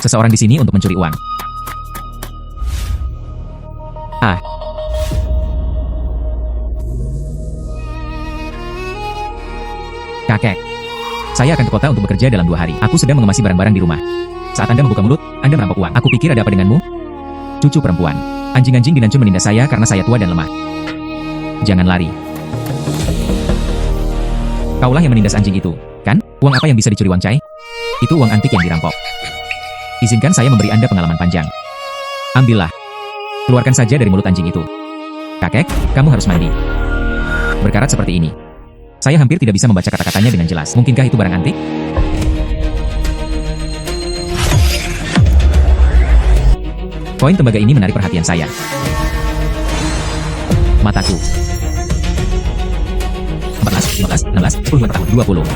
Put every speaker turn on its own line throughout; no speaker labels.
Seseorang di sini untuk mencuri uang. Ah. Kakek. Saya akan ke kota untuk bekerja dalam 2 hari. Aku sedang mengemasi barang-barang di rumah. Saat Anda membuka mulut, Anda merampok uang. Aku pikir ada apa denganmu? Cucu perempuan. Anjing-anjing di Nancun menindas saya karena saya tua dan lemah. Jangan lari. Kaulah yang menindas anjing itu, kan? Uang apa yang bisa dicuri Wang Cai? Itu uang antik yang dirampok. Izinkan saya memberi Anda pengalaman panjang. Ambillah. Keluarkan saja dari mulut anjing itu. Kakek, kamu harus mandi. Berkarat seperti ini. Saya hampir tidak bisa membaca kata-katanya dengan jelas. Mungkinkah itu barang antik? Koin tembaga ini menarik perhatian saya. Mataku. 14, 15, 16, 10 tahun, 20.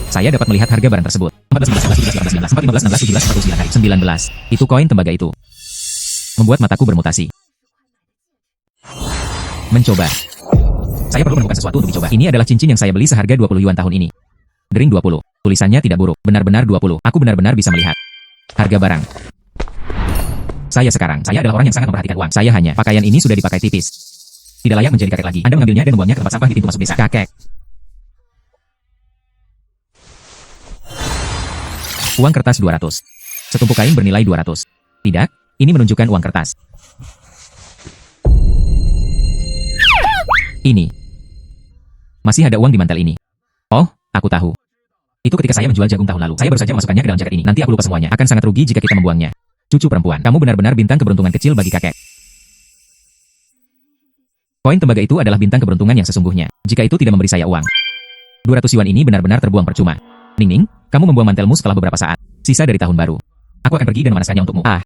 Saya dapat melihat harga barang tersebut. 14, 15, 16, 17, 18, 19, 14, 16, 17, 19. Itu koin tembaga itu. Membuat mataku bermutasi. Mencoba. Saya perlu menemukan sesuatu untuk dicoba. Ini adalah cincin yang saya beli seharga 20 yuan tahun ini. Dering 20. Tulisannya tidak buruk. Benar-benar 20. Aku benar-benar bisa melihat harga barang. Saya adalah orang yang sangat memperhatikan uang. Saya hanya, pakaian ini sudah dipakai tipis. Tidak layak menjadi kakek lagi. Anda mengambilnya dan membuangnya ke tempat sampah di pintu masuk desa. Kakek. Uang kertas 200. Setumpuk kain bernilai 200. Tidak, ini menunjukkan uang kertas. Ini. Masih ada uang di mantel ini. Oh, aku tahu. Itu ketika saya menjual jagung tahun lalu. Saya baru saja memasukkannya ke dalam jaket ini. Nanti aku lupa semuanya. Akan sangat rugi jika kita membuangnya. Cucu perempuan, kamu benar-benar bintang keberuntungan kecil bagi kakek. Koin tembaga itu adalah bintang keberuntungan yang sesungguhnya. Jika itu tidak memberi saya uang. 200 yuan ini benar-benar terbuang percuma. Ning, kamu membuang mantelmu setelah beberapa saat. Sisa dari tahun baru. Aku akan pergi dan memanaskannya untukmu. Ah.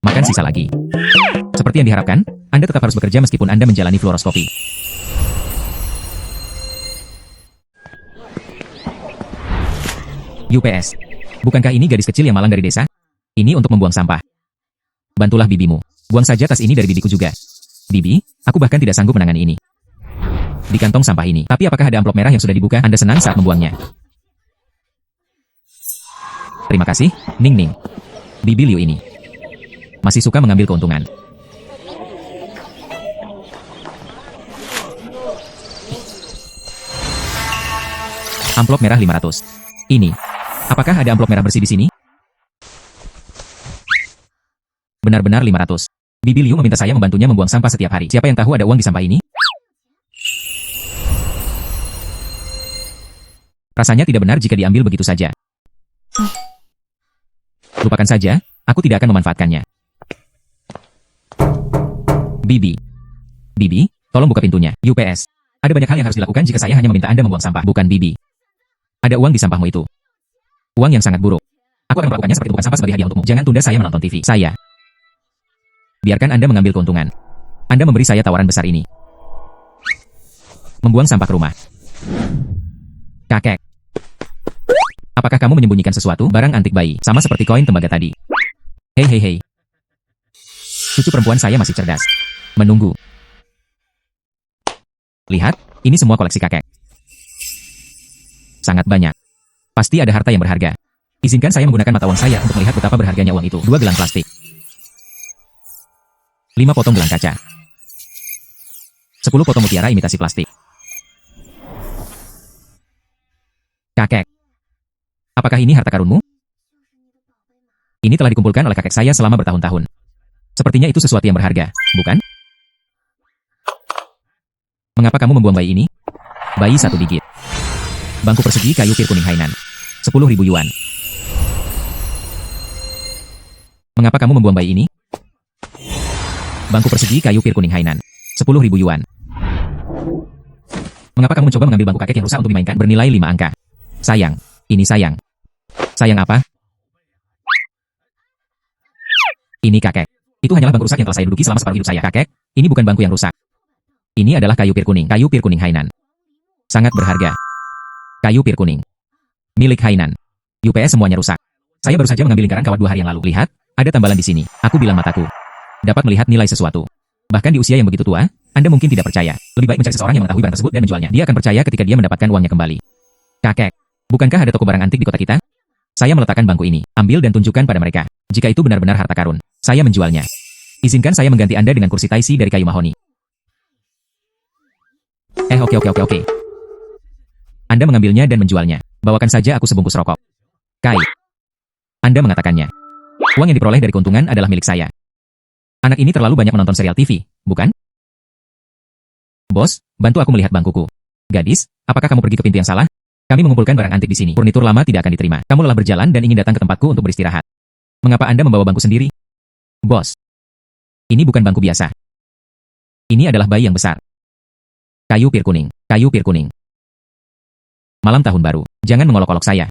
Makan sisa lagi. Seperti yang diharapkan, Anda tetap harus bekerja meskipun Anda menjalani fluoroskopi. UPS. Bukankah ini gadis kecil yang malang dari desa? Ini untuk membuang sampah. Bantulah bibimu. Buang saja tas ini dari bibiku juga. Bibi, aku bahkan tidak sanggup menangani ini. Di kantong sampah ini. Tapi apakah ada amplop merah yang sudah dibuka? Anda senang saat membuangnya. Terima kasih, Ning. Bibi Liu ini masih suka mengambil keuntungan. Amplop merah 500. Ini. Apakah ada amplop merah bersih di sini? Benar-benar 500. Bibi Liu meminta saya membantunya membuang sampah setiap hari. Siapa yang tahu ada uang di sampah ini? Rasanya tidak benar jika diambil begitu saja. Lupakan saja, aku tidak akan memanfaatkannya. Bibi, tolong buka pintunya. UPS. Ada banyak hal yang harus dilakukan jika saya hanya meminta Anda membuang sampah. Bukan Bibi. Ada uang di sampahmu itu. Uang yang sangat buruk. Aku akan melakukannya seperti bukan sampah sebagai hadiah untukmu. Jangan tunda saya menonton TV. Biarkan Anda mengambil keuntungan. Anda memberi saya tawaran besar ini. Membuang sampah ke rumah. Kakek. Apakah kamu menyembunyikan sesuatu? Barang antik bayi. Sama seperti koin tembaga tadi. Hei. Cucu perempuan saya masih cerdas. Menunggu. Lihat, ini semua koleksi kakek. Sangat banyak. Pasti ada harta yang berharga. Izinkan saya menggunakan mata uang saya untuk melihat betapa berharganya uang itu. 2 gelang plastik. 5 potong gelang kaca. 10 potong mutiara imitasi plastik. Kakek. Apakah ini harta karunmu? Ini telah dikumpulkan oleh kakek saya selama bertahun-tahun. Sepertinya itu sesuatu yang berharga, bukan? Mengapa kamu membuang bayi ini? Bayi 1 digit. Bangku persegi kayu pir kuning Hainan. 10.000 yuan. Mengapa kamu membuang bayi ini? Bangku persegi kayu pir kuning Hainan. 10.000 yuan. Mengapa kamu mencoba mengambil bangku kakek yang rusak untuk dimainkan? Bernilai 5 angka. Sayang. Ini sayang. Sayang apa? Ini kakek. Itu hanyalah bangku rusak yang telah saya duduki selama separuh hidup saya. Kakek, ini bukan bangku yang rusak. Ini adalah kayu pir kuning. Kayu pir kuning Hainan. Sangat berharga. Kayu pir kuning. Milik Hainan. UPS semuanya rusak. Saya baru saja mengambil lingkaran kawat 2 hari yang lalu. Lihat, ada tambalan di sini. Aku bilang mataku dapat melihat nilai sesuatu. Bahkan di usia yang begitu tua, Anda mungkin tidak percaya. Lebih baik mencari seseorang yang mengetahui barang tersebut dan menjualnya. Dia akan percaya ketika dia mendapatkan uangnya kembali. Kakek. Bukankah ada toko barang antik di kota kita? Saya meletakkan bangku ini. Ambil dan tunjukkan pada mereka. Jika itu benar-benar harta karun, saya menjualnya. Izinkan saya mengganti Anda dengan kursi taisi dari kayu mahoni. Oke. Anda mengambilnya dan menjualnya. Bawakan saja aku sebungkus rokok. Kai. Anda mengatakannya. Uang yang diperoleh dari keuntungan adalah milik saya. Anak ini terlalu banyak menonton serial TV, bukan? Bos, bantu aku melihat bangkuku. Gadis, apakah kamu pergi ke pintu yang salah? Kami mengumpulkan barang antik di sini. Furnitur lama tidak akan diterima. Kamu lelah berjalan dan ingin datang ke tempatku untuk beristirahat. Mengapa Anda membawa bangku sendiri? Bos, ini bukan bangku biasa. Ini adalah bayi yang besar. Kayu pir kuning. Malam tahun baru. Jangan mengolok-olok saya.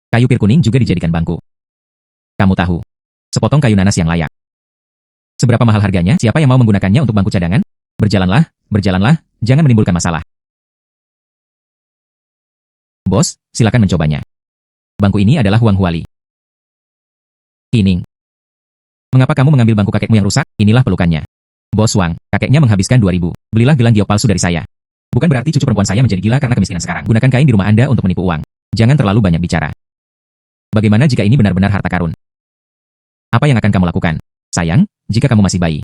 Kayu pir kuning juga dijadikan bangku. Kamu tahu. Sepotong kayu nanas yang layak. Seberapa mahal harganya? Siapa yang mau menggunakannya untuk bangku cadangan? Berjalanlah, jangan menimbulkan masalah. Bos, silakan mencobanya. Bangku ini adalah Huang Huali. Kining. Mengapa kamu mengambil bangku kakekmu yang rusak? Inilah pelukannya. Bos Wang, kakeknya menghabiskan 2.000. Belilah gelang giok palsu dari saya. Bukan berarti cucu perempuan saya menjadi gila karena kemiskinan sekarang. Gunakan kain di rumah Anda untuk menipu uang. Jangan terlalu banyak bicara. Bagaimana jika ini benar-benar harta karun? Apa yang akan kamu lakukan? Sayang, jika kamu masih bayi.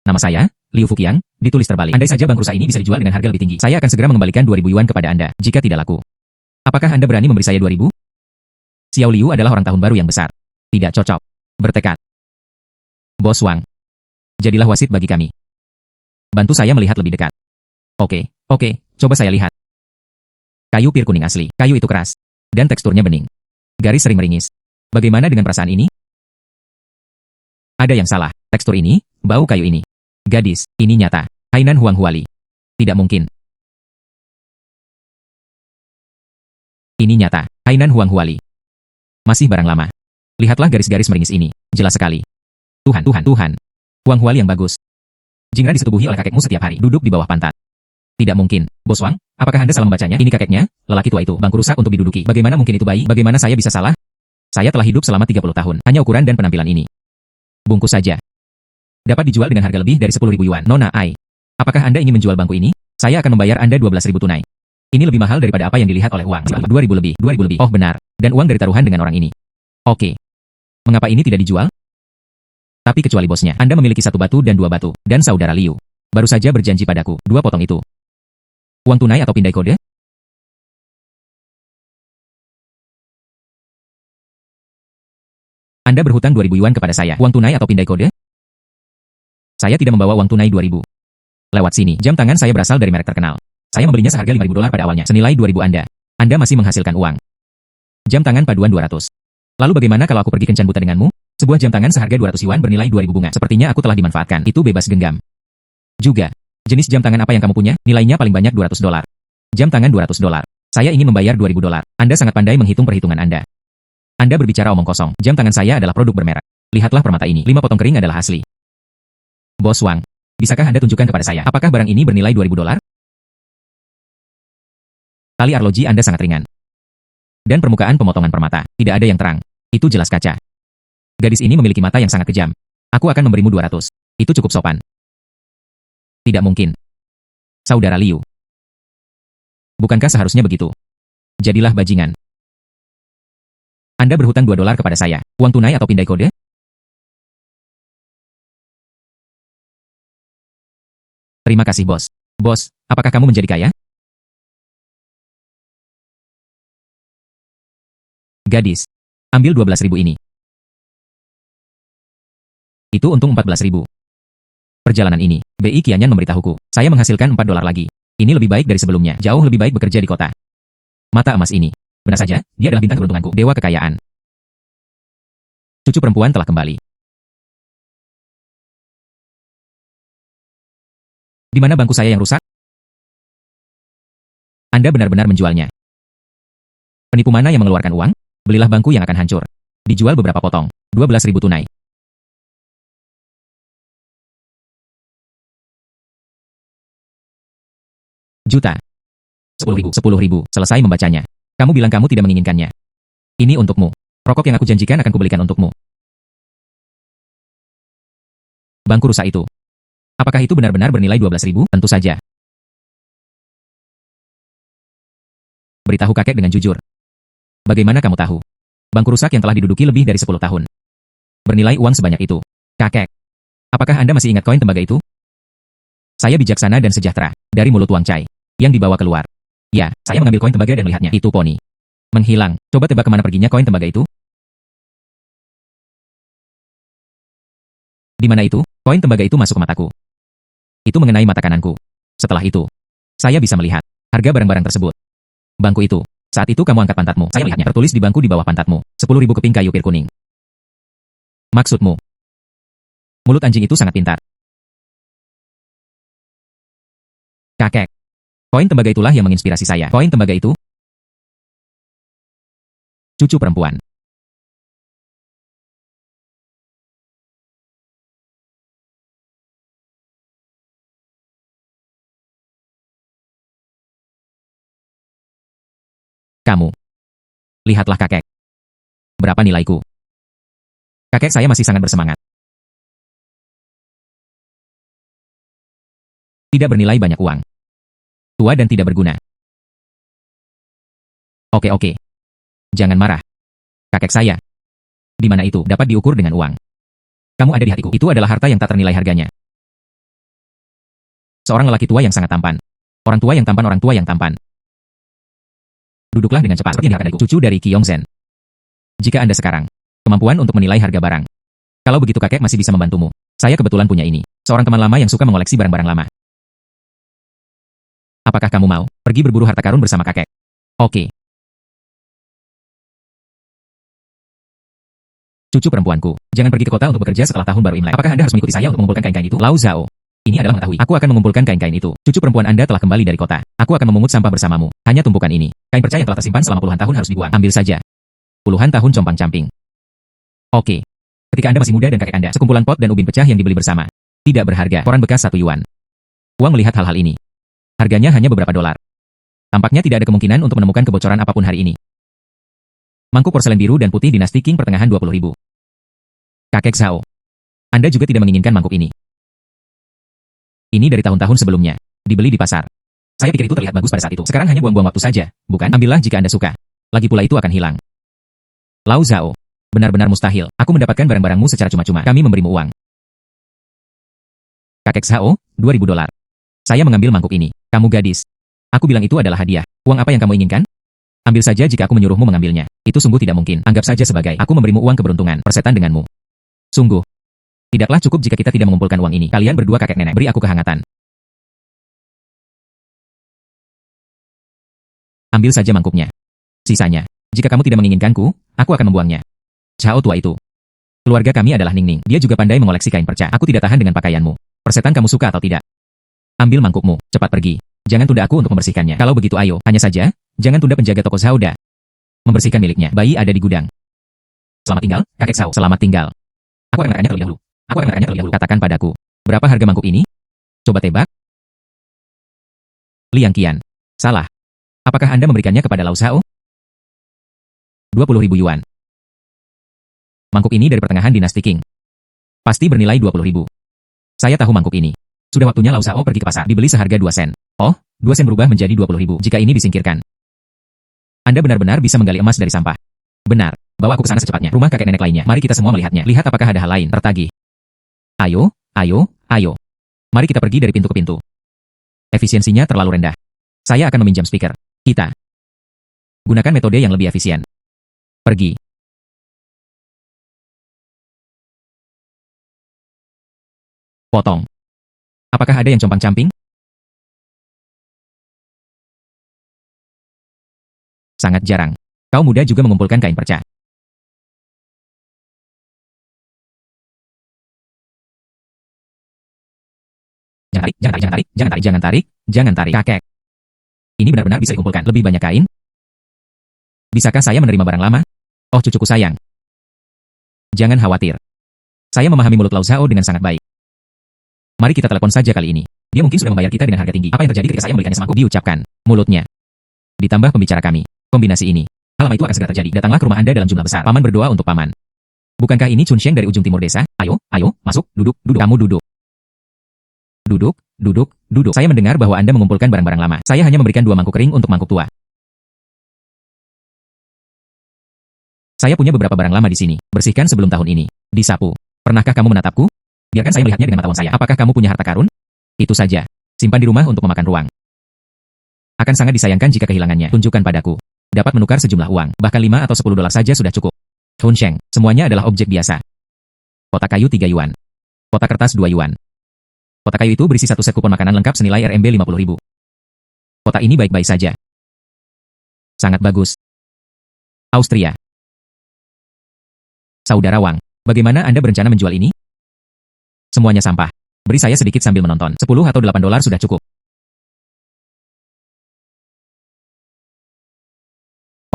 Nama saya, Liu Fuqiang, ditulis terbalik. Andai saja bangku rusak ini bisa dijual dengan harga lebih tinggi, saya akan segera mengembalikan 2.000 yuan kepada Anda, jika tidak laku. Apakah Anda berani memberi saya 2.000? Xiao Liu adalah orang tahun baru yang besar. Tidak cocok. Bertekad. Bos Wang. Jadilah wasit bagi kami. Bantu saya melihat lebih dekat. Oke, coba saya lihat. Kayu pir kuning asli. Kayu itu keras. Dan teksturnya bening. Garis sering meringis. Bagaimana dengan perasaan ini? Ada yang salah. Tekstur ini, bau kayu ini. Gadis, ini nyata. Hainan Huang Huali. Tidak mungkin. Ini nyata. Hainan Huang Huali. Masih barang lama. Lihatlah garis-garis meringis ini. Jelas sekali. Tuhan. Huang Huali yang bagus. Jingra disetubuhi oleh kakekmu setiap hari. Duduk di bawah pantat. Tidak mungkin. Bos Wang, apakah Anda salah membacanya? Ini kakeknya, lelaki tua itu. Bangku rusak untuk diduduki. Bagaimana mungkin itu bayi? Bagaimana saya bisa salah? Saya telah hidup selama 30 tahun. Hanya ukuran dan penampilan ini. Bungkus saja. Dapat dijual dengan harga lebih dari 10.000 yuan. Nona Ai. Apakah Anda ingin menjual bangku ini? Saya akan membayar Anda 12.000 tunai. Ini lebih mahal daripada apa yang dilihat oleh uang. 2.000 lebih. Oh benar. Dan uang dari taruhan dengan orang ini. Oke. Mengapa ini tidak dijual? Tapi kecuali bosnya. Anda memiliki 1 batu dan 2 batu. Dan saudara Liu. Baru saja berjanji padaku. 2 potong itu. Uang tunai atau pindai kode? Anda berhutang 2.000 yuan kepada saya. Uang tunai atau pindai kode? Saya tidak membawa uang tunai 2.000. Lewat sini. Jam tangan saya berasal dari merek terkenal. Saya membelinya seharga 5.000 dolar pada awalnya. Senilai 2.000 Anda. Anda masih menghasilkan uang. Jam tangan paduan 200. Lalu bagaimana kalau aku pergi kencan buta denganmu? Sebuah jam tangan seharga 200 yuan bernilai 2.000 bunga. Sepertinya aku telah dimanfaatkan. Itu bebas genggam. Juga. Jenis jam tangan apa yang kamu punya? Nilainya paling banyak 200 dolar. Jam tangan 200 dolar. Saya ingin membayar 2.000 dolar. Anda sangat pandai menghitung perhitungan Anda. Anda berbicara omong kosong. Jam tangan saya adalah produk bermerek. Lihatlah permata ini. 5 potong kering adalah asli. Bos Wang, bisakah Anda tunjukkan kepada saya apakah barang ini bernilai 2.000 dolar? Tali arloji Anda sangat ringan. Dan permukaan pemotongan permata. Tidak ada yang terang. Itu jelas kaca. Gadis ini memiliki mata yang sangat kejam. Aku akan memberimu 200. Itu cukup sopan. Tidak mungkin. Saudara Liu. Bukankah seharusnya begitu? Jadilah bajingan. Anda berhutang 2 dolar kepada saya. Uang tunai atau pindai kode? Terima kasih bos. Bos, apakah kamu menjadi kaya? Gadis. Ambil 12.000 ini. Itu untung 14.000. Perjalanan ini, BI Qianyan memberitahuku, saya menghasilkan 4 dolar lagi. Ini lebih baik dari sebelumnya, jauh lebih baik bekerja di kota. Mata emas ini. Benar saja, dia adalah bintang keberuntunganku, dewa kekayaan. Cucu perempuan telah kembali. Di mana bangku saya yang rusak? Anda benar-benar menjualnya. Penipu mana yang mengeluarkan uang? Belilah bangku yang akan hancur. Dijual beberapa potong. 12.000 tunai. Juta. 10.000. Selesai membacanya. Kamu bilang kamu tidak menginginkannya. Ini untukmu. Rokok yang aku janjikan akan kubelikan untukmu. Bangku rusak itu. Apakah itu benar-benar bernilai 12.000? Tentu saja. Beritahu kakek dengan jujur. Bagaimana kamu tahu? Bangku rusak yang telah diduduki lebih dari 10 tahun. Bernilai uang sebanyak itu. Kakek, apakah Anda masih ingat koin tembaga itu? Saya bijaksana dan sejahtera, dari mulut Wang Chai, yang dibawa keluar. Ya, saya mengambil koin tembaga dan melihatnya. Itu poni. Menghilang. Coba tebak kemana perginya koin tembaga itu? Di mana itu? Koin tembaga itu masuk ke mataku. Itu mengenai mata kananku. Setelah itu, saya bisa melihat harga barang-barang tersebut. Bangku itu. Saat itu kamu angkat pantatmu. Saya melihatnya tertulis di bangku di bawah pantatmu. 10.000 keping kayu pir kuning. Maksudmu? Mulut anjing itu sangat pintar. Kakek. Koin tembaga itulah yang menginspirasi saya. Koin tembaga itu? Cucu perempuan. Kamu. Lihatlah kakek. Berapa nilaiku? Kakek saya masih sangat bersemangat. Tidak bernilai banyak uang. Tua dan tidak berguna. Oke. Jangan marah. Kakek saya. Di mana itu dapat diukur dengan uang. Kamu ada di hatiku. Itu adalah harta yang tak ternilai harganya. Seorang lelaki tua yang sangat tampan. Orang tua yang tampan, orang tua yang tampan. Duduklah dengan cepat seperti yang dikatakan cucu dari Qi Yongzhen. Jika Anda sekarang, kemampuan untuk menilai harga barang. Kalau begitu kakek masih bisa membantumu. Saya kebetulan punya ini. Seorang teman lama yang suka mengoleksi barang-barang lama. Apakah kamu mau pergi berburu harta karun bersama kakek? Oke. Cucu perempuanku, jangan pergi ke kota untuk bekerja setelah tahun baru Imlek. Apakah Anda harus mengikuti saya untuk mengumpulkan kain-kain itu? Lao Zhao. Ini adalah mengetahui. Aku akan mengumpulkan kain-kain itu. Cucu perempuan Anda telah kembali dari kota. Aku akan memungut sampah bersamamu. Hanya tumpukan ini. Kain perca yang telah tersimpan selama puluhan tahun harus dibuang. Ambil saja. Puluhan tahun compang-camping. Oke. Ketika Anda masih muda dan kakek Anda, sekumpulan pot dan ubin pecah yang dibeli bersama. Tidak berharga. Koran bekas 1 yuan. Uang melihat hal-hal ini. Harganya hanya beberapa dolar. Tampaknya tidak ada kemungkinan untuk menemukan kebocoran apapun hari ini. Mangkuk porselen biru dan putih dinasti Qing pertengahan 20.000. Kakek Zhao. Anda juga tidak menginginkan mangkuk ini. Ini dari tahun-tahun sebelumnya. Dibeli di pasar. Saya pikir itu terlihat bagus pada saat itu. Sekarang hanya buang-buang waktu saja, bukan? Ambillah jika Anda suka. Lagi pula itu akan hilang. Lao Zhao. Benar-benar mustahil. Aku mendapatkan barang-barangmu secara cuma-cuma. Kami memberimu uang. Kakek Zhao, 2.000 dolar. Saya mengambil mangkuk ini. Kamu gadis. Aku bilang itu adalah hadiah. Uang apa yang kamu inginkan? Ambil saja jika aku menyuruhmu mengambilnya. Itu sungguh tidak mungkin. Anggap saja sebagai aku memberimu uang keberuntungan. Persetan denganmu. Sungguh. Tidaklah cukup jika kita tidak mengumpulkan uang ini. Kalian berdua kakek nenek, beri aku kehangatan. Ambil saja mangkuknya. Sisanya, jika kamu tidak menginginkanku, aku akan membuangnya. Chao tua itu. Keluarga kami adalah Ning Ning. Dia juga pandai mengoleksi kain perca. Aku tidak tahan dengan pakaianmu. Persetan kamu suka atau tidak. Ambil mangkukmu, cepat pergi. Jangan tunda aku untuk membersihkannya. Kalau begitu ayo, hanya saja, jangan tunda penjaga toko Zhao membersihkan miliknya. Bayi ada di gudang. Selamat tinggal, kakek Zhao. Selamat tinggal. Aku akan menekannya terlebih dahulu. Katakan padaku, berapa harga mangkuk ini? Coba tebak. Liang Qian. Salah. Apakah Anda memberikannya kepada Lao Zhao? 20.000 yuan. Mangkuk ini dari pertengahan dinasti Qing. Pasti bernilai 20.000. Saya tahu mangkuk ini. Sudah waktunya Lao Zhao pergi ke pasar. Dibeli seharga 2 sen. Oh, 2 sen berubah menjadi 20.000 jika ini disingkirkan. Anda benar-benar bisa menggali emas dari sampah. Benar. Bawa aku ke sana secepatnya. Rumah kakek nenek lainnya. Mari kita semua melihatnya. Lihat apakah ada hal lain. Tertagih. Ayo. Mari kita pergi dari pintu ke pintu. Efisiensinya terlalu rendah. Saya akan meminjam speaker. Kita gunakan metode yang lebih efisien. Pergi. Potong. Apakah ada yang compang-camping? Sangat jarang. Kau muda juga mengumpulkan kain perca. Jangan tarik. Kakek. Ini benar-benar bisa dikumpulkan. Lebih banyak kain? Bisakah saya menerima barang lama? Oh cucuku sayang. Jangan khawatir. Saya memahami mulut Lao Zhao dengan sangat baik. Mari kita telepon saja kali ini. Dia mungkin sudah membayar kita dengan harga tinggi. Apa yang terjadi ketika saya membelikannya semangkuk? Diucapkan. Mulutnya. Ditambah pembicara kami. Kombinasi ini. Hal lama itu akan segera terjadi. Datanglah ke rumah Anda dalam jumlah besar. Paman berdoa untuk paman. Bukankah ini Chun Sheng dari ujung timur desa? Ayo, masuk, duduk. Kamu duduk. Duduk. Saya mendengar bahwa Anda mengumpulkan barang-barang lama. Saya hanya memberikan 2 mangkuk kering untuk mangkuk tua. Saya punya beberapa barang lama di sini. Bersihkan sebelum tahun ini. Disapu. Pernahkah kamu menatapku? Biarkan saya melihatnya dengan mata uang saya. Apakah kamu punya harta karun? Itu saja. Simpan di rumah untuk memakan ruang. Akan sangat disayangkan jika kehilangannya. Tunjukkan padaku. Dapat menukar sejumlah uang. Bahkan 5 atau 10 dolar saja sudah cukup. Hun Sheng. Semuanya adalah objek biasa. Kotak kayu 3 yuan. Kotak kertas 2 yuan. Kotak kayu itu berisi satu set kupon makanan lengkap senilai RMB 50.000. Kotak ini baik-baik saja. Sangat bagus. Austria. Saudara Wang, bagaimana Anda berencana menjual ini? Semuanya sampah. Beri saya sedikit sambil menonton. 10 atau 8 dolar sudah cukup.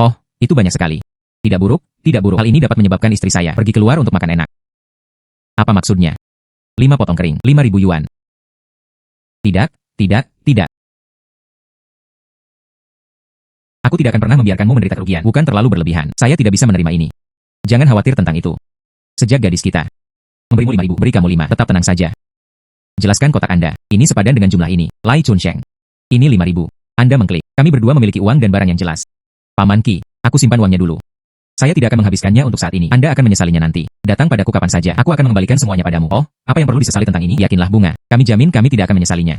Oh, itu banyak sekali. Tidak buruk, tidak buruk. Hal ini dapat menyebabkan istri saya pergi keluar untuk makan enak. Apa maksudnya? 5 potong kering, 5.000 yuan. Tidak, tidak. Aku tidak akan pernah membiarkanmu menderita kerugian. Bukan terlalu berlebihan. Saya tidak bisa menerima ini. Jangan khawatir tentang itu. Sejak gadis kita memberimu 5.000, beri kamu 5. Tetap tenang saja. Jelaskan kotak Anda. Ini sepadan dengan jumlah ini. Lai Chunsheng. Ini 5.000. Anda mengklik. Kami berdua memiliki uang dan barang yang jelas. Paman Qi, aku simpan uangnya dulu. Saya tidak akan menghabiskannya untuk saat ini. Anda akan menyesalinya nanti. Datang padaku kapan saja. Aku akan mengembalikan semuanya padamu. Oh, apa yang perlu disesali tentang ini? Yakinlah bunga. Kami jamin kami tidak akan menyesalinya.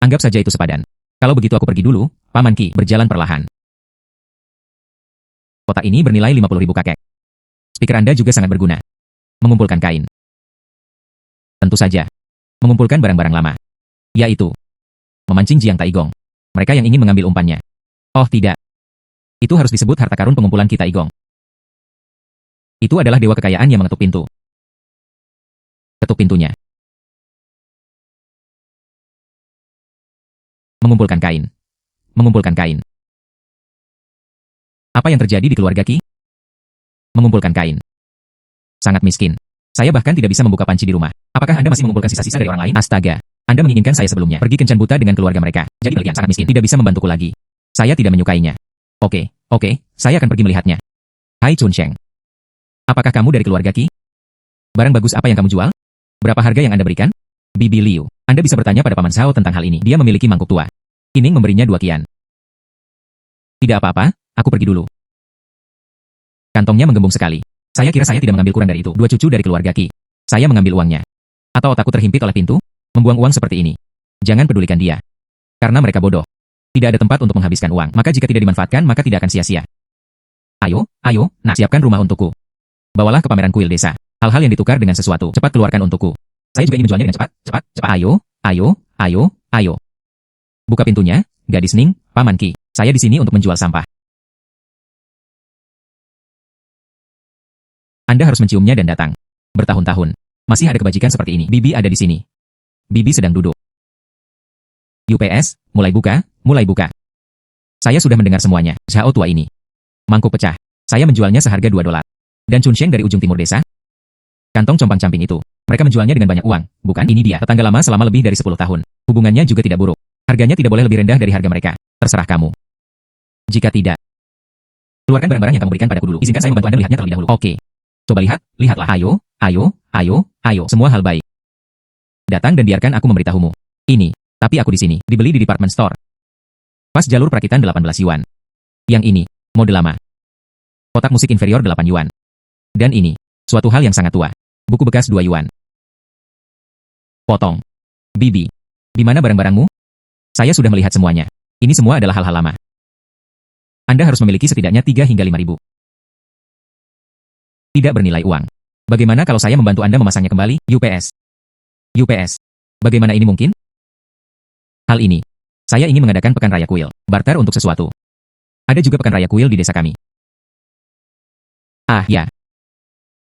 Anggap saja itu sepadan. Kalau begitu aku pergi dulu. Paman Qi berjalan perlahan. Kotak ini bernilai 50.000 kakek. Speaker Anda juga sangat berguna. Mengumpulkan kain. Tentu saja. Mengumpulkan barang-barang lama. Yaitu memancing Jiang Taigong. Mereka yang ingin mengambil umpannya. Oh tidak. Itu harus disebut harta karun pengumpulan kita Igong. Itu adalah dewa kekayaan yang mengetuk pintu. Ketuk pintunya. Mengumpulkan kain. Mengumpulkan kain. Apa yang terjadi di keluarga Qi? Mengumpulkan kain. Sangat miskin. Saya bahkan tidak bisa membuka panci di rumah. Apakah Anda masih mengumpulkan sisa-sisa dari orang lain? Astaga. Anda menginginkan saya sebelumnya pergi kencan buta dengan keluarga mereka. Jadi kalian sangat miskin. Tidak bisa membantuku lagi. Saya tidak menyukainya. Oke. Saya akan pergi melihatnya. Hai Chunsheng. Apakah kamu dari keluarga Qi? Barang bagus apa yang kamu jual? Berapa harga yang Anda berikan? Bibi Liu. Anda bisa bertanya pada Paman Zhao tentang hal ini. Dia memiliki mangkuk tua. Ining memberinya 2 kian. Tidak apa-apa, aku pergi dulu. Kantongnya menggembung sekali. Saya kira saya tidak mengambil kurang dari itu. 2 cucu dari keluarga Qi. Saya mengambil uangnya. Atau otakku terhimpit oleh pintu? Membuang uang seperti ini. Jangan pedulikan dia. Karena mereka bodoh. Tidak ada tempat untuk menghabiskan uang. Maka jika tidak dimanfaatkan, maka tidak akan sia-sia. Ayo, nak siapkan rumah untukku. Bawalah ke pameran kuil desa. Hal-hal yang ditukar dengan sesuatu. Cepat keluarkan untukku. Saya juga ingin menjualnya dengan cepat. Ayo. Buka pintunya, gadis Ning, Paman Qi. Saya di sini untuk menjual sampah. Anda harus menciumnya dan datang. Bertahun-tahun. Masih ada kebajikan seperti ini. Bibi ada di sini. Bibi sedang duduk. UPS, mulai buka. Saya sudah mendengar semuanya. Zhao tua ini. Mangkuk pecah. Saya menjualnya seharga 2 dolar. Dan Chunsheng dari ujung timur desa. Kantong compang-camping itu. Mereka menjualnya dengan banyak uang. Bukan, ini dia. Tetangga lama selama lebih dari 10 tahun. Hubungannya juga tidak buruk. Harganya tidak boleh lebih rendah dari harga mereka. Terserah kamu. Jika tidak, keluarkan barang-barang yang kamu berikan padaku dulu. Izinkan saya membantu Anda melihatnya terlebih dahulu. Oke. Coba lihatlah. Ayo. Semua hal baik. Datang dan biarkan aku memberitahumu. Ini, tapi aku di sini. Dibeli di department store. Pas jalur perakitan 18 yuan. Yang ini, mode lama. Kotak musik inferior 8 yuan. Dan ini, suatu hal yang sangat tua. Buku bekas 2 yuan. Potong. Bibi. Di mana barang-barangmu? Saya sudah melihat semuanya. Ini semua adalah hal-hal lama. Anda harus memiliki setidaknya 3 hingga 5.000. Tidak bernilai uang. Bagaimana kalau saya membantu Anda memasangnya kembali? UPS. Bagaimana ini mungkin? Hal ini. Saya ingin mengadakan pekan raya kuil. Barter untuk sesuatu. Ada juga pekan raya kuil di desa kami. Ah, ya.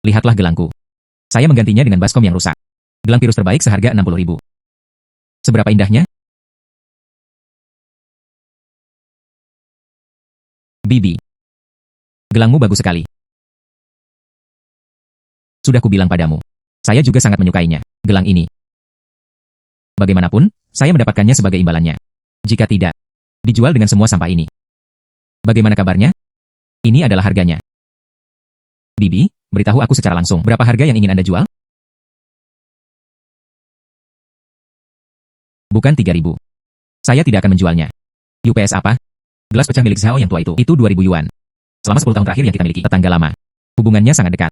Lihatlah gelangku. Saya menggantinya dengan baskom yang rusak. Gelang pirus terbaik seharga 60.000. Seberapa indahnya? Bibi. Gelangmu bagus sekali. Sudah kubilang padamu. Saya juga sangat menyukainya. Gelang ini. Bagaimanapun, saya mendapatkannya sebagai imbalannya. Jika tidak, dijual dengan semua sampah ini. Bagaimana kabarnya? Ini adalah harganya. Bibi, beritahu aku secara langsung. Berapa harga yang ingin Anda jual? Bukan 3.000. Saya tidak akan menjualnya. UPS apa? Gelas pecah milik Zhao yang tua itu 2.000 yuan. Selama 10 tahun terakhir yang kita miliki, tetangga lama. Hubungannya sangat dekat.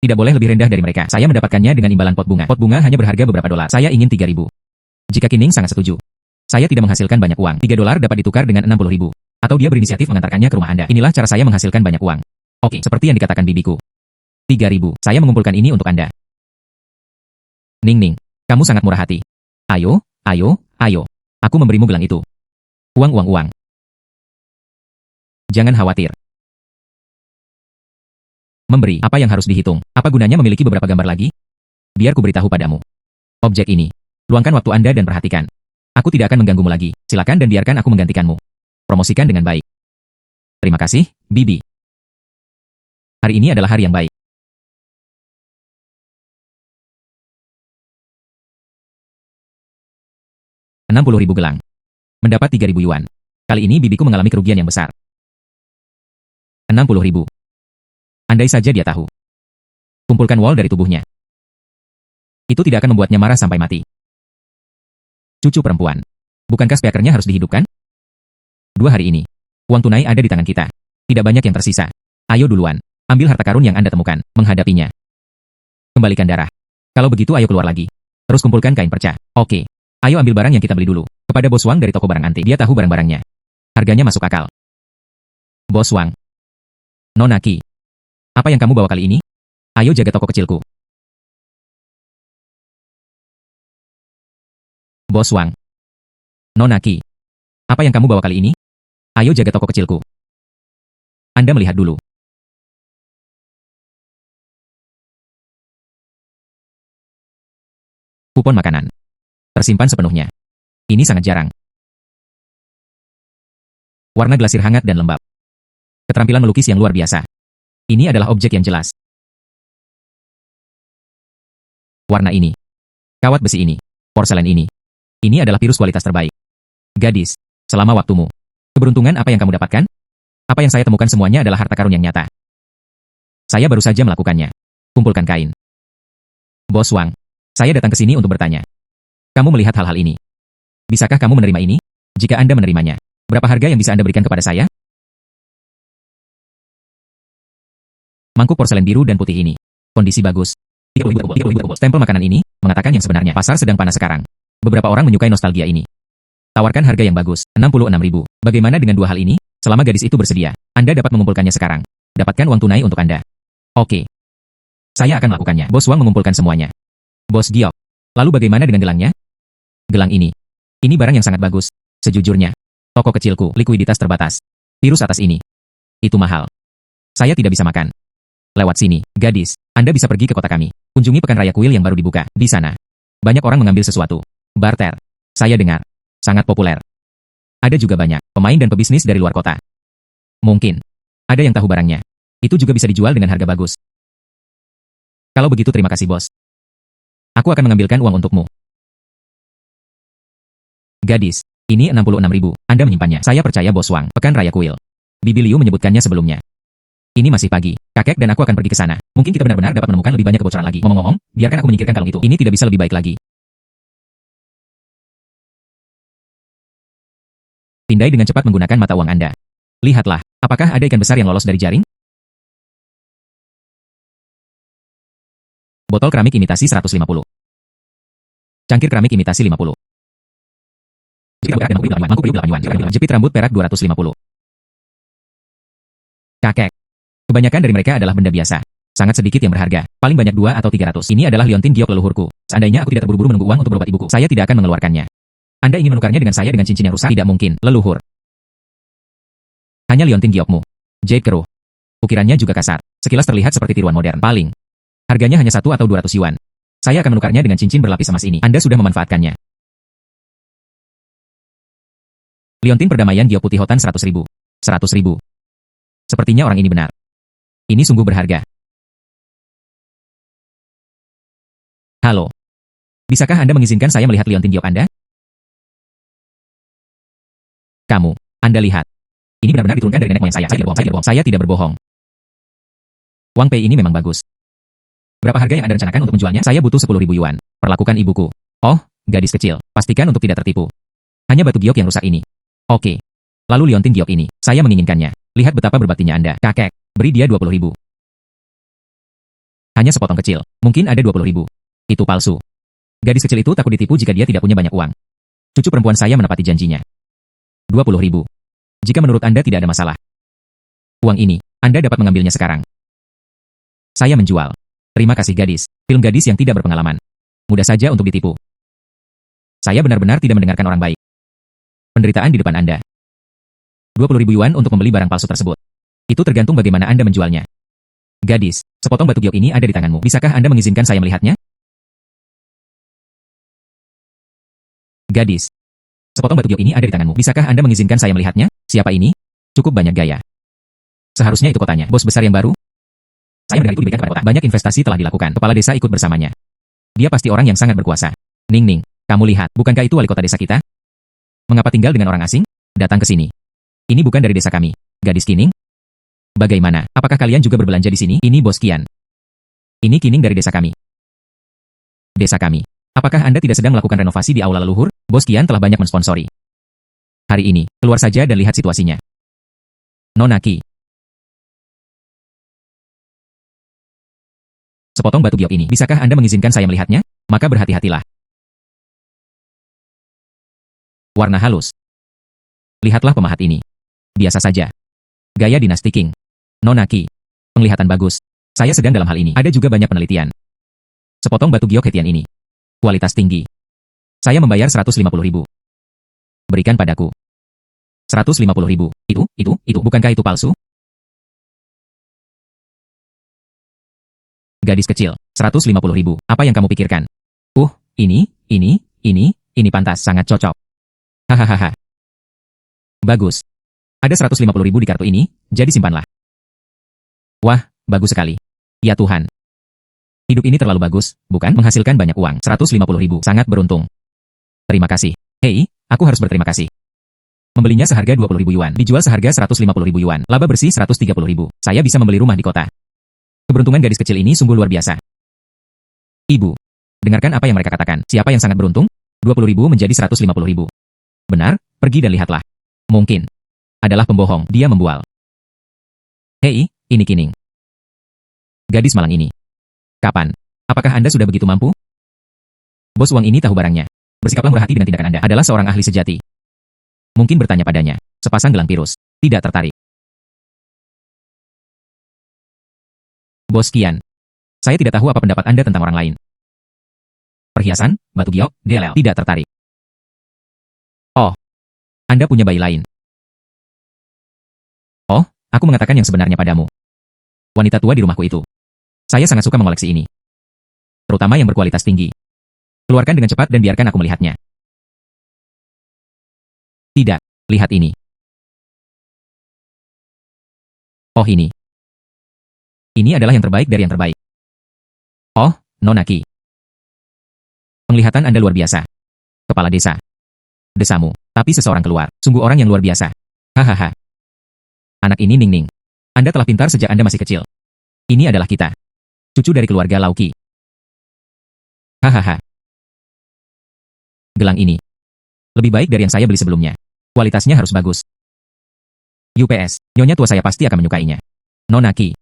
Tidak boleh lebih rendah dari mereka. Saya mendapatkannya dengan imbalan pot bunga. Pot bunga hanya berharga beberapa dolar. Saya ingin 3.000. Jika Kining sangat setuju. Saya tidak menghasilkan banyak uang. 3 dolar dapat ditukar dengan 60.000. Atau dia berinisiatif mengantarkannya ke rumah Anda. Inilah cara saya menghasilkan banyak uang. Oke, seperti yang dikatakan bibiku. 3.000. Saya mengumpulkan ini untuk Anda. Ning Ning, kamu sangat murah hati. Ayo, ayo, ayo. Aku memberimu gelang itu. Uang. Jangan khawatir. Memberi, apa yang harus dihitung? Apa gunanya memiliki beberapa gambar lagi? Biar ku beritahu padamu. Objek ini. Luangkan waktu Anda dan perhatikan. Aku tidak akan mengganggumu lagi. Silakan dan biarkan aku menggantikanmu. Promosikan dengan baik. Terima kasih, Bibi. Hari ini adalah hari yang baik. 60.000 gelang. Mendapat 3.000 yuan. Kali ini bibiku mengalami kerugian yang besar. 60.000. Andai saja dia tahu. Kumpulkan wol dari tubuhnya. Itu tidak akan membuatnya marah sampai mati. Cucu perempuan. Bukankah speakernya harus dihidupkan? 2 hari ini. Uang tunai ada di tangan kita. Tidak banyak yang tersisa. Ayo duluan. Ambil harta karun yang Anda temukan. Menghadapinya. Kembalikan darah. Kalau begitu ayo keluar lagi. Terus kumpulkan kain perca. Oke. Ayo ambil barang yang kita beli dulu. Kepada Bos Wang dari toko barang antik. Dia tahu barang-barangnya. Harganya masuk akal. Bos Wang. Nona Ki. Apa yang kamu bawa kali ini? Ayo jaga toko kecilku. Bos Wang. Nona Ki. Apa yang kamu bawa kali ini? Ayo jaga toko kecilku. Anda melihat dulu. Kupon makanan. Tersimpan sepenuhnya. Ini sangat jarang. Warna glasir hangat dan lembab. Keterampilan melukis yang luar biasa. Ini adalah objek yang jelas. Warna ini. Kawat besi ini. Porselen ini. Ini adalah virus kualitas terbaik. Gadis, selama waktumu. Keberuntungan apa yang kamu dapatkan? Apa yang saya temukan semuanya adalah harta karun yang nyata. Saya baru saja melakukannya. Kumpulkan kain. Bos Wang, saya datang ke sini untuk bertanya. Kamu melihat hal-hal ini. Bisakah kamu menerima ini? Jika Anda menerimanya, berapa harga yang bisa Anda berikan kepada saya? Mangkuk porselen biru dan putih ini. Kondisi bagus. 30.000. Stempel makanan ini mengatakan yang sebenarnya. Pasar sedang panas sekarang. Beberapa orang menyukai nostalgia ini. Tawarkan harga yang bagus, 66.000. Bagaimana dengan 2 hal ini? Selama gadis itu bersedia, Anda dapat mengumpulkannya sekarang. Dapatkan uang tunai untuk Anda. Oke. Saya akan melakukannya. Bos Wang mengumpulkan semuanya. Bos Giok. Lalu bagaimana dengan gelangnya? Gelang ini. Ini barang yang sangat bagus. Sejujurnya, toko kecilku, likuiditas terbatas. Virus atas ini. Itu mahal. Saya tidak bisa makan. Lewat sini, gadis. Anda bisa pergi ke kota kami. Kunjungi pekan raya kuil yang baru dibuka. Di sana, banyak orang mengambil sesuatu. Barter. Saya dengar. Sangat populer. Ada juga banyak pemain dan pebisnis dari luar kota. Mungkin. Ada yang tahu barangnya. Itu juga bisa dijual dengan harga bagus. Kalau begitu terima kasih bos. Aku akan mengambilkan uang untukmu. Gadis, ini 66.000. Anda menyimpannya. Saya percaya Bos Wang. Pekan Raya Kuil. Bibi Liu menyebutkannya sebelumnya. Ini masih pagi. Kakek dan aku akan pergi ke sana. Mungkin kita benar-benar dapat menemukan lebih banyak kebocoran lagi. Ngomong-ngomong, biarkan aku menyingkirkan kalung itu. Ini tidak bisa lebih baik lagi. Pindai dengan cepat menggunakan mata uang Anda. Lihatlah, apakah ada ikan besar yang lolos dari jaring? Botol keramik imitasi 150. Cangkir keramik imitasi 50. Jepit rambut perak 250. Kakek. Kebanyakan dari mereka adalah benda biasa. Sangat sedikit yang berharga. Paling banyak 2 atau 300. Ini adalah liontin giok leluhurku. Seandainya aku tidak terburu-buru menunggu uang untuk berobat ibuku, saya tidak akan mengeluarkannya. Anda ingin menukarnya dengan saya dengan cincin yang rusak? Tidak mungkin, leluhur. Hanya liontin giokmu. Jade keruh. Ukirannya juga kasar. Sekilas terlihat seperti tiruan modern. Paling. Harganya hanya 1 atau 200 yuan. Saya akan menukarnya dengan cincin berlapis emas ini. Anda sudah memanfaatkannya. Liontin perdamaian giok putih hotan 100.000. 100.000. Sepertinya orang ini benar. Ini sungguh berharga. Halo. Bisakah Anda mengizinkan saya melihat liontin giok Anda? Kamu. Anda lihat. Ini benar-benar diturunkan dari nenek moyang saya. Saya tidak berbohong. Wang Pei ini memang bagus. Berapa harga yang Anda rencanakan untuk menjualnya? Saya butuh 10.000 yuan. Perlakukan ibuku. Oh, gadis kecil. Pastikan untuk tidak tertipu. Hanya batu giok yang rusak ini. Oke. Lalu liontin giok ini. Saya menginginkannya. Lihat betapa berbaktinya Anda. Kakek. Beri dia 20.000. Hanya sepotong kecil. Mungkin ada 20.000. Itu palsu. Gadis kecil itu takut ditipu jika dia tidak punya banyak uang. Cucu perempuan saya menepati janjinya. 20.000. Jika menurut Anda tidak ada masalah. Uang ini, Anda dapat mengambilnya sekarang. Saya menjual. Terima kasih gadis. Film gadis yang tidak berpengalaman. Mudah saja untuk ditipu. Saya benar-benar tidak mendengarkan orang baik. Penderitaan di depan Anda. 20.000 yuan untuk membeli barang palsu tersebut. Itu tergantung bagaimana Anda menjualnya. Gadis, sepotong batu giok ini ada di tanganmu. Bisakah Anda mengizinkan saya melihatnya? Gadis, sepotong batu giok ini ada di tanganmu. Bisakah Anda mengizinkan saya melihatnya? Siapa ini? Cukup banyak gaya. Seharusnya itu kotanya. Bos besar yang baru? Saya mendengar itu diberikan kepada kota. Banyak investasi telah dilakukan. Kepala desa ikut bersamanya. Dia pasti orang yang sangat berkuasa. Ning Ning, kamu lihat, bukankah itu wali kota desa kita? Mengapa tinggal dengan orang asing? Datang ke sini. Ini bukan dari desa kami. Gadis Kining? Bagaimana? Apakah kalian juga berbelanja di sini? Ini Bos Kian. Ini Kining dari desa kami. Desa kami. Apakah Anda tidak sedang melakukan renovasi di aula leluhur? Bos Kian telah banyak mensponsori. Hari ini, keluar saja dan lihat situasinya. Nona Ki. Sepotong batu giok ini. Bisakah Anda mengizinkan saya melihatnya? Maka berhati-hatilah. Warna halus. Lihatlah pemahat ini. Biasa saja. Gaya dinasti King. Nona Ki. Penglihatan bagus. Saya sedang dalam hal ini. Ada juga banyak penelitian. Sepotong batu giok Hetian ini. Kualitas tinggi. Saya membayar 150.000. Berikan padaku. 150.000. Itu, bukankah itu palsu? Gadis kecil, 150.000. Apa yang kamu pikirkan? Ini pantas, sangat cocok. Hahaha. Bagus. Ada 150.000 di kartu ini, jadi simpanlah. Wah, bagus sekali. Ya Tuhan. Hidup ini terlalu bagus, bukan? Menghasilkan banyak uang, 150.000. Sangat beruntung. Terima kasih. Hei, aku harus berterima kasih. Membelinya seharga 20.000 yuan, dijual seharga 150.000 yuan, laba bersih 130.000. Saya bisa membeli rumah di kota. Keberuntungan gadis kecil ini sungguh luar biasa. Ibu, dengarkan apa yang mereka katakan. Siapa yang sangat beruntung? 20.000 menjadi 150.000. Benar, pergi dan lihatlah. Mungkin. Adalah pembohong, dia membual. Hei, ini Kining. Gadis malang ini. Kapan? Apakah Anda sudah begitu mampu? Bos uang ini tahu barangnya. Bersikaplah murah hati dengan tindakan Anda. Adalah seorang ahli sejati. Mungkin bertanya padanya. Sepasang gelang pirus. Tidak tertarik. Bos Kian. Saya tidak tahu apa pendapat Anda tentang orang lain. Perhiasan, batu giok, DLL. Tidak tertarik. Oh. Anda punya bayi lain. Oh, aku mengatakan yang sebenarnya padamu. Wanita tua di rumahku itu. Saya sangat suka mengoleksi ini. Terutama yang berkualitas tinggi. Keluarkan dengan cepat dan biarkan aku melihatnya. Tidak, lihat ini. Oh ini. Ini adalah yang terbaik dari yang terbaik. Oh, Nona Ki. Penglihatan Anda luar biasa. Kepala desa. Desamu, tapi seseorang keluar. Sungguh orang yang luar biasa. Hahaha. Anak ini Ning Ning. Anda telah pintar sejak Anda masih kecil. Ini adalah kita. Cucu dari keluarga Lauki. Hahaha. Gelang ini. Lebih baik dari yang saya beli sebelumnya. Kualitasnya harus bagus. UPS, nyonya tua saya pasti akan menyukainya. Nona Ki.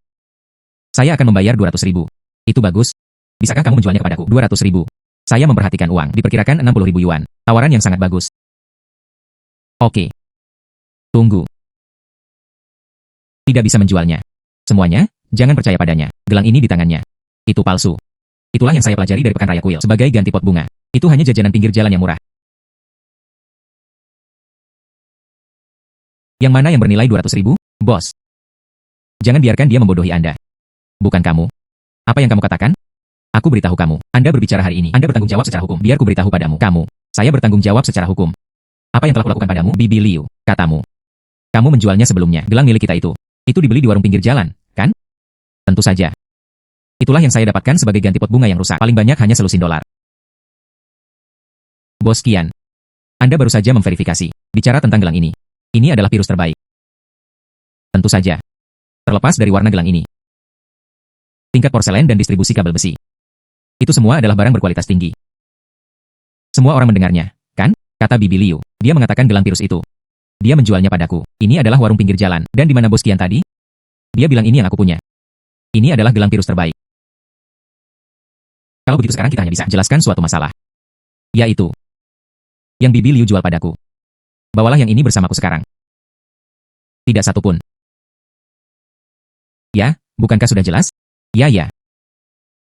Saya akan membayar 200.000. Itu bagus. Bisakah kamu menjualnya kepadaku? 200.000. Saya memperhatikan uang. Diperkirakan 60.000 yuan. Tawaran yang sangat bagus. Oke. Tunggu. Tidak bisa menjualnya. Semuanya, jangan percaya padanya. Gelang ini di tangannya. Itu palsu. Itulah yang saya pelajari dari Pekan Raya Kuil. Sebagai ganti pot bunga. Itu hanya jajanan pinggir jalan yang murah. Yang mana yang bernilai 200.000? Bos. Jangan biarkan dia membodohi Anda. Bukan kamu. Apa yang kamu katakan? Aku beritahu kamu. Anda berbicara hari ini. Anda bertanggung jawab secara hukum. Biar ku beritahu padamu. Kamu. Saya bertanggung jawab secara hukum. Apa yang telah kulakukan padamu? Bibi Liu. Katamu. Kamu menjualnya sebelumnya. Gelang milik kita itu. Itu dibeli di warung pinggir jalan, kan? Tentu saja. Itulah yang saya dapatkan sebagai ganti pot bunga yang rusak. Paling banyak hanya selusin dolar. Bos Kian. Anda baru saja memverifikasi. Bicara tentang gelang ini. Ini adalah pirus terbaik. Tentu saja. Terlepas dari warna gelang ini. Tingkat porselen dan distribusi kabel besi. Itu semua adalah barang berkualitas tinggi. Semua orang mendengarnya, kan? Kata Bibi Liu. Dia mengatakan gelang pirus itu. Dia menjualnya padaku. Ini adalah warung pinggir jalan. Dan di mana Bos Kian tadi? Dia bilang ini yang aku punya. Ini adalah gelang pirus terbaik. Kalau begitu sekarang kita hanya bisa jelaskan suatu masalah. Yaitu, yang Bibi Liu jual padaku. Bawalah yang ini bersamaku sekarang. Tidak satu pun. Ya, bukankah sudah jelas? Ya, ya.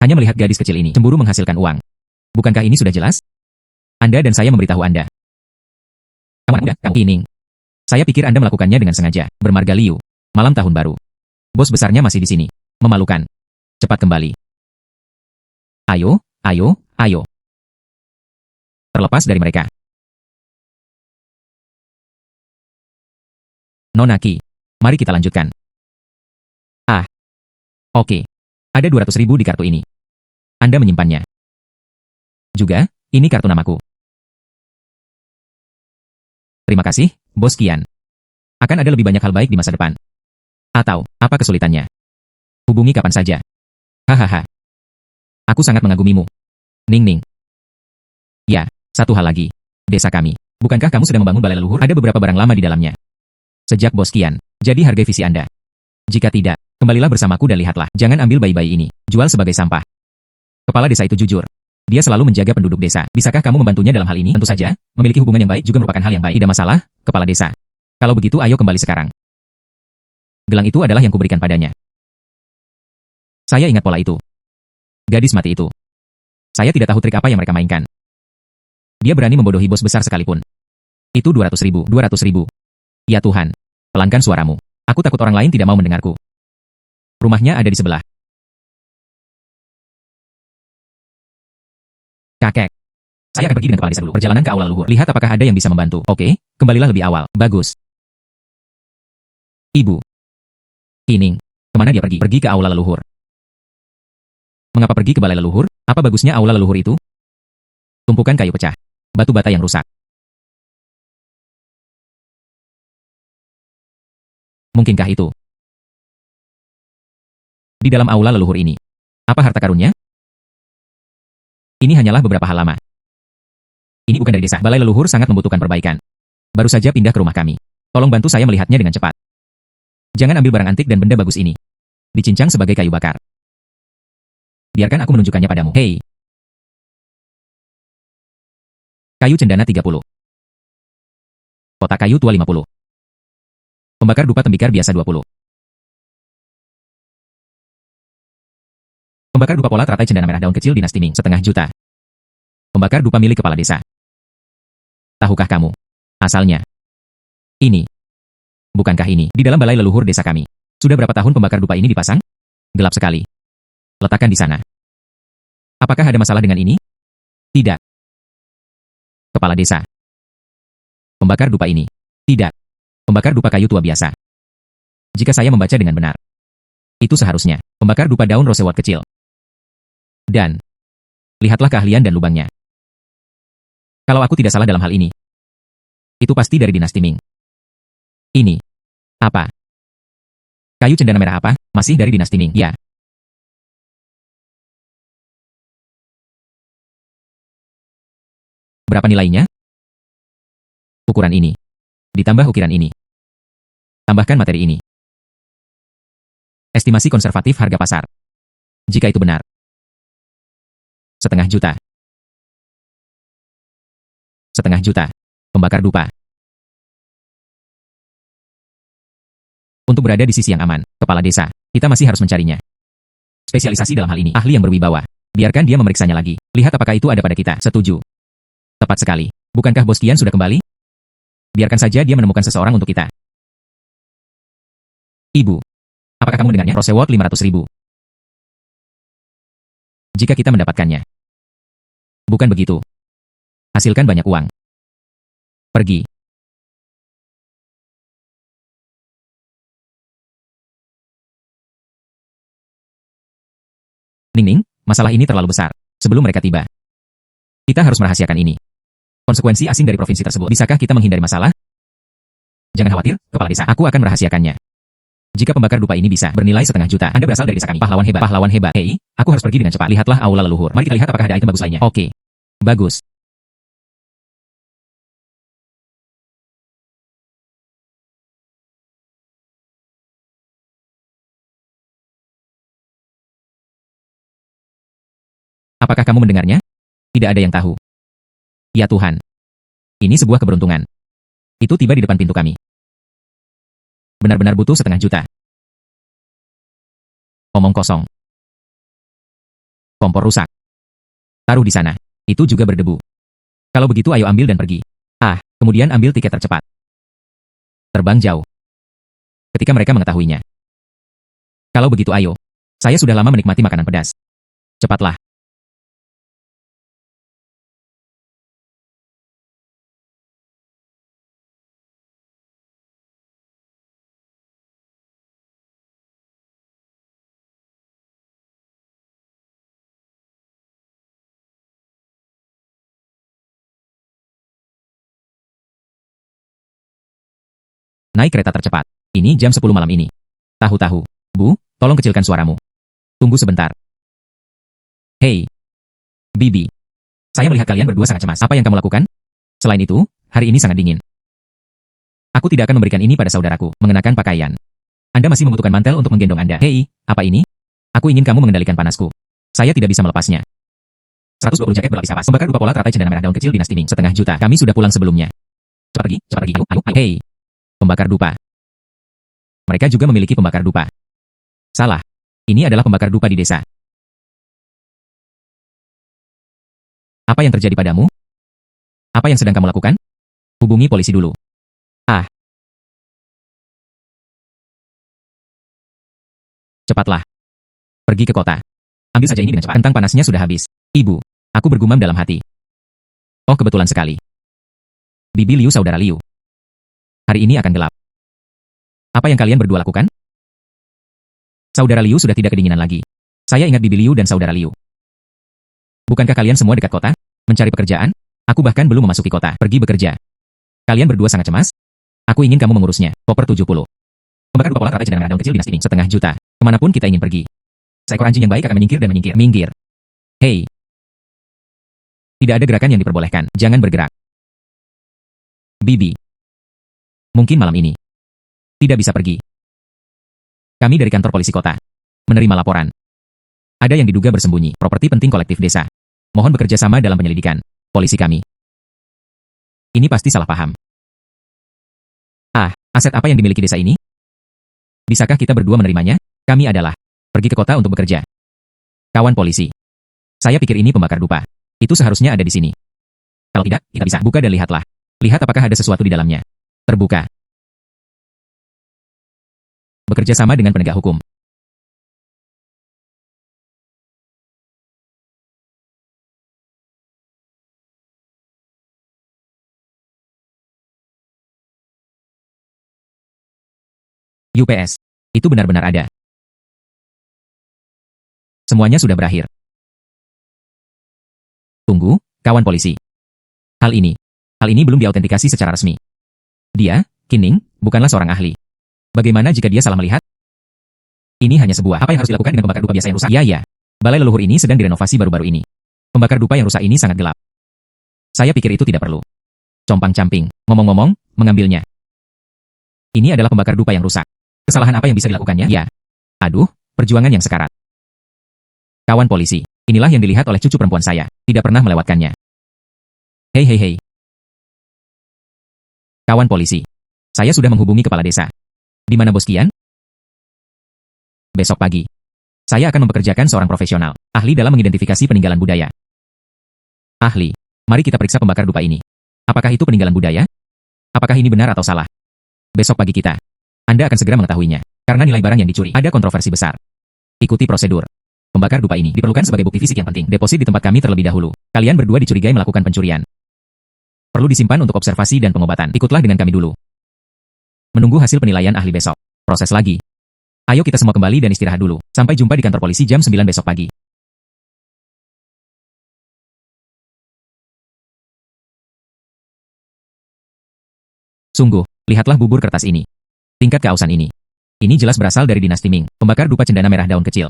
Hanya melihat gadis kecil ini cemburu menghasilkan uang. Bukankah ini sudah jelas? Anda dan saya memberitahu Anda. Kamu Pining. Saya pikir Anda melakukannya dengan sengaja. Bermarga Liu. Malam tahun baru. Bos besarnya masih di sini. Memalukan. Cepat kembali. Ayo, ayo, ayo. Terlepas dari mereka. Nonaki. Mari kita lanjutkan. Ah. Oke. Ada 200.000 di kartu ini. Anda menyimpannya. Juga, ini kartu namaku. Terima kasih, Bos Kian. Akan ada lebih banyak hal baik di masa depan. Atau, apa kesulitannya? Hubungi kapan saja. Hahaha. Aku sangat mengagumimu. Ning Ning. Ya, satu hal lagi. Desa kami. Bukankah kamu sedang membangun balai leluhur? Ada beberapa barang lama di dalamnya. Sejak Bos Kian. Jadi hargai visi Anda. Jika tidak, kembalilah bersamaku dan lihatlah. Jangan ambil bayi-bayi ini. Jual sebagai sampah. Kepala desa itu jujur. Dia selalu menjaga penduduk desa. Bisakah kamu membantunya dalam hal ini? Tentu saja, memiliki hubungan yang baik juga merupakan hal yang baik. Tidak masalah, kepala desa. Kalau begitu ayo kembali sekarang. Gelang itu adalah yang kuberikan padanya. Saya ingat pola itu. Gadis mati itu. Saya tidak tahu trik apa yang mereka mainkan. Dia berani membodohi bos besar sekalipun. Itu 200.000. 200.000. Ya Tuhan. Pelankan suaramu. Aku takut orang lain tidak mau mendengarku. Rumahnya ada di sebelah. Kakek. Saya akan pergi dengan kepala desa dulu. Perjalanan ke aula leluhur. Lihat apakah ada yang bisa membantu. Oke, kembalilah lebih awal. Bagus. Ibu. Pining. Kemana dia pergi? Pergi ke aula leluhur. Mengapa pergi ke balai leluhur? Apa bagusnya aula leluhur itu? Tumpukan kayu pecah. Batu bata yang rusak. Mungkinkah itu? Di dalam aula leluhur ini. Apa harta karunnya? Ini hanyalah beberapa halaman. Ini bukan dari desa. Balai leluhur sangat membutuhkan perbaikan. Baru saja pindah ke rumah kami. Tolong bantu saya melihatnya dengan cepat. Jangan ambil barang antik dan benda bagus ini. Dicincang sebagai kayu bakar. Biarkan aku menunjukkannya padamu. Hei. Kayu cendana 30. Kotak kayu tua 50. Pembakar dupa tembikar biasa 20. Pembakar dupa pola teratai cendana merah daun kecil dinasti Ming 1/2 juta. Pembakar dupa milik kepala desa. Tahukah kamu? Asalnya. Ini. Bukankah ini di dalam balai leluhur desa kami? Sudah berapa tahun pembakar dupa ini dipasang? Gelap sekali. Letakkan di sana. Apakah ada masalah dengan ini? Tidak. Kepala desa. Pembakar dupa ini. Tidak. Pembakar dupa kayu tua biasa. Jika saya membaca dengan benar. Itu seharusnya. Pembakar dupa daun rosewot kecil. Dan. Lihatlah keahlian dan lubangnya. Kalau aku tidak salah dalam hal ini. Itu pasti dari dinasti Ming. Ini. Apa? Kayu cendana merah apa? Masih dari dinasti Ming. Ya. Berapa nilainya? Ukuran ini. Ditambah ukiran ini. Tambahkan materi ini. Estimasi konservatif harga pasar. Jika itu benar. 1/2 juta. 1/2 juta. Pembakar dupa. Untuk berada di sisi yang aman, kepala desa, kita masih harus mencarinya. Spesialisasi dalam hal ini, ahli yang berwibawa. Biarkan dia memeriksanya lagi. Lihat apakah itu ada pada kita. Setuju. Tepat sekali. Bukankah Bos Kian sudah kembali? Biarkan saja dia menemukan seseorang untuk kita. Ibu. Apakah kamu mendengarnya? Rosewot 500.000. Jika kita mendapatkannya. Bukan begitu. Hasilkan banyak uang. Pergi. Ning, masalah ini terlalu besar. Sebelum mereka tiba. Kita harus merahasiakan ini. Konsekuensi asing dari provinsi tersebut. Bisakah kita menghindari masalah? Jangan khawatir, kepala desa. Aku akan merahasiakannya. Jika pembakar dupa ini bisa bernilai 1/2 juta, Anda berasal dari desa kami. Pahlawan hebat. Pahlawan hebat. Hei, aku harus pergi dengan cepat. Lihatlah aula leluhur. Mari kita lihat apakah ada item bagus lainnya. Oke. Bagus. Apakah kamu mendengarnya? Tidak ada yang tahu. Ya Tuhan. Ini sebuah keberuntungan. Itu tiba di depan pintu kami. Benar-benar butuh 500.000. Omong kosong. Kompor rusak. Taruh di sana. Itu juga berdebu. Kalau begitu ayo ambil dan pergi. Kemudian ambil tiket tercepat. Terbang jauh. Ketika mereka mengetahuinya. Kalau begitu ayo. Saya sudah lama menikmati makanan pedas. Cepatlah. Naik kereta tercepat. Ini jam 10 malam ini. Tahu-tahu. Bu, tolong kecilkan suaramu. Tunggu sebentar. Hei. Bibi. Saya melihat kalian berdua sangat cemas. Apa yang kamu lakukan? Selain itu, hari ini sangat dingin. Aku tidak akan memberikan ini pada saudaraku, mengenakan pakaian. Anda masih membutuhkan mantel untuk menggendong Anda. Hei, apa ini? Aku ingin kamu mengendalikan panasku. Saya tidak bisa melepasnya. 120 jaket berlapis kapas. Membakar 2 pola teratai cendana merah daun kecil dinasti Ming. 500.000. Kami sudah pulang sebelumnya. Cepat pergi, cepat pergi. Ayo. Hei. Pembakar dupa. Mereka juga memiliki pembakar dupa. Salah. Ini adalah pembakar dupa di desa. Apa yang terjadi padamu? Apa yang sedang kamu lakukan? Hubungi polisi dulu. Cepatlah. Pergi ke kota. Ambil saja ini dengan cepat. Kentang panasnya sudah habis. Ibu. Aku bergumam dalam hati. Oh, kebetulan sekali. Bibi Liu, saudara Liu. Hari ini akan gelap. Apa yang kalian berdua lakukan? Saudara Liu sudah tidak kedinginan lagi. Saya ingat Bibi Liu dan saudara Liu. Bukankah kalian semua dekat kota? Mencari pekerjaan? Aku bahkan belum memasuki kota. Pergi bekerja. Kalian berdua sangat cemas? Aku ingin kamu mengurusnya. Koper 70. Pembakar 2 pola teratai cendana merah daun kecil dinasti Ming. 500.000. Kemanapun kita ingin pergi. Seekor anjing yang baik akan menyingkir dan menyingkir. Minggir. Hei. Tidak ada gerakan yang diperbolehkan. Jangan bergerak. Bibi. Mungkin malam ini. Tidak bisa pergi. Kami dari kantor polisi kota. Menerima laporan. Ada yang diduga bersembunyi. Properti penting kolektif desa. Mohon bekerja sama dalam penyelidikan. Polisi kami. Ini pasti salah paham. Aset apa yang dimiliki desa ini? Bisakah kita berdua menerimanya? Kami adalah pergi ke kota untuk bekerja. Kawan polisi. Saya pikir ini pembakar dupa. Itu seharusnya ada di sini. Kalau tidak, kita bisa buka dan lihatlah. Lihat apakah ada sesuatu di dalamnya. Terbuka. Bekerja sama dengan penegak hukum. UPS. Itu benar-benar ada. Semuanya sudah berakhir. Tunggu, kawan polisi. Hal ini belum diautentikasi secara resmi. Dia, Kining, bukanlah seorang ahli. Bagaimana jika dia salah melihat? Ini hanya sebuah. Apa yang harus dilakukan dengan pembakar dupa biasa yang rusak? Ya. Balai leluhur ini sedang direnovasi baru-baru ini. Pembakar dupa yang rusak ini sangat gelap. Saya pikir itu tidak perlu. Compang-camping. Ngomong-ngomong, mengambilnya. Ini adalah pembakar dupa yang rusak. Kesalahan apa yang bisa dilakukannya? Ya. Aduh, perjuangan yang sekarat. Kawan polisi, inilah yang dilihat oleh cucu perempuan saya. Tidak pernah melewatkannya. Hei. Kawan polisi, saya sudah menghubungi kepala desa. Di mana Bos Kian? Besok pagi. Saya akan mempekerjakan seorang profesional, ahli dalam mengidentifikasi peninggalan budaya. Ahli, mari kita periksa pembakar dupa ini. Apakah itu peninggalan budaya? Apakah ini benar atau salah? Besok pagi kita. Anda akan segera mengetahuinya. Karena nilai barang yang dicuri ada kontroversi besar. Ikuti prosedur. Pembakar dupa ini diperlukan sebagai bukti fisik yang penting. Deposit di tempat kami terlebih dahulu. Kalian berdua dicurigai melakukan pencurian. Perlu disimpan untuk observasi dan pengobatan. Ikutlah dengan kami dulu. Menunggu hasil penilaian ahli besok. Proses lagi. Ayo kita semua kembali dan istirahat dulu. Sampai jumpa di kantor polisi jam 9 besok pagi. Sungguh, lihatlah bubur kertas ini. Tingkat keausan ini. Ini jelas berasal dari dinasti Ming, pembakar dupa cendana merah daun kecil.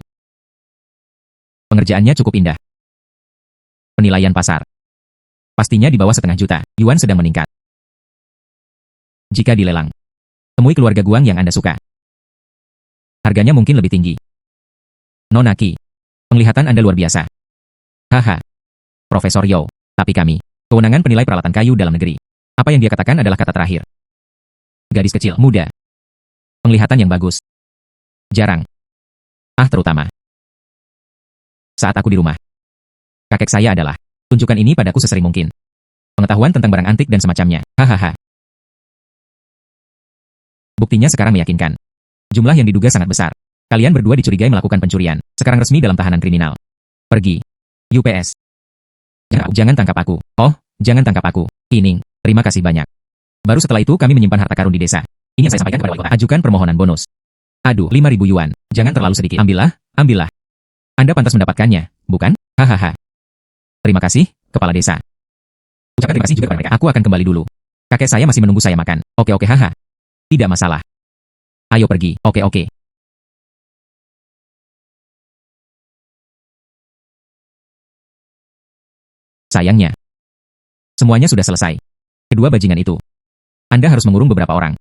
Pengerjaannya cukup indah. Penilaian pasar. Pastinya di bawah 500.000, yuan sedang meningkat. Jika dilelang, temui keluarga Guang yang Anda suka. Harganya mungkin lebih tinggi. Nonaki, penglihatan Anda luar biasa. Haha. Profesor Yo. Tapi kami. Kewenangan penilai peralatan kayu dalam negeri. Apa yang dia katakan adalah kata terakhir. Gadis kecil, muda. Penglihatan yang bagus. Jarang. Terutama. Saat aku di rumah. Kakek saya adalah. Tunjukkan ini padaku sesering mungkin. Pengetahuan tentang barang antik dan semacamnya. Hahaha. Buktinya sekarang meyakinkan. Jumlah yang diduga sangat besar. Kalian berdua dicurigai melakukan pencurian. Sekarang resmi dalam tahanan kriminal. Pergi. UPS. Jangan tangkap aku. Oh, jangan tangkap aku. Kining, terima kasih banyak. Baru setelah itu kami menyimpan harta karun di desa. Ini yang saya sampaikan kepada wali kota. Ajukan permohonan bonus. Aduh, 5.000 yuan. Jangan terlalu sedikit. Ambillah, ambillah. Anda pantas mendapatkannya, bukan? Hahaha. Terima kasih, Kepala Desa. Ucapkan terima kasih juga kepada mereka. Aku akan kembali dulu. Kakek saya masih menunggu saya makan. Oke, haha. Tidak masalah. Ayo pergi. Oke. Sayangnya. Semuanya sudah selesai. Kedua bajingan itu. Anda harus mengurung beberapa orang.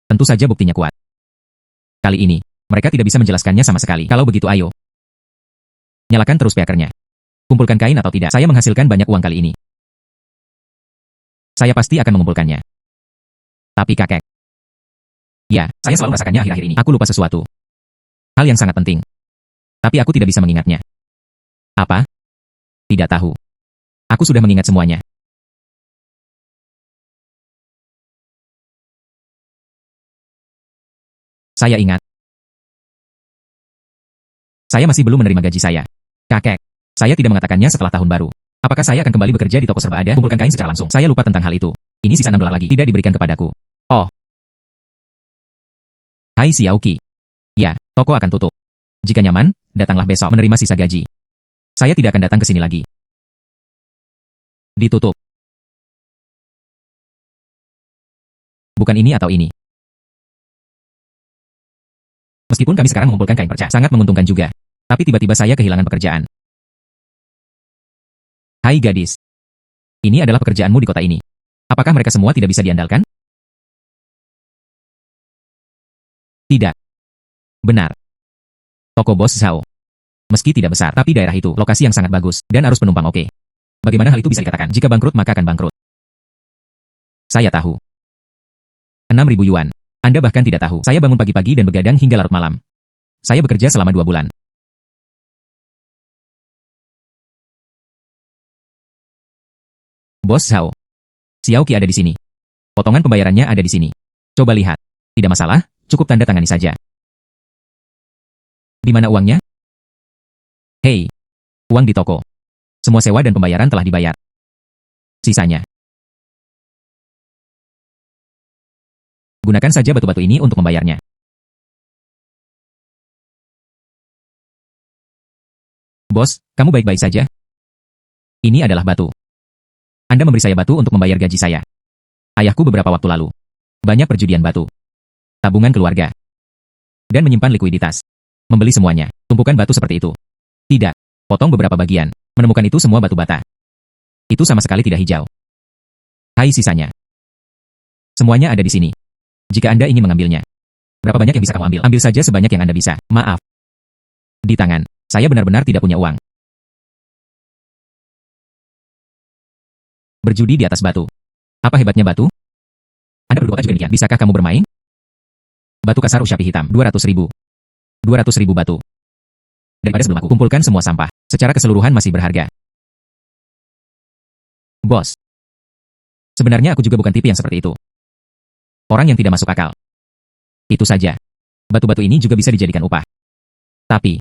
Tentu saja buktinya kuat. Kali ini, mereka tidak bisa menjelaskannya sama sekali. Kalau begitu ayo. Nyalakan terus peakernya. Kumpulkan kain atau tidak, saya menghasilkan banyak uang kali ini. Saya pasti akan mengumpulkannya. Tapi kakek. Ya, saya selalu merasakannya akhir-akhir ini. Aku lupa sesuatu. Hal yang sangat penting. Tapi aku tidak bisa mengingatnya. Apa? Tidak tahu. Aku sudah mengingat semuanya. Saya ingat. Saya masih belum menerima gaji saya. Kakek, saya tidak mengatakannya setelah tahun baru. Apakah saya akan kembali bekerja di toko serba ada? Kumpulkan kain secara langsung. Saya lupa tentang hal itu. Ini sisa $6 lagi. Tidak diberikan kepadaku. Oh. Hai Xiaoqi. Ya, toko akan tutup. Jika nyaman, datanglah besok menerima sisa gaji. Saya tidak akan datang ke sini lagi. Ditutup. Bukan ini atau ini. Meskipun kami sekarang mengumpulkan kain perca, sangat menguntungkan juga. Tapi tiba-tiba saya kehilangan pekerjaan. Hai gadis. Ini adalah pekerjaanmu di kota ini. Apakah mereka semua tidak bisa diandalkan? Tidak. Benar. Toko Bos Zhao. Meski tidak besar, tapi daerah itu lokasi yang sangat bagus, dan arus penumpang oke. Bagaimana hal itu bisa dikatakan? Jika bangkrut maka akan bangkrut. Saya tahu. 6.000 yuan. Anda bahkan tidak tahu. Saya bangun pagi-pagi dan begadang hingga larut malam. Saya bekerja selama 2 bulan. Bos Zhao. Xiaoqi ada di sini. Potongan pembayarannya ada di sini. Coba lihat. Tidak masalah, cukup tanda tangani saja. Di mana uangnya? Hei. Uang di toko. Semua sewa dan pembayaran telah dibayar. Sisanya. Gunakan saja batu-batu ini untuk membayarnya. Bos, kamu baik-baik saja? Ini adalah batu. Anda memberi saya batu untuk membayar gaji saya. Ayahku beberapa waktu lalu. Banyak perjudian batu. Tabungan keluarga. Dan menyimpan likuiditas. Membeli semuanya. Tumpukan batu seperti itu. Tidak. Potong beberapa bagian. Menemukan itu semua batu bata. Itu sama sekali tidak hijau. Hai sisanya. Semuanya ada di sini. Jika Anda ingin mengambilnya. Berapa banyak yang bisa kamu ambil? Ambil saja sebanyak yang Anda bisa. Maaf. Di tangan. Saya benar-benar tidak punya uang. Berjudi di atas batu. Apa hebatnya batu? Anda berdua juga demikian. Bisakah kamu bermain? Batu kasar usyapi hitam. 200.000. 200.000 batu. Daripada sebelum aku kumpulkan semua sampah. Secara keseluruhan masih berharga. Bos. Sebenarnya aku juga bukan tipe yang seperti itu. Orang yang tidak masuk akal. Itu saja. Batu-batu ini juga bisa dijadikan upah. Tapi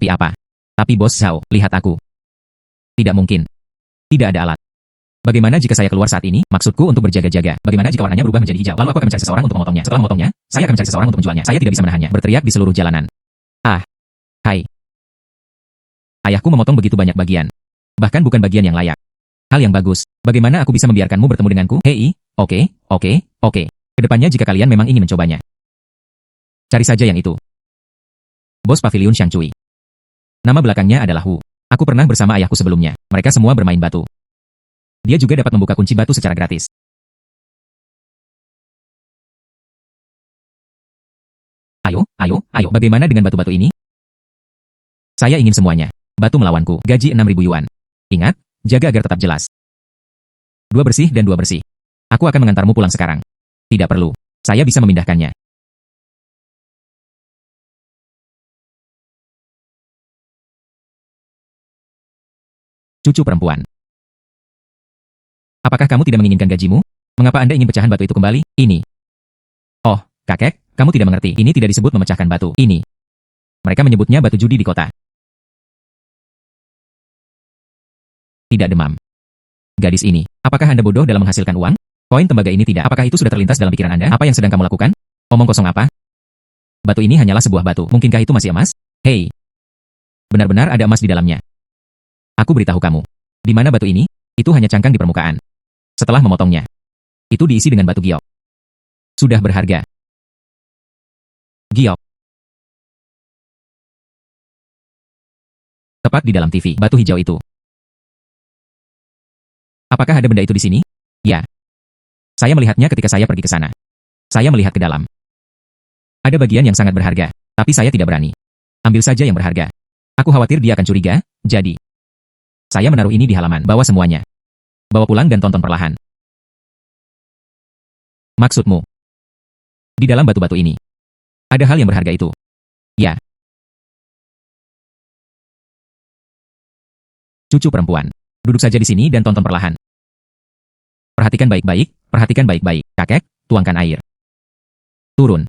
apa? Tapi Bos Zhao, lihat aku. Tidak mungkin. Tidak ada alat. Bagaimana jika saya keluar saat ini? Maksudku untuk berjaga-jaga. Bagaimana jika warnanya berubah menjadi hijau? Lalu aku akan mencari seseorang untuk memotongnya. Setelah memotongnya, saya akan mencari seseorang untuk menjualnya. Saya tidak bisa menahannya. Berteriak di seluruh jalanan. Hai. Ayahku memotong begitu banyak bagian. Bahkan bukan bagian yang layak. Hal yang bagus. Bagaimana aku bisa membiarkanmu bertemu denganku? Hei, oke. Kedepannya jika kalian memang ingin mencobanya. Cari saja yang itu. Bos Pavilion Shangcui. Nama belakangnya adalah Hu. Aku pernah bersama ayahku sebelumnya. Mereka semua bermain batu. Dia juga dapat membuka kunci batu secara gratis. Ayo. Bagaimana dengan batu-batu ini? Saya ingin semuanya. Batu melawanku. Gaji 6.000 yuan. Ingat, jaga agar tetap jelas. 2 bersih dan 2 bersih. Aku akan mengantarmu pulang sekarang. Tidak perlu. Saya bisa memindahkannya. Cucu perempuan. Apakah kamu tidak menginginkan gajimu? Mengapa Anda ingin pecahan batu itu kembali? Ini. Oh, kakek, kamu tidak mengerti. Ini tidak disebut memecahkan batu. Ini. Mereka menyebutnya batu judi di kota. Tidak demam. Gadis ini, apakah Anda bodoh dalam menghasilkan uang? Koin tembaga ini tidak. Apakah itu sudah terlintas dalam pikiran Anda? Apa yang sedang kamu lakukan? Omong kosong apa? Batu ini hanyalah sebuah batu. Mungkinkah itu masih emas? Hei. Benar-benar ada emas di dalamnya. Aku beritahu kamu. Di mana batu ini? Itu hanya cangkang di permukaan. Setelah memotongnya, itu diisi dengan batu giok. Sudah berharga. Giok. Tepat di dalam TV, batu hijau itu. Apakah ada benda itu di sini? Ya. Saya melihatnya ketika saya pergi ke sana. Saya melihat ke dalam. Ada bagian yang sangat berharga, tapi saya tidak berani. Ambil saja yang berharga. Aku khawatir dia akan curiga, jadi saya menaruh ini di halaman. Bawa semuanya. Bawa pulang dan tonton perlahan. Maksudmu? Di dalam batu-batu ini, ada hal yang berharga itu. Ya. Cucu perempuan. Duduk saja di sini dan tonton perlahan. Perhatikan baik-baik, perhatikan baik-baik. Kakek, tuangkan air. Turun.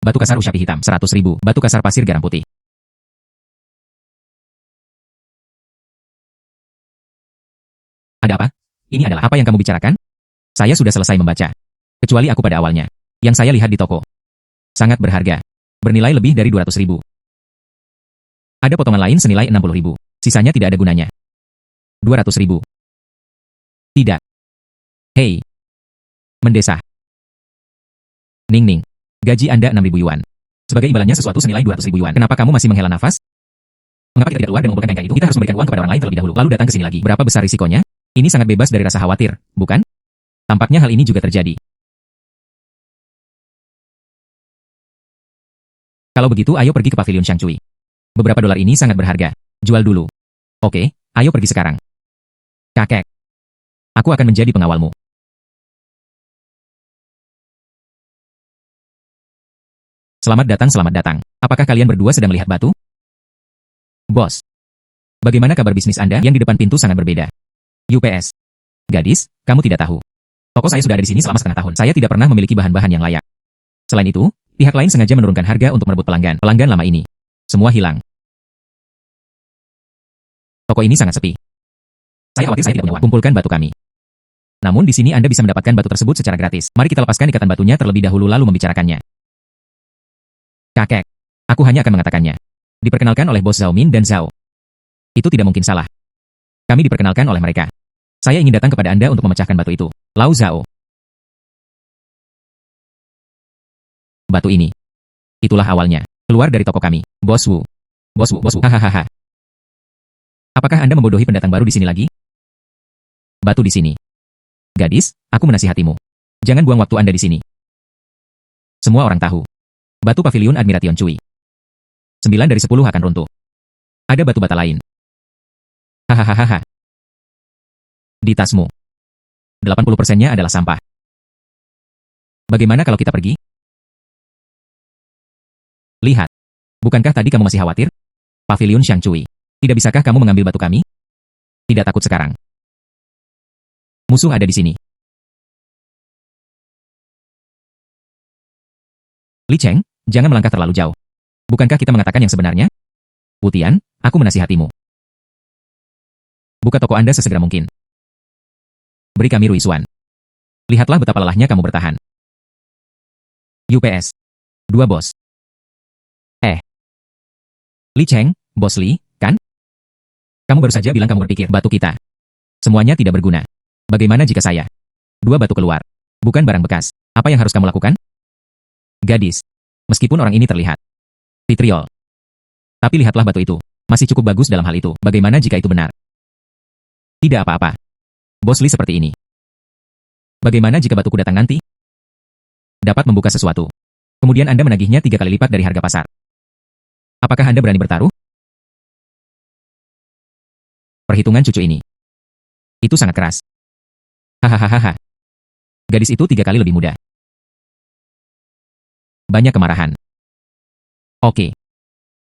Batu kasar usyapi hitam, 100.000. Batu kasar pasir garam putih. Ada apa? Ini adalah apa yang kamu bicarakan? Saya sudah selesai membaca. Kecuali aku pada awalnya. Yang saya lihat di toko. Sangat berharga. Bernilai lebih dari 200.000. Ada potongan lain senilai 60.000. Sisanya tidak ada gunanya. 200.000. Tidak. Hei. Mendesah. Ning-ning. Gaji Anda 6.000 yuan. Sebagai imbalannya sesuatu senilai 200.000 yuan. Kenapa kamu masih menghela nafas? Mengapa kita tidak keluar dan mengumpulkan kain itu? Kita harus memberikan uang kepada orang lain terlebih dahulu. Lalu datang ke sini lagi. Berapa besar risikonya? Ini sangat bebas dari rasa khawatir, bukan? Tampaknya hal ini juga terjadi. Kalau begitu, ayo pergi ke pavilion Shangcui. Beberapa dolar ini sangat berharga. Jual dulu. Oke, ayo pergi sekarang. Kakek. Aku akan menjadi pengawalmu. Selamat datang, selamat datang. Apakah kalian berdua sedang melihat batu? Bos. Bagaimana kabar bisnis Anda? Yang di depan pintu sangat berbeda. UPS. Gadis, kamu tidak tahu. Toko saya sudah ada di sini selama setengah tahun. Saya tidak pernah memiliki bahan-bahan yang layak. Selain itu, pihak lain sengaja menurunkan harga untuk merebut pelanggan. Pelanggan lama ini. Semua hilang. Toko ini sangat sepi. Saya khawatir saya tidak punya uang. Kumpulkan batu kami. Namun di sini Anda bisa mendapatkan batu tersebut secara gratis. Mari kita lepaskan ikatan batunya terlebih dahulu lalu membicarakannya. Kakek. Aku hanya akan mengatakannya. Diperkenalkan oleh bos Zhao Min dan Zhao. Itu tidak mungkin salah. Kami diperkenalkan oleh mereka. Saya ingin datang kepada Anda untuk memecahkan batu itu. Lau Zhao. Batu ini. Itulah awalnya. Keluar dari toko kami. Bos Wu. Bos Wu, Bos Wu. Hahaha. Apakah Anda membodohi pendatang baru di sini lagi? Batu di sini. Gadis, aku menasihatimu. Jangan buang waktu Anda di sini. Semua orang tahu. Batu pavilion Admiration Cui. 9 dari 10 akan runtuh. Ada batu bata lain. Hahaha. Di tasmu. 80%-nya adalah sampah. Bagaimana kalau kita pergi? Lihat. Bukankah tadi kamu masih khawatir? Pavilion Shangcui. Tidak bisakah kamu mengambil batu kami? Tidak takut sekarang. Musuh ada di sini. Li Cheng, jangan melangkah terlalu jauh. Bukankah kita mengatakan yang sebenarnya? Wutian, aku menasihatimu. Buka toko Anda sesegera mungkin. Beri kami Ruisuan. Lihatlah betapa lelahnya kamu bertahan. UPS. 2 bos. Li Cheng, bos Li, kan? Kamu baru saja bilang kamu berpikir batu kita. Semuanya tidak berguna. Bagaimana jika saya? 2 batu keluar. Bukan barang bekas. Apa yang harus kamu lakukan? Gadis. Meskipun orang ini terlihat vitriol. Tapi lihatlah batu itu. Masih cukup bagus dalam hal itu. Bagaimana jika itu benar? Tidak apa-apa. Bos Li seperti ini. Bagaimana jika batuku datang nanti? Dapat membuka sesuatu. Kemudian Anda menagihnya 3 kali lipat dari harga pasar. Apakah Anda berani bertaruh? Perhitungan cucu ini. Itu sangat keras. Hahaha. Gadis itu 3 kali lebih muda. Banyak kemarahan. Oke.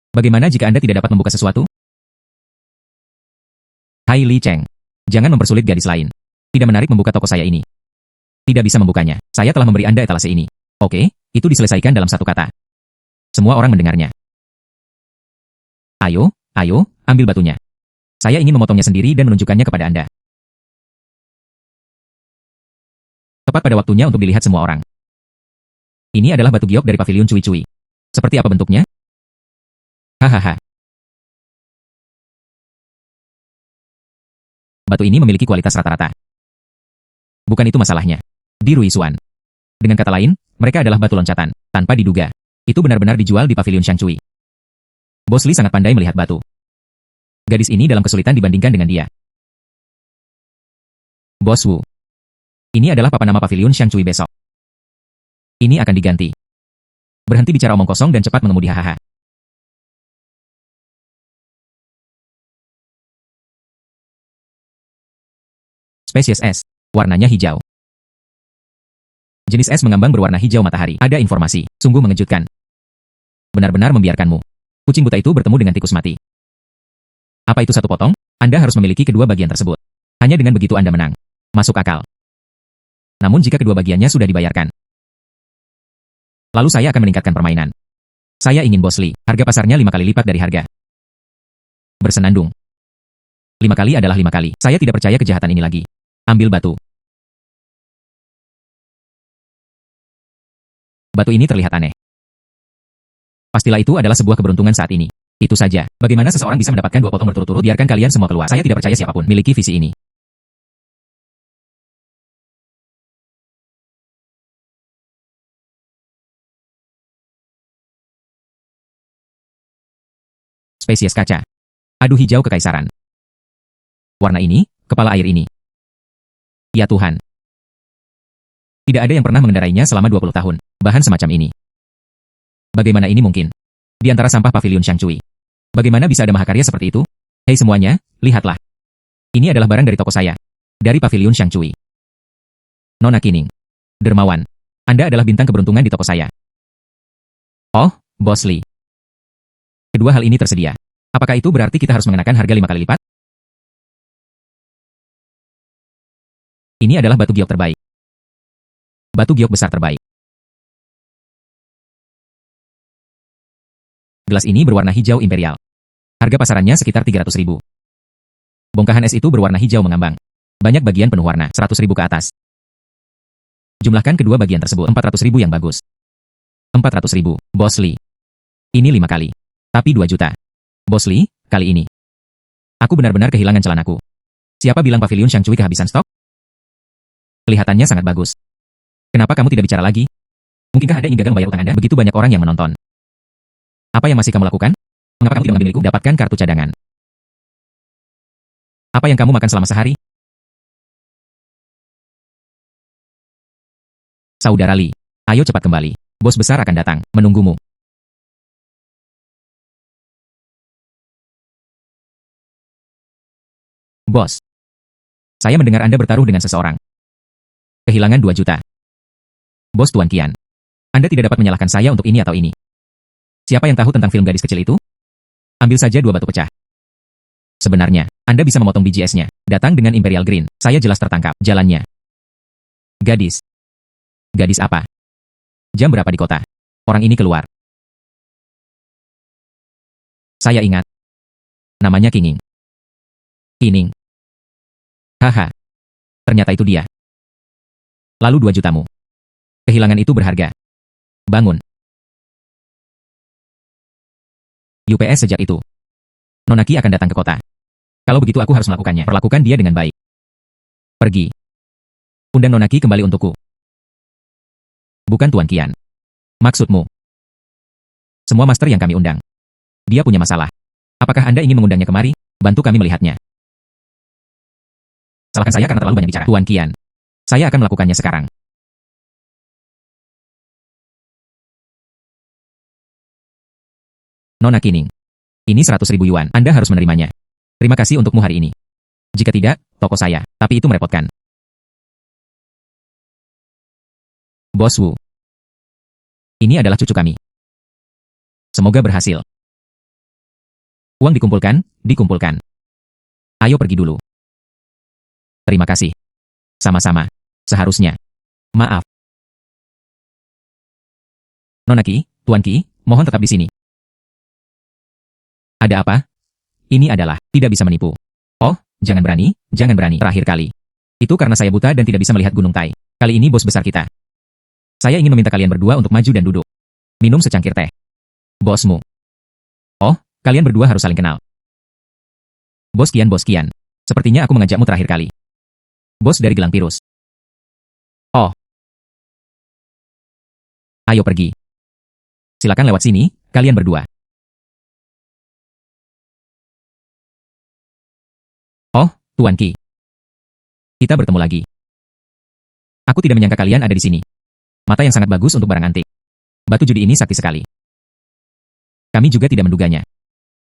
Bagaimana jika Anda tidak dapat membuka sesuatu? Hai Li Cheng. Jangan mempersulit gadis lain. Tidak menarik membuka toko saya ini. Tidak bisa membukanya. Saya telah memberi Anda etalase ini. Oke, itu diselesaikan dalam satu kata. Semua orang mendengarnya. Ayo, ambil batunya. Saya ingin memotongnya sendiri dan menunjukkannya kepada Anda. Tepat pada waktunya untuk dilihat semua orang. Ini adalah batu giok dari pavilion Cui Cui. Seperti apa bentuknya? Hahaha. Batu ini memiliki kualitas rata-rata. Bukan itu masalahnya. Di Ruisuan. Dengan kata lain, mereka adalah batu loncatan, tanpa diduga. Itu benar-benar dijual di pavilion Shangcui. Bos Li sangat pandai melihat batu. Gadis ini dalam kesulitan dibandingkan dengan dia. Bos Wu. Ini adalah papan nama pavilion Shangcui besok. Ini akan diganti. Berhenti bicara omong kosong dan cepat mengemudi hahaha. Spesies es. Warnanya hijau. Jenis es mengambang berwarna hijau matahari. Ada informasi. Sungguh mengejutkan. Benar-benar membiarkanmu. Kucing buta itu bertemu dengan tikus mati. Apa itu satu potong? Anda harus memiliki kedua bagian tersebut. Hanya dengan begitu Anda menang. Masuk akal. Namun jika kedua bagiannya sudah dibayarkan. Lalu saya akan meningkatkan permainan. Saya ingin Bos Li. Harga pasarnya 5 kali lipat dari harga. Bersenandung. 5 kali adalah 5 kali. Saya tidak percaya kejahatan ini lagi. Ambil batu. Batu ini terlihat aneh. Pastilah itu adalah sebuah keberuntungan saat ini. Itu saja. Bagaimana seseorang bisa mendapatkan 2 potong berturut-turut? Biarkan kalian semua keluar. Saya tidak percaya siapapun miliki visi ini. Spesies kaca. Adu hijau kekaisaran. Warna ini, kepala air ini. Ya Tuhan. Tidak ada yang pernah mengendarainya selama 20 tahun. Bahan semacam ini. Bagaimana ini mungkin? Di antara sampah pavilion Shangcui. Bagaimana bisa ada mahakarya seperti itu? Hei semuanya, lihatlah. Ini adalah barang dari toko saya. Dari pavilion Shangcui. Nona Qining. Dermawan. Anda adalah bintang keberuntungan di toko saya. Oh, Bos Li. Kedua hal ini tersedia. Apakah itu berarti kita harus mengenakan harga 5 kali lipat? Ini adalah batu giok terbaik. Batu giok besar terbaik. Gelas ini berwarna hijau imperial. Harga pasarannya sekitar 300.000. Bongkahan es itu berwarna hijau mengambang. Banyak bagian penuh warna, 100.000 ke atas. Jumlahkan kedua bagian tersebut, 400.000 yang bagus. 400.000, Bos Li. Ini 5 kali. Tapi 2 juta. Bos Li, kali ini. Aku benar-benar kehilangan celanaku. Siapa bilang pavilion Shangcui kehabisan stok? Kelihatannya sangat bagus. Kenapa kamu tidak bicara lagi? Mungkinkah Anda ingin gagal membayar utang Anda? Begitu banyak orang yang menonton. Apa yang masih kamu lakukan? Mengapa kamu tidak mengambil milikku? Dapatkan kartu cadangan. Apa yang kamu makan selama sehari? Saudara Li, ayo cepat kembali. Bos besar akan datang, menunggumu. Bos. Saya mendengar Anda bertaruh dengan seseorang. Kehilangan 2 juta. Bos Tuan Qian. Anda tidak dapat menyalahkan saya untuk ini atau ini. Siapa yang tahu tentang film gadis kecil itu? Ambil saja 2 batu pecah. Sebenarnya, Anda bisa memotong biji esnya. Datang dengan Imperial Green. Saya jelas tertangkap. Jalannya. Gadis. Gadis apa? Jam berapa di kota? Orang ini keluar. Saya ingat. Namanya Qining. Qining. Haha. Ternyata itu dia. Lalu 2 jutamu. Kehilangan itu berharga. Bangun. UPS sejak itu. Nonaki akan datang ke kota. Kalau begitu aku harus melakukannya. Perlakukan dia dengan baik. Pergi. Undang Nonaki kembali untukku. Bukan Tuan Qian. Maksudmu? Semua master yang kami undang. Dia punya masalah. Apakah Anda ingin mengundangnya kemari? Bantu kami melihatnya. Salahkan saya karena terlalu banyak bicara. Tuan Qian. Saya akan melakukannya sekarang. Nona Qining. Ini 100.000 yuan. Anda harus menerimanya. Terima kasih untukmu hari ini. Jika tidak, toko saya. Tapi itu merepotkan. Bos Wu. Ini adalah cucu kami. Semoga berhasil. Uang dikumpulkan, dikumpulkan. Ayo pergi dulu. Terima kasih. Sama-sama. Seharusnya. Maaf. Nona Qi, Tuan Qi, mohon tetap di sini. Ada apa? Ini adalah, tidak bisa menipu. Oh, jangan berani, terakhir kali. Itu karena saya buta dan tidak bisa melihat Gunung Tai. Kali ini bos besar kita. Saya ingin meminta kalian berdua untuk maju dan duduk. Minum secangkir teh. Bosmu. Oh, kalian berdua harus saling kenal. Bos Qian. Sepertinya aku mengajakmu terakhir kali. Bos dari Gelang Pirus. Oh. Ayo pergi. Silakan lewat sini, kalian berdua. Oh, Tuan Qi. Kita bertemu lagi. Aku tidak menyangka kalian ada di sini. Mata yang sangat bagus untuk barang antik. Batu judi ini sakti sekali. Kami juga tidak menduganya.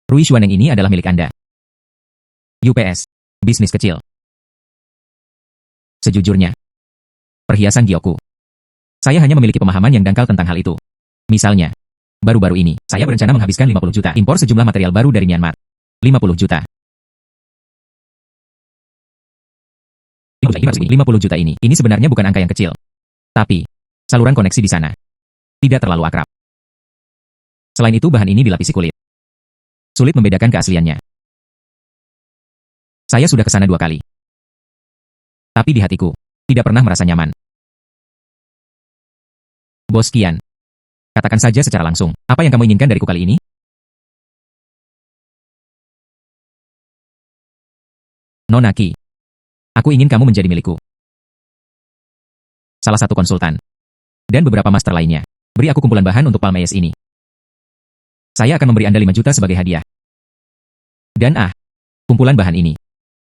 Rui Xuaneng ini adalah milik Anda. UPS. Bisnis kecil. Sejujurnya. Perhiasan Gyoku. Saya hanya memiliki pemahaman yang dangkal tentang hal itu. Misalnya, baru-baru ini, saya berencana menghabiskan 50 juta impor sejumlah material baru dari Myanmar. 50 juta. 50 juta ini sebenarnya bukan angka yang kecil. Tapi, saluran koneksi di sana tidak terlalu akrab. Selain itu bahan ini dilapisi kulit. Sulit membedakan keasliannya. Saya sudah ke sana 2 kali. Tapi di hatiku, tidak pernah merasa nyaman. Bos Qian. Katakan saja secara langsung, apa yang kamu inginkan dariku kali ini? Nona Qi. Aku ingin kamu menjadi milikku. Salah satu konsultan. Dan beberapa master lainnya. Beri aku kumpulan bahan untuk Palm Eyes ini. Saya akan memberi Anda 5 juta sebagai hadiah. Dan kumpulan bahan ini.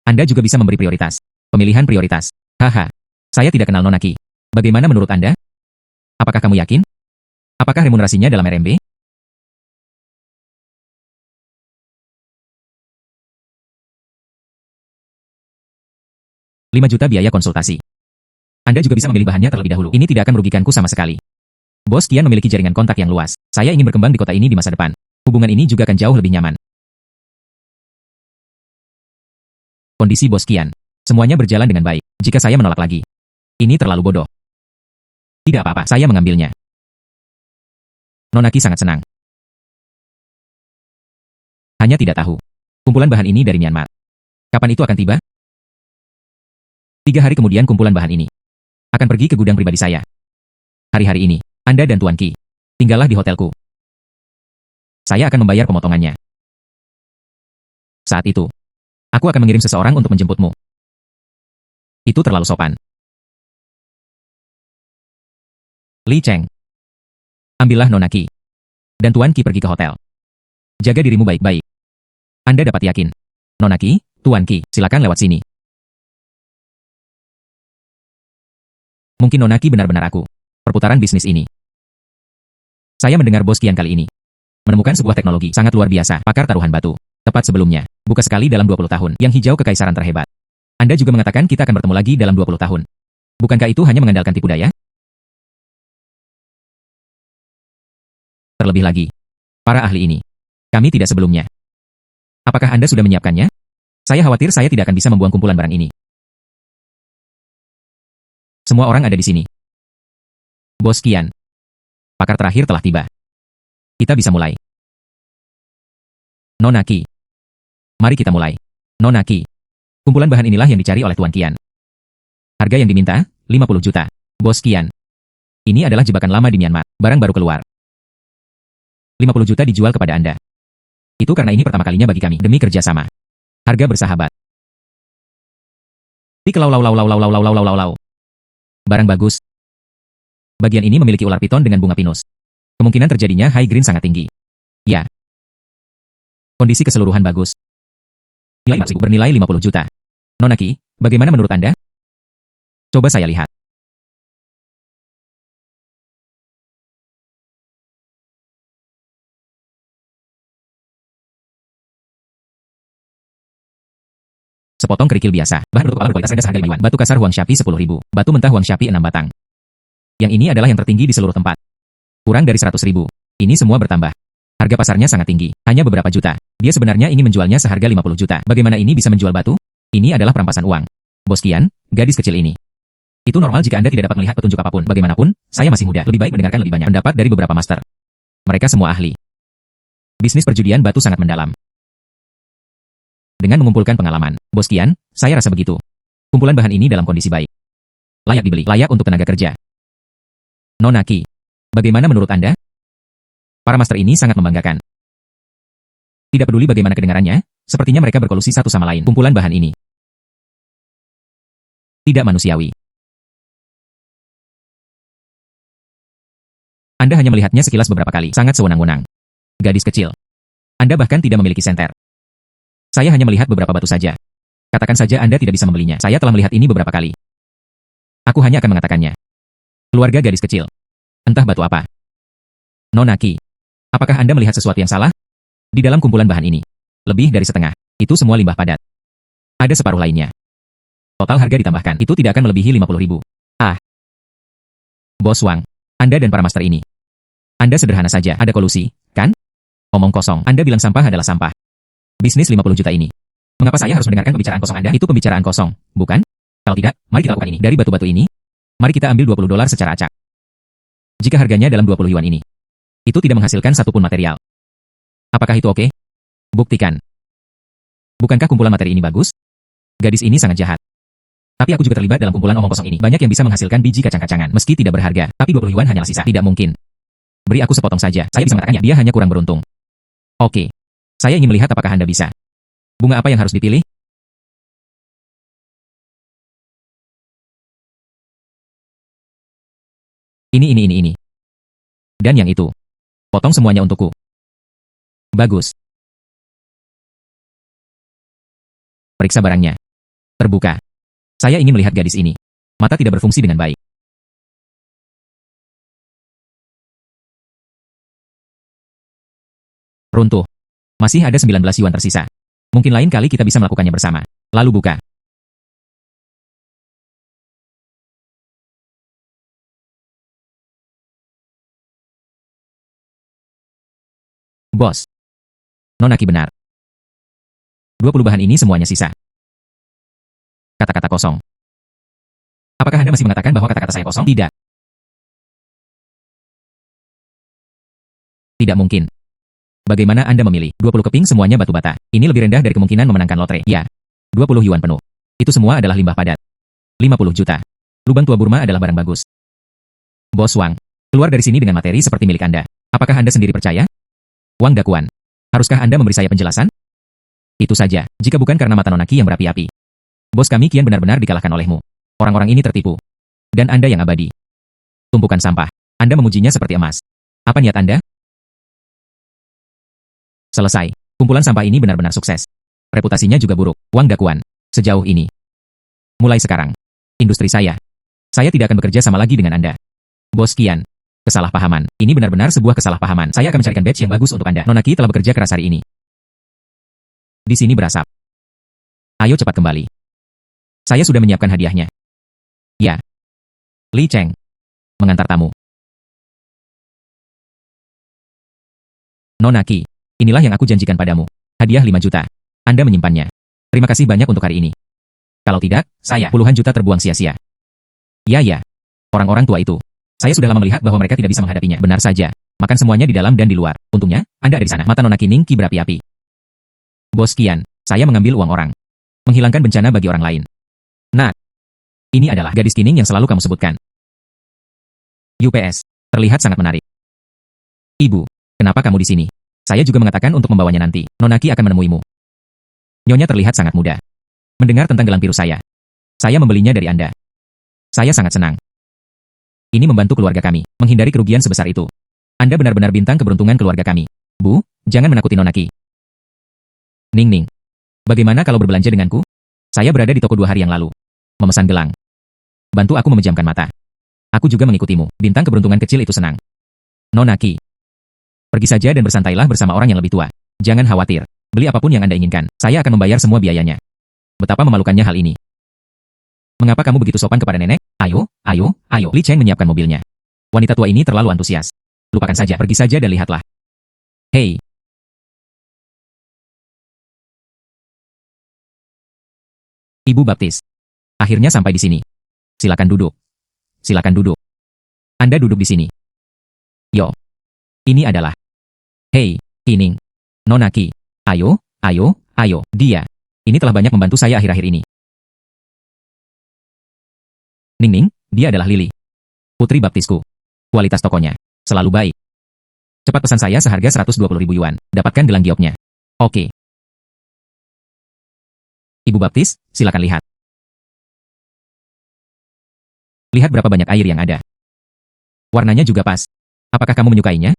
Anda juga bisa memberi prioritas. Pemilihan prioritas. Haha. Saya tidak kenal Nona Qi. Bagaimana menurut Anda? Apakah kamu yakin? Apakah remunerasinya dalam RMB? Rp5 juta biaya konsultasi. Anda juga bisa memilih bahannya terlebih dahulu. Ini tidak akan merugikanku sama sekali. Bos Qian memiliki jaringan kontak yang luas. Saya ingin berkembang di kota ini di masa depan. Hubungan ini juga akan jauh lebih nyaman. Kondisi Bos Qian. Semuanya berjalan dengan baik. Jika saya menolak lagi, ini terlalu bodoh. Tidak apa-apa, saya mengambilnya. Nona Qi sangat senang. Hanya tidak tahu. Kumpulan bahan ini dari Myanmar. Kapan itu akan tiba? 3 hari kemudian kumpulan bahan ini akan pergi ke gudang pribadi saya. Hari-hari ini, Anda dan Tuan Qi, tinggallah di hotelku. Saya akan membayar pemotongannya. Saat itu, aku akan mengirim seseorang untuk menjemputmu. Itu terlalu sopan. Li Cheng. Ambillah Nona Qi. Dan Tuan Qi pergi ke hotel. Jaga dirimu baik-baik. Anda dapat yakin. Nona Qi, Tuan Qi, silakan lewat sini. Mungkin Nona Qi benar-benar aku. Perputaran bisnis ini. Saya mendengar Bos Qian kali ini menemukan sebuah teknologi sangat luar biasa, pakar taruhan batu. Tepat sebelumnya, buka sekali dalam 20 tahun, yang hijau kekaisaran terhebat. Anda juga mengatakan kita akan bertemu lagi dalam 20 tahun. Bukankah itu hanya mengandalkan tipu daya? Terlebih lagi, para ahli ini, kami tidak sebelumnya. Apakah Anda sudah menyiapkannya? Saya khawatir saya tidak akan bisa membuang kumpulan barang ini. Semua orang ada di sini. Bos Qian. Pakar terakhir telah tiba. Kita bisa mulai. Nona Qi. Mari kita mulai. Nona Qi. Kumpulan bahan inilah yang dicari oleh Tuan Qian. Harga yang diminta, 50 juta. Bos Qian. Ini adalah jebakan lama di Myanmar. Barang baru keluar. 50 juta dijual kepada Anda. Itu karena ini pertama kalinya bagi kami, demi kerjasama. Harga bersahabat. Lau. Barang bagus. Bagian ini memiliki ular piton dengan bunga pinus. Kemungkinan terjadinya high green sangat tinggi. Ya. Kondisi keseluruhan bagus. Nilai bernilai 50 juta. Nona Qi, bagaimana menurut Anda? Coba saya lihat. Sepotong kerikil biasa. Bahan untuk kepala berkualitas rendah seharga 5 yuan. Batu kasar Huang Shapi 10.000. Batu mentah Huang Shapi 6 batang. Yang ini adalah yang tertinggi di seluruh tempat. Kurang dari 100.000. Ini semua bertambah. Harga pasarnya sangat tinggi. Hanya beberapa juta. Dia sebenarnya ingin menjualnya seharga 50 juta. Bagaimana ini bisa menjual batu? Ini adalah perampasan uang. Bos Qian, gadis kecil ini. Itu normal jika Anda tidak dapat melihat petunjuk apapun. Bagaimanapun, saya masih muda. Lebih baik mendengarkan lebih banyak pendapat dari beberapa master. Mereka semua ahli. Bisnis perjudian batu sangat mendalam. Dengan mengumpulkan pengalaman, Bos Qian, saya rasa begitu. Kumpulan bahan ini dalam kondisi baik. Layak dibeli, layak untuk tenaga kerja. Nona Qi, bagaimana menurut Anda? Para master ini sangat membanggakan. Tidak peduli bagaimana kedengarannya, sepertinya mereka berkolusi satu sama lain. Kumpulan bahan ini tidak manusiawi. Anda hanya melihatnya sekilas beberapa kali, sangat sewenang-wenang. Gadis kecil. Anda bahkan tidak memiliki senter. Saya hanya melihat beberapa batu saja. Katakan saja Anda tidak bisa membelinya. Saya telah melihat ini beberapa kali. Aku hanya akan mengatakannya. Keluarga gadis kecil. Entah batu apa. Nona Qi. Apakah Anda melihat sesuatu yang salah? Di dalam kumpulan bahan ini. Lebih dari setengah. Itu semua limbah padat. Ada separuh lainnya. Total harga ditambahkan. Itu tidak akan melebihi 50.000. Ah. Bos Wang. Anda dan para master ini. Anda sederhana saja. Ada kolusi, kan? Omong kosong. Anda bilang sampah adalah sampah. Bisnis 50 juta ini. Mengapa saya harus mendengarkan pembicaraan kosong Anda? Itu pembicaraan kosong, bukan? Kalau tidak, mari kita lakukan ini. Dari batu-batu ini, mari kita ambil $20 secara acak. Jika harganya dalam 20 yuan ini, itu tidak menghasilkan satupun material. Apakah itu oke? Buktikan. Bukankah kumpulan materi ini bagus? Gadis ini sangat jahat. Tapi aku juga terlibat dalam kumpulan omong kosong ini. Banyak yang bisa menghasilkan biji kacang-kacangan, meski tidak berharga. Tapi 20 yuan hanyalah sisa. Tidak mungkin. Beri aku sepotong saja. Saya bisa mengatakannya. Dia hanya kurang beruntung. Oke. Saya ingin melihat apakah Anda bisa. Bunga apa yang harus dipilih? Ini. Dan yang itu. Potong semuanya untukku. Bagus. Periksa barangnya. Terbuka. Saya ingin melihat gadis ini. Mata tidak berfungsi dengan baik. Runtuh. Masih ada 19 yuan tersisa. Mungkin lain kali kita bisa melakukannya bersama. Lalu buka. Bos. Nona Qi benar. 20 bahan ini semuanya sisa. Kata-kata kosong. Apakah Anda masih mengatakan bahwa kata-kata saya kosong? Tidak. Tidak mungkin. Bagaimana Anda memilih? 20 keping semuanya batu bata. Ini lebih rendah dari kemungkinan memenangkan lotre. Ya. 20 yuan penuh. Itu semua adalah limbah padat. 50 juta. Lubang tua Burma adalah barang bagus. Bos Wang. Keluar dari sini dengan materi seperti milik Anda. Apakah Anda sendiri percaya? Wang Dakuan. Haruskah Anda memberi saya penjelasan? Itu saja. Jika bukan karena mata Nona Qi yang berapi-api. Bos kami kian benar-benar dikalahkan olehmu. Orang-orang ini tertipu. Dan Anda yang abadi. Tumpukan sampah. Anda memujinya seperti emas. Apa niat Anda? Selesai. Kumpulan sampah ini benar-benar sukses. Reputasinya juga buruk. Wang Dakuan. Sejauh ini. Mulai sekarang. Industri saya. Saya tidak akan bekerja sama lagi dengan Anda. Bos Qian. Kesalahpahaman. Ini benar-benar sebuah kesalahpahaman. Saya akan mencarikan badge yang bagus untuk Anda. Nona Qi telah bekerja keras hari ini. Di sini berasap. Ayo cepat kembali. Saya sudah menyiapkan hadiahnya. Ya. Li Cheng. Mengantar tamu. Nona Qi. Inilah yang aku janjikan padamu. Hadiah 5 juta. Anda menyimpannya. Terima kasih banyak untuk hari ini. Kalau tidak, saya puluhan juta terbuang sia-sia. Ya. Orang-orang tua itu. Saya sudah lama melihat bahwa mereka tidak bisa menghadapinya. Benar saja. Makan semuanya di dalam dan di luar. Untungnya, Anda ada di sana. Mata Nona Qi Ningqi berapi-api. Bos Qian, saya mengambil uang orang. Menghilangkan bencana bagi orang lain. Nah, ini adalah gadis Qining yang selalu kamu sebutkan. UPS. Terlihat sangat menarik. Ibu, kenapa kamu di sini? Saya juga mengatakan untuk membawanya nanti. Nona Qi akan menemuimu. Nyonya terlihat sangat muda. Mendengar tentang gelang biru saya membelinya dari Anda. Saya sangat senang. Ini membantu keluarga kami, menghindari kerugian sebesar itu. Anda benar-benar bintang keberuntungan keluarga kami. Bu, jangan menakuti Nona Qi. Ning. Bagaimana kalau berbelanja denganku? Saya berada di toko 2 hari yang lalu. Memesan gelang. Bantu aku memejamkan mata. Aku juga mengikutimu. Bintang keberuntungan kecil itu senang. Nona Ki. Pergi saja dan bersantailah bersama orang yang lebih tua. Jangan khawatir. Beli apapun yang Anda inginkan. Saya akan membayar semua biayanya. Betapa memalukannya hal ini. Mengapa kamu begitu sopan kepada nenek? Ayo, ayo, ayo. Li Cheng menyiapkan mobilnya. Wanita tua ini terlalu antusias. Lupakan saja, pergi saja dan lihatlah. Hei. Ibu Baptis. Akhirnya sampai di sini. Silakan duduk. Silakan duduk. Anda duduk di sini. Yo. Ini adalah. Hei, Kining. Nona Ki. Ayo, ayo, ayo. Dia. Ini telah banyak membantu saya akhir-akhir ini. Ning, dia adalah Lily. Putri baptisku. Kualitas tokonya. Selalu baik. Cepat pesan saya seharga 120.000 yuan. Dapatkan gelang gioknya. Oke. Ibu Baptis, silakan lihat. Lihat berapa banyak air yang ada. Warnanya juga pas. Apakah kamu menyukainya?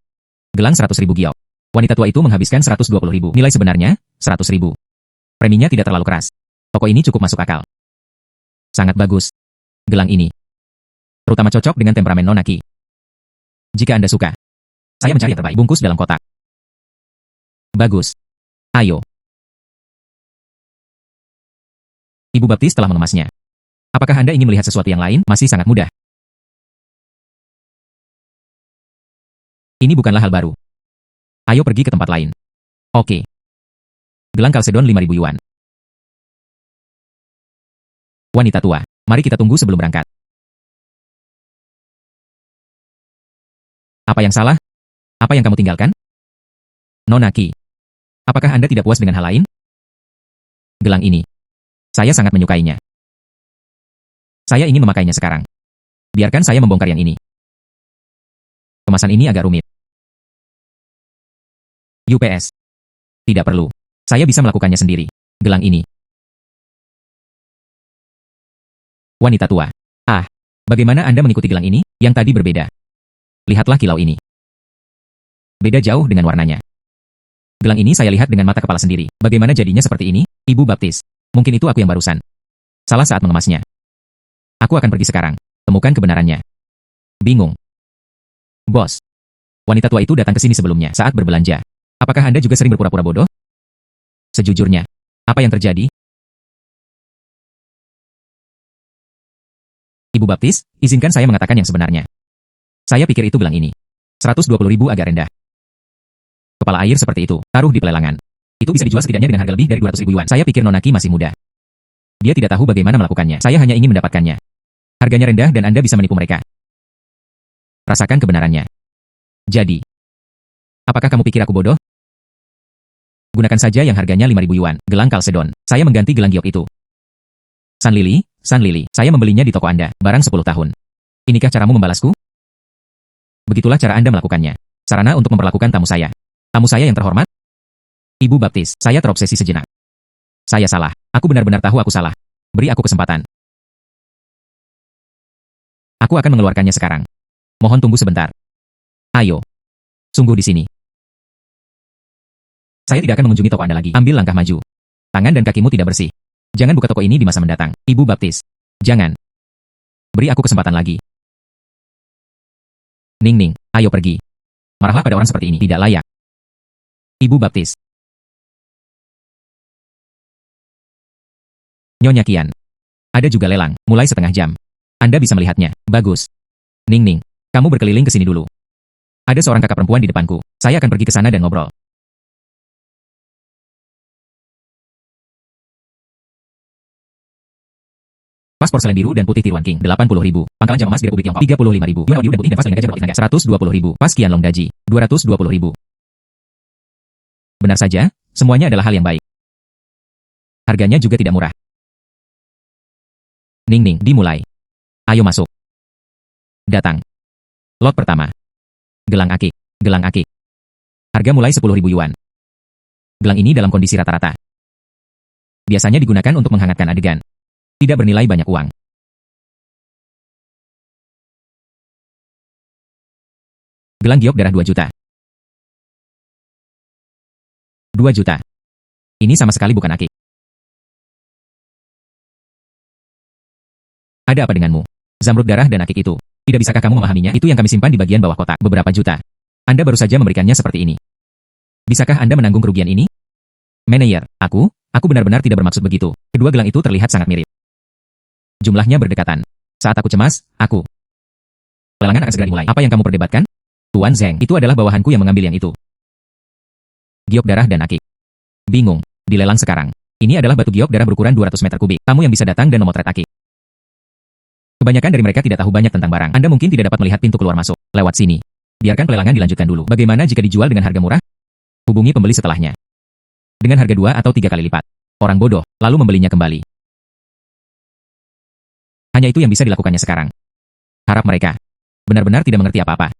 Gelang 100.000 giok. Wanita tua itu menghabiskan 120.000. Nilai sebenarnya, 100.000. Preminya tidak terlalu keras. Toko ini cukup masuk akal. Sangat bagus. Gelang ini. Terutama cocok dengan temperamen Nona Ki. Jika Anda suka, saya mencari yang terbaik. Bungkus dalam kotak. Bagus. Ayo. Ibu Baptis telah mengemasnya. Apakah Anda ingin melihat sesuatu yang lain? Masih sangat mudah. Ini bukanlah hal baru. Ayo pergi ke tempat lain. Oke. Gelang kalsedon 5.000 yuan. Wanita tua, mari kita tunggu sebelum berangkat. Apa yang salah? Apa yang kamu tinggalkan? Nona Ki. Apakah Anda tidak puas dengan hal lain? Gelang ini. Saya sangat menyukainya. Saya ingin memakainya sekarang. Biarkan saya membongkar yang ini. Kemasan ini agak rumit. UPS. Tidak perlu. Saya bisa melakukannya sendiri. Gelang ini. Wanita tua. Ah, bagaimana Anda mengikuti gelang ini? Yang tadi berbeda. Lihatlah kilau ini. Beda jauh dengan warnanya. Gelang ini saya lihat dengan mata kepala sendiri. Bagaimana jadinya seperti ini? Ibu Baptis. Mungkin itu aku yang barusan. Salah saat mengemasnya. Aku akan pergi sekarang. Temukan kebenarannya. Bingung. Bos. Wanita tua itu datang ke sini sebelumnya saat berbelanja. Apakah Anda juga sering berpura-pura bodoh? Sejujurnya, apa yang terjadi? Ibu Baptis, izinkan saya mengatakan yang sebenarnya. Saya pikir itu gelang ini. 120.000 agak rendah. Kepala air seperti itu, taruh di pelelangan. Itu bisa dijual setidaknya dengan harga lebih dari 200.000 yuan. Saya pikir Nona Ki masih muda. Dia tidak tahu bagaimana melakukannya. Saya hanya ingin mendapatkannya. Harganya rendah dan Anda bisa menipu mereka. Rasakan kebenarannya. Jadi, apakah kamu pikir aku bodoh? Gunakan saja yang harganya 5.000 yuan, gelang kalsedon. Saya mengganti gelang giok itu. San Lily, saya membelinya di toko Anda, barang 10 tahun. Inikah caramu membalasku? Begitulah cara Anda melakukannya. Sarana untuk memperlakukan tamu saya. Tamu saya yang terhormat? Ibu Baptis, saya terobsesi sejenak. Saya salah. Aku benar-benar tahu aku salah. Beri aku kesempatan. Aku akan mengeluarkannya sekarang. Mohon tunggu sebentar. Ayo. Sungguh di sini. Saya tidak akan mengunjungi toko Anda lagi. Ambil langkah maju. Tangan dan kakimu tidak bersih. Jangan buka toko ini di masa mendatang. Ibu Baptis. Jangan. Beri aku kesempatan lagi. Ning, ayo pergi. Marahlah pada orang seperti ini. Tidak layak. Ibu Baptis. Nyonya Kian. Ada juga lelang, mulai setengah jam. Anda bisa melihatnya. Bagus. Ning, kamu berkeliling ke sini dulu. Ada seorang kakak perempuan di depanku. Saya akan pergi ke sana dan ngobrol. Pas porselen biru dan putih tiruan King, 80.000. Pangkalan jam emas di Republik Tiongkok, 35.000. Yuan biru dan putih dan pas telinga gajah berputih naga, 120.000. Pas Qianlong Daji, 220.000. Benar saja, semuanya adalah hal yang baik. Harganya juga tidak murah. Ning, dimulai. Ayo masuk. Datang. Lot pertama. Gelang akik. Gelang akik. Harga mulai 10.000 yuan. Gelang ini dalam kondisi rata-rata. Biasanya digunakan untuk menghangatkan adegan. Tidak bernilai banyak uang. Gelang giok darah 2 juta. 2 juta. Ini sama sekali bukan akik. Ada apa denganmu? Zamrud darah dan akik itu. Tidak bisakah kamu memahaminya? Itu yang kami simpan di bagian bawah kotak. Beberapa juta. Anda baru saja memberikannya seperti ini. Bisakah Anda menanggung kerugian ini? Manajer, aku benar-benar tidak bermaksud begitu. Kedua gelang itu terlihat sangat mirip. Jumlahnya berdekatan. Saat aku cemas, Pelelangan akan segera dimulai. Apa yang kamu perdebatkan? Tuan Zeng, itu adalah bawahanku yang mengambil yang itu. Giok darah dan akik. Bingung. Dilelang sekarang. Ini adalah batu giok darah berukuran 200 meter kubik. Tamu yang bisa datang dan memotret akik. Kebanyakan dari mereka tidak tahu banyak tentang barang. Anda mungkin tidak dapat melihat pintu keluar masuk. Lewat sini. Biarkan pelelangan dilanjutkan dulu. Bagaimana jika dijual dengan harga murah? Hubungi pembeli setelahnya. Dengan harga 2 atau 3 kali lipat. Orang bodoh, lalu membelinya kembali. Hanya itu yang bisa dilakukannya sekarang. Harap mereka benar-benar tidak mengerti apa-apa.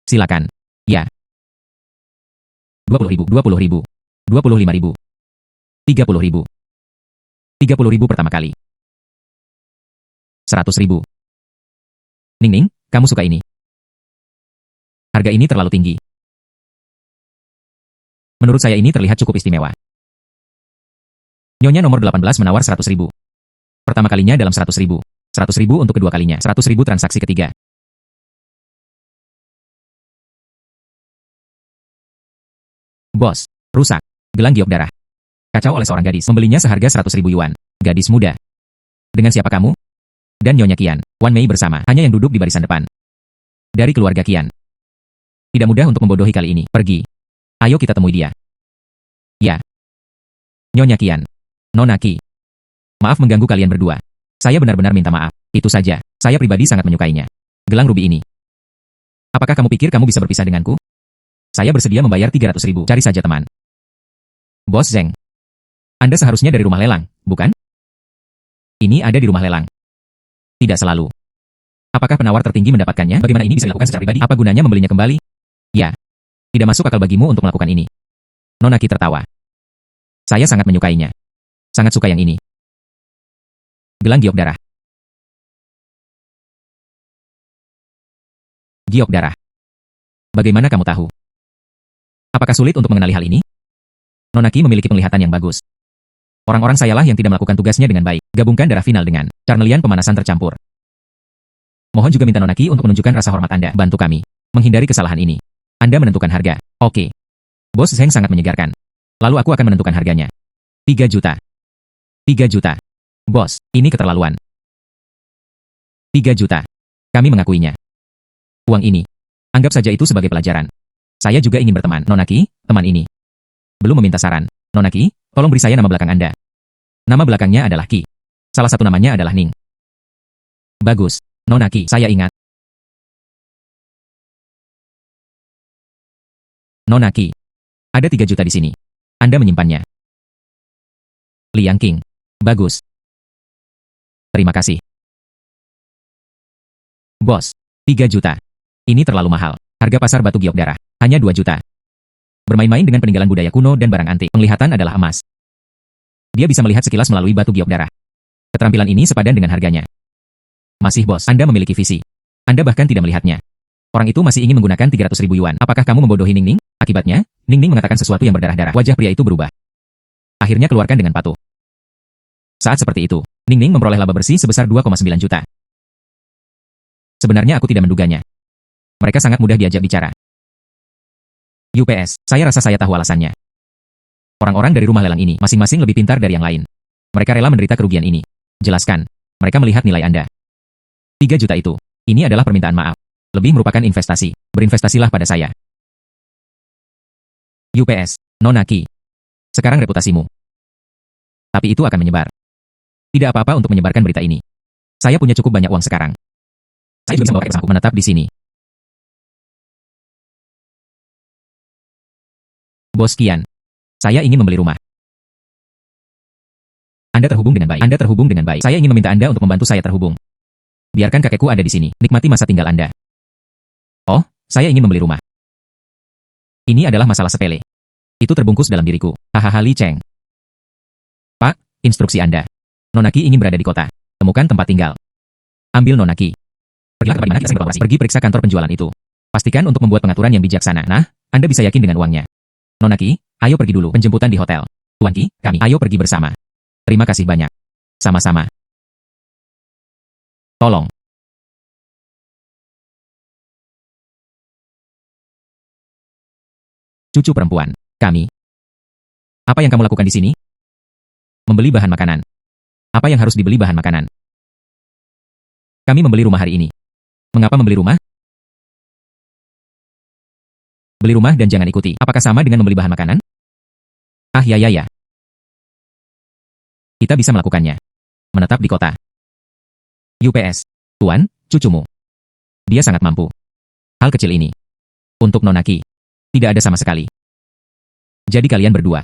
Silakan. Ya. 20.000, 20.000, 25.000, 30.000. 30.000 pertama kali. 100.000. Ning, kamu suka ini? Harga ini terlalu tinggi. Menurut saya ini terlihat cukup istimewa. Nyonya nomor 18 menawar 100.000. Pertama kalinya dalam 100.000. 100.000 untuk kedua kalinya. 100.000 transaksi ketiga. Bos, rusak. Gelang giok darah. Kacau oleh seorang gadis. Membelinya seharga 100.000 yuan. Gadis muda. Dengan siapa kamu? Dan Nyonya Qian, Wan Mei bersama. Hanya yang duduk di barisan depan. Dari keluarga Qian. Tidak mudah untuk membodohi kali ini. Pergi. Ayo kita temui dia. Ya. Nyonya Qian. Nona Qi. Maaf mengganggu kalian berdua. Saya benar-benar minta maaf. Itu saja. Saya pribadi sangat menyukainya. Gelang rubi ini. Apakah kamu pikir kamu bisa berpisah denganku? Saya bersedia membayar 300.000. Cari saja teman. Bos Zeng. Anda seharusnya dari rumah lelang, bukan? Ini ada di rumah lelang. Tidak selalu. Apakah penawar tertinggi mendapatkannya? Bagaimana ini bisa dilakukan secara pribadi? Apa gunanya membelinya kembali? Ya. Tidak masuk akal bagimu untuk melakukan ini. Nona Qi tertawa. Saya sangat menyukainya. Sangat suka yang ini. Gelang giok darah. Giok darah. Bagaimana kamu tahu? Apakah sulit untuk mengenali hal ini? Nona Qi memiliki penglihatan yang bagus. Orang-orang sayalah yang tidak melakukan tugasnya dengan baik. Gabungkan darah final dengan carnelian pemanasan tercampur. Mohon juga minta Nona Qi untuk menunjukkan rasa hormat Anda. Bantu kami menghindari kesalahan ini. Anda menentukan harga. Oke. Bos Zeng sangat menyegarkan. Lalu aku akan menentukan harganya. 3 juta. 3 juta. Bos, ini keterlaluan. 3 juta. Kami mengakuinya. Uang ini. Anggap saja itu sebagai pelajaran. Saya juga ingin berteman. Nona Qi, teman ini. Belum meminta saran. Nona Qi, tolong beri saya nama belakang Anda. Nama belakangnya adalah Qi. Salah satu namanya adalah Ning. Bagus. Nona Qi, saya ingat. Nona Qi. Ada 3 juta di sini. Anda menyimpannya. Liang Qing. Bagus. Terima kasih. Bos, 3 juta. Ini terlalu mahal. Harga pasar batu giok darah. Hanya 2 juta. Bermain-main dengan peninggalan budaya kuno dan barang antik. Penglihatan adalah emas. Dia bisa melihat sekilas melalui batu giok darah. Keterampilan ini sepadan dengan harganya. Masih bos, Anda memiliki visi. Anda bahkan tidak melihatnya. Orang itu masih ingin menggunakan 300.000 yuan. Apakah kamu membodohi Ning Ning? Akibatnya, Ning Ning mengatakan sesuatu yang berdarah-darah. Wajah pria itu berubah. Akhirnya keluarkan dengan patuh. Saat seperti itu, Ning Ning memperoleh laba bersih sebesar 2,9 juta. Sebenarnya aku tidak menduganya. Mereka sangat mudah diajak bicara. UPS, saya rasa saya tahu alasannya. Orang-orang dari rumah lelang ini masing-masing lebih pintar dari yang lain. Mereka rela menderita kerugian ini. Jelaskan. Mereka melihat nilai Anda. 3 juta itu. Ini adalah permintaan maaf. Lebih merupakan investasi. Berinvestasilah pada saya. UPS, Nona Qi. Sekarang reputasimu. Tapi itu akan menyebar. Tidak apa-apa untuk menyebarkan berita ini. Saya punya cukup banyak uang sekarang. Saya juga bisa membawa bersamaku menetap di sini. Bos Qian. Saya ingin membeli rumah. Anda terhubung dengan baik. Anda terhubung dengan baik. Saya ingin meminta Anda untuk membantu saya terhubung. Biarkan kakekku ada di sini. Nikmati masa tinggal Anda. Oh, saya ingin membeli rumah. Ini adalah masalah sepele. Itu terbungkus dalam diriku. Hahaha Li Cheng. Pak, instruksi Anda. Nona Qi ingin berada di kota. Temukan tempat tinggal. Ambil Nona Qi. Pergilah ke mana kita beroperasi. Pergi periksa kantor penjualan itu. Pastikan untuk membuat pengaturan yang bijaksana. Nah, Anda bisa yakin dengan uangnya. Nona Qi, ayo pergi dulu. Penjemputan di hotel. Tuan Qi, kami. Ayo pergi bersama. Terima kasih banyak. Sama-sama. Tolong. Cucu perempuan, kami. Apa yang kamu lakukan di sini? Membeli bahan makanan. Apa yang harus dibeli bahan makanan? Kami membeli rumah hari ini. Mengapa membeli rumah? Beli rumah dan jangan ikuti. Apakah sama dengan membeli bahan makanan? Ah ya. Kita bisa melakukannya. Menetap di kota. UPS. Tuan, cucumu. Dia sangat mampu. Hal kecil ini. Untuk Nonaki. Tidak ada sama sekali. Jadi kalian berdua.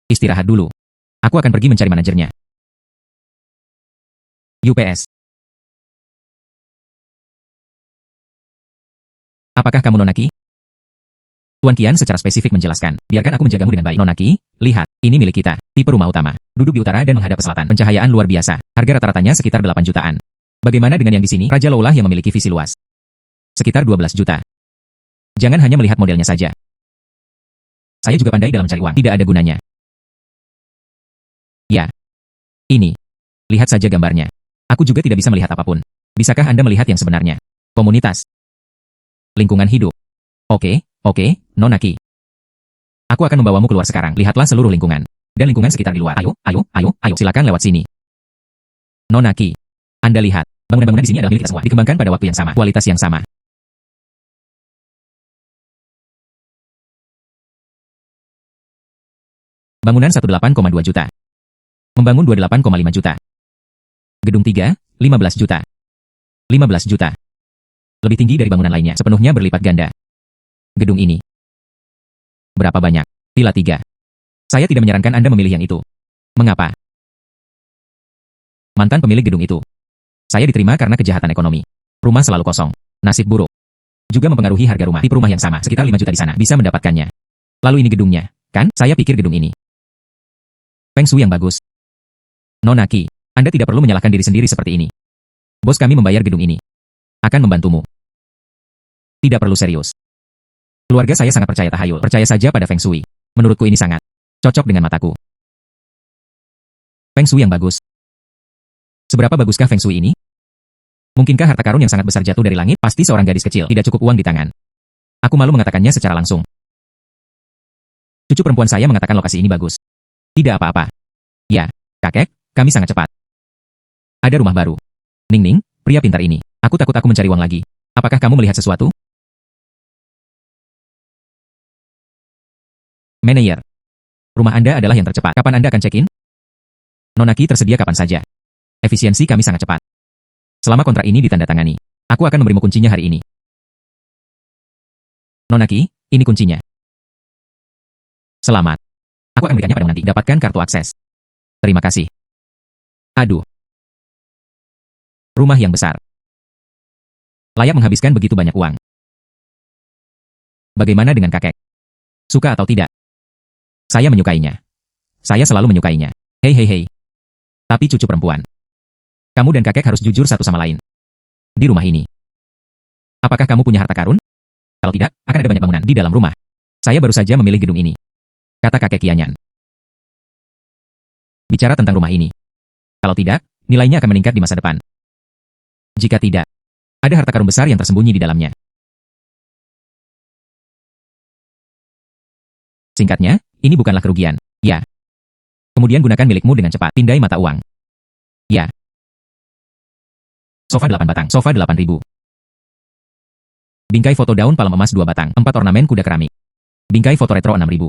Istirahat dulu. Aku akan pergi mencari manajernya. UPS. Apakah kamu Nonaki? Tuan Qian secara spesifik menjelaskan, biarkan aku menjagamu dengan baik. Nonaki, lihat, ini milik kita. Tipe rumah utama. Duduk di utara dan menghadap ke selatan. Pencahayaan luar biasa. Harga rata-ratanya sekitar 8 jutaan. Bagaimana dengan yang di sini? Raja Loulah yang memiliki visi luas. Sekitar 12 juta. Jangan hanya melihat modelnya saja. Saya juga pandai dalam mencari uang. Tidak ada gunanya. Ya. Ini. Lihat saja gambarnya. Aku juga tidak bisa melihat apapun. Bisakah Anda melihat yang sebenarnya? Komunitas. Lingkungan hidup. Oke, Nonaki. Aku akan membawamu keluar sekarang. Lihatlah seluruh lingkungan. Dan lingkungan sekitar di luar. Ayo. Silakan lewat sini. Nonaki. Anda lihat. Bangunan-bangunan di sini adalah milik kita semua. Dikembangkan pada waktu yang sama. Kualitas yang sama. Bangunan 18,2 juta. Membangun 28,5 juta. Gedung 3, 15 juta. 15 juta. Lebih tinggi dari bangunan lainnya. Sepenuhnya berlipat ganda. Gedung ini. Berapa banyak? Villa 3. Saya tidak menyarankan Anda memilih yang itu. Mengapa? Mantan pemilik gedung itu. Saya diterima karena kejahatan ekonomi. Rumah selalu kosong. Nasib buruk. Juga mempengaruhi harga rumah. Tipe rumah yang sama, sekitar 5 juta di sana. Bisa mendapatkannya. Lalu ini gedungnya, kan? Saya pikir gedung ini. Feng Shui yang bagus. Nonaki, Anda tidak perlu menyalahkan diri sendiri seperti ini. Bos kami membayar gedung ini. Akan membantumu. Tidak perlu serius. Keluarga saya sangat percaya tahayul. Percaya saja pada Feng Shui. Menurutku ini sangat cocok dengan mataku. Feng Shui yang bagus. Seberapa baguskah Feng Shui ini? Mungkinkah harta karun yang sangat besar jatuh dari langit? Pasti seorang gadis kecil. Tidak cukup uang di tangan. Aku malu mengatakannya secara langsung. Cucu perempuan saya mengatakan lokasi ini bagus. Tidak apa-apa. Ya, kakek, kami sangat cepat. Ada rumah baru. Ning, pria pintar ini. Aku takut aku mencari uang lagi. Apakah kamu melihat sesuatu? Manajer. Rumah Anda adalah yang tercepat. Kapan Anda akan check-in? Nonaki tersedia kapan saja. Efisiensi kami sangat cepat. Selama kontrak ini ditandatangani, aku akan memberimu kuncinya hari ini. Nonaki, ini kuncinya. Selamat. Aku akan berikannya padamu nanti. Dapatkan kartu akses. Terima kasih. Aduh. Rumah yang besar. Layak menghabiskan begitu banyak uang. Bagaimana dengan kakek? Suka atau tidak? Saya menyukainya. Saya selalu menyukainya. Hei. Tapi cucu perempuan. Kamu dan kakek harus jujur satu sama lain. Di rumah ini. Apakah kamu punya harta karun? Kalau tidak, akan ada banyak bangunan di dalam rumah. Saya baru saja memilih gedung ini. Kata kakek Qianyan. Bicara tentang rumah ini. Kalau tidak, nilainya akan meningkat di masa depan. Jika tidak, ada harta karun besar yang tersembunyi di dalamnya. Singkatnya, ini bukanlah kerugian. Ya. Kemudian gunakan milikmu dengan cepat. Pindai mata uang. Ya. Sofa 8 batang. Sofa 8.000. Bingkai foto daun palem emas 2 batang. 4 ornamen kuda keramik. Bingkai foto retro 6.000.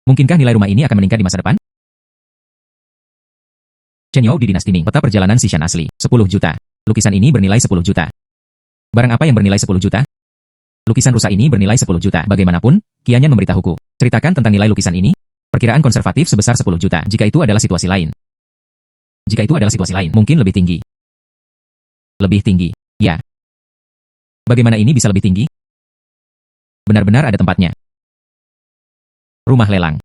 Mungkinkah nilai rumah ini akan meningkat di masa depan? Chen Yao di Dinasti Ming. Peta perjalanan Xishan asli. 10 juta. Lukisan ini bernilai 10 juta. Barang apa yang bernilai 10 juta? Lukisan rusa ini bernilai 10 juta. Bagaimanapun, Qianyan memberitahuku. Ceritakan tentang nilai lukisan ini. Perkiraan konservatif sebesar 10 juta. Jika itu adalah situasi lain. Mungkin lebih tinggi. Lebih tinggi. Ya. Bagaimana ini bisa lebih tinggi? Benar-benar ada tempatnya. Rumah lelang.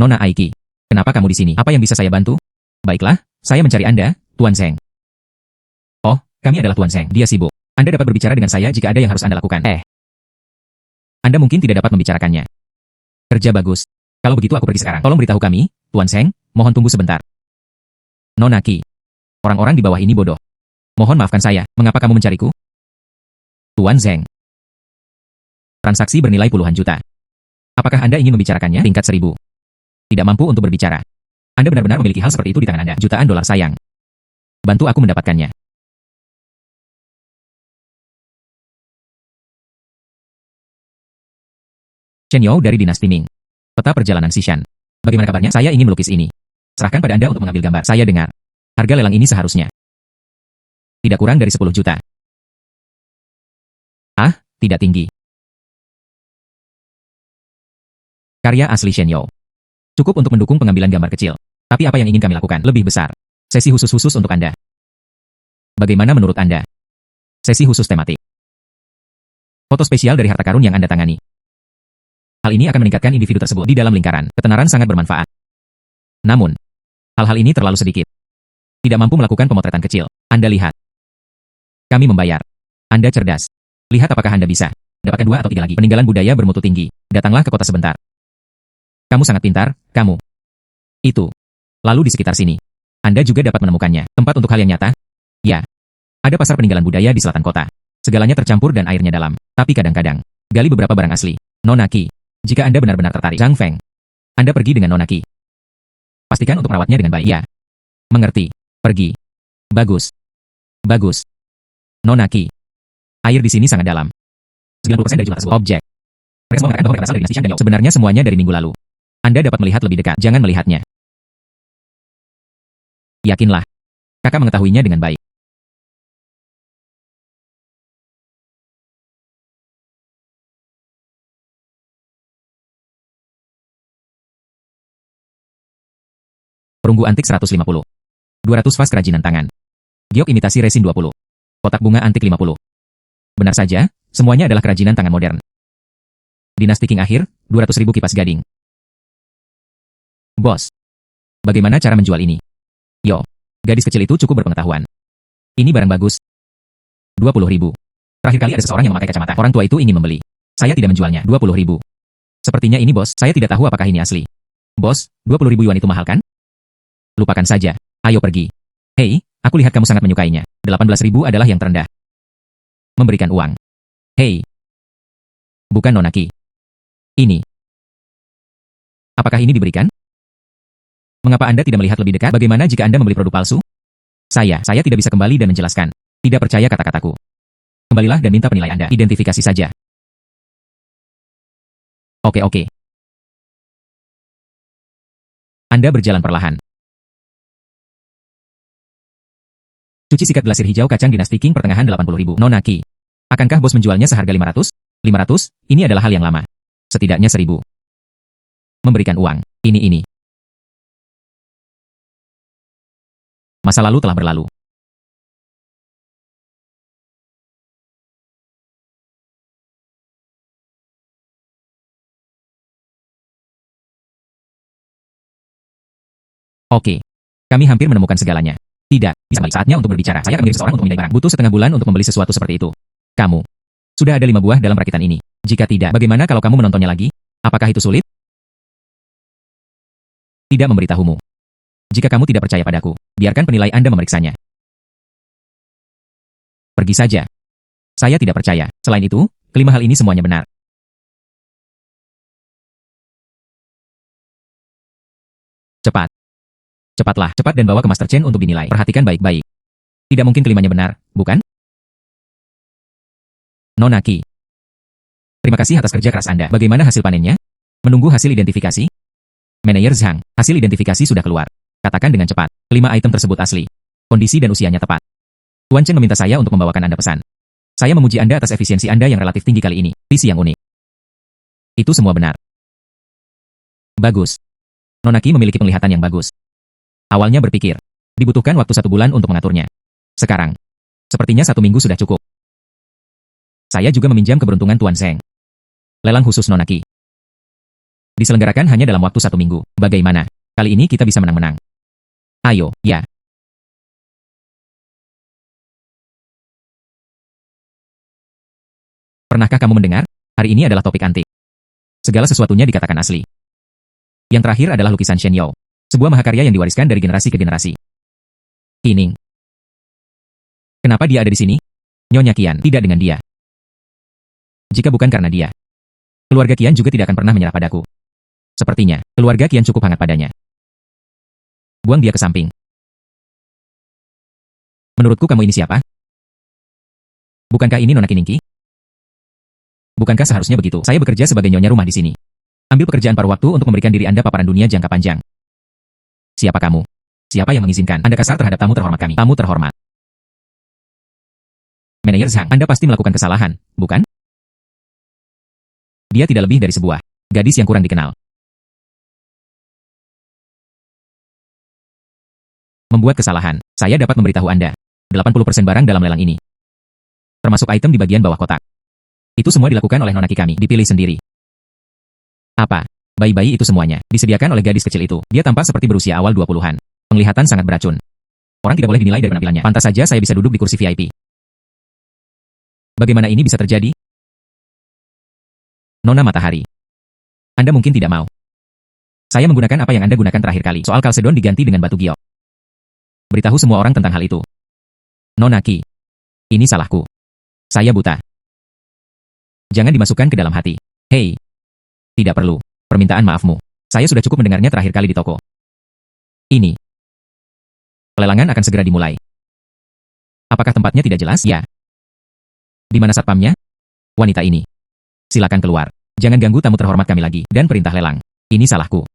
Nona Aiki. Kenapa kamu di sini? Apa yang bisa saya bantu? Baiklah, saya mencari Anda, Tuan Zheng. Oh, kami adalah Tuan Zheng. Dia sibuk. Anda dapat berbicara dengan saya jika ada yang harus Anda lakukan. Anda mungkin tidak dapat membicarakannya. Kerja bagus. Kalau begitu aku pergi sekarang. Tolong beritahu kami, Tuan Zheng, mohon tunggu sebentar. Nona Qi. Orang-orang di bawah ini bodoh. Mohon maafkan saya, mengapa kamu mencariku? Tuan Zeng. Transaksi bernilai puluhan juta. Apakah Anda ingin membicarakannya? Tingkat 1000. Tidak mampu untuk berbicara. Anda benar-benar memiliki hal seperti itu di tangan Anda. Jutaan dolar sayang. Bantu aku mendapatkannya. Chen Yao dari dinasti Ming. Peta perjalanan Xishan. Bagaimana kabarnya? Saya ingin melukis ini. Serahkan pada Anda untuk mengambil gambar. Saya dengar. Harga lelang ini seharusnya tidak kurang dari 10 juta. Ah, tidak tinggi. Karya asli Chen Yao. Cukup untuk mendukung pengambilan gambar kecil. Tapi apa yang ingin kami lakukan? Lebih besar. Sesi khusus untuk Anda. Bagaimana menurut Anda? Sesi khusus tematik. Foto spesial dari harta karun yang Anda tangani. Hal ini akan meningkatkan individu tersebut di dalam lingkaran. Ketenaran sangat bermanfaat. Namun, hal-hal ini terlalu sedikit. Tidak mampu melakukan pemotretan kecil. Anda lihat. Kami membayar. Anda cerdas. Lihat apakah Anda bisa. Dapatkan 2 atau 3 lagi. Peninggalan budaya bermutu tinggi. Datanglah ke kota sebentar. Kamu sangat pintar, kamu. Itu. Lalu di sekitar sini. Anda juga dapat menemukannya. Tempat untuk hal yang nyata? Ya. Ada pasar peninggalan budaya di selatan kota. Segalanya tercampur dan airnya dalam. Tapi kadang-kadang, gali beberapa barang asli. Nonaki. Jika Anda benar-benar tertarik. Zhang Feng. Anda pergi dengan Nonaki. Pastikan untuk merawatnya dengan baik. Ya. Mengerti. Pergi. Bagus. Bagus. Nonaki. Air di sini sangat dalam. 90% dari jumlah tersebut. Objek. Mereka semua mengatakan bahwa mereka berasal dari dinasti Shan dan Yao. Sebenarnya semuanya dari minggu lalu. Anda dapat melihat lebih dekat. Jangan melihatnya. Yakinlah. Kakak mengetahuinya dengan baik. Perunggu antik 150. 200 vas kerajinan tangan. Giok imitasi resin 20. Kotak bunga antik 50. Benar saja, semuanya adalah kerajinan tangan modern. Dinasti Qing akhir, 200.000 kipas gading. Bos. Bagaimana cara menjual ini? Yo. Gadis kecil itu cukup berpengetahuan. Ini barang bagus. 20.000. Terakhir kali ada seseorang yang memakai kacamata. Orang tua itu ingin membeli. Saya tidak menjualnya. 20.000. Sepertinya ini bos. Saya tidak tahu apakah ini asli. Bos, 20.000 yuan itu mahal kan? Lupakan saja. Ayo pergi. Hei, aku lihat kamu sangat menyukainya. 18.000 adalah yang terendah. Memberikan uang. Hei. Bukan Nonaki. Ini. Apakah ini diberikan? Mengapa Anda tidak melihat lebih dekat? Bagaimana jika Anda membeli produk palsu? Saya tidak bisa kembali dan menjelaskan. Tidak percaya kata-kataku. Kembalilah dan minta penilai Anda. Identifikasi saja. Oke. Anda berjalan perlahan. Cuci sikat glasir hijau kacang dinasti Qing pertengahan 80.000. Nonaki. Akankah bos menjualnya seharga 500? 500? Ini adalah hal yang lama. Setidaknya 1.000. Memberikan uang. Ini. Masa lalu telah berlalu. Oke. Kami hampir menemukan segalanya. Tidak, bisa balik saatnya untuk berbicara. Saya akan mengirim seseorang untuk memindai barang. Butuh setengah bulan untuk membeli sesuatu seperti itu. Kamu. Sudah ada 5 buah dalam rakitan ini. Jika tidak, bagaimana kalau kamu menontonnya lagi? Apakah itu sulit? Tidak memberitahumu. Jika kamu tidak percaya padaku, biarkan penilai Anda memeriksanya. Pergi saja. Saya tidak percaya. Selain itu, kelima hal ini semuanya benar. Cepatlah, cepat dan bawa ke Master Chen untuk dinilai. Perhatikan baik-baik. Tidak mungkin kelimanya benar, bukan? Nonaki. Terima kasih atas kerja keras Anda. Bagaimana hasil panennya? Menunggu hasil identifikasi? Manajer Zhang, hasil identifikasi sudah keluar. Katakan dengan cepat, 5 item tersebut asli. Kondisi dan usianya tepat. Tuan Chen meminta saya untuk membawakan Anda pesan. Saya memuji Anda atas efisiensi Anda yang relatif tinggi kali ini. Visi yang unik. Itu semua benar. Bagus. Nonaki memiliki penglihatan yang bagus. Awalnya berpikir, dibutuhkan waktu 1 bulan untuk mengaturnya. Sekarang, sepertinya 1 minggu sudah cukup. Saya juga meminjam keberuntungan Tuan Zeng. Lelang khusus Nonaki. Diselenggarakan hanya dalam waktu 1 minggu. Bagaimana? Kali ini kita bisa menang-menang. Ayo, ya. Pernahkah kamu mendengar? Hari ini adalah topik antik. Segala sesuatunya dikatakan asli. Yang terakhir adalah lukisan Chen Yao. Sebuah mahakarya yang diwariskan dari generasi ke generasi. Qining. Kenapa dia ada di sini? Nyonya Qian, tidak dengan dia. Jika bukan karena dia, keluarga Qian juga tidak akan pernah menyerah padaku. Sepertinya, keluarga Qian cukup hangat padanya. Buang dia ke samping. Menurutku kamu ini siapa? Bukankah ini Nona Kiningki? Bukankah seharusnya begitu? Saya bekerja sebagai nyonya rumah di sini. Ambil pekerjaan paruh waktu untuk memberikan diri Anda paparan dunia jangka panjang. Siapa kamu? Siapa yang mengizinkan Anda kasar terhadap tamu terhormat kami? Tamu terhormat. Manajer Zhang, Anda pasti melakukan kesalahan, bukan? Dia tidak lebih dari sebuah gadis yang kurang dikenal. Membuat kesalahan, saya dapat memberitahu Anda. 80% barang dalam lelang ini, termasuk item di bagian bawah kotak. Itu semua dilakukan oleh nonaki kami, dipilih sendiri. Apa? Bayi-bayi itu semuanya, disediakan oleh gadis kecil itu. Dia tampak seperti berusia awal 20-an. Penglihatan sangat beracun. Orang tidak boleh dinilai dari penampilannya. Pantas saja saya bisa duduk di kursi VIP. Bagaimana ini bisa terjadi? Nona Matahari. Anda mungkin tidak mau. Saya menggunakan apa yang Anda gunakan terakhir kali. Soal Kalsedon diganti dengan batu giok. Beritahu semua orang tentang hal itu. Nona Qi. Ini salahku. Saya buta. Jangan dimasukkan ke dalam hati. Hei. Tidak perlu. Permintaan maafmu. Saya sudah cukup mendengarnya terakhir kali di toko. Ini. Pelelangan akan segera dimulai. Apakah tempatnya tidak jelas? Ya. Di mana satpamnya? Wanita ini. Silakan keluar. Jangan ganggu tamu terhormat kami lagi. Dan perintah lelang. Ini salahku.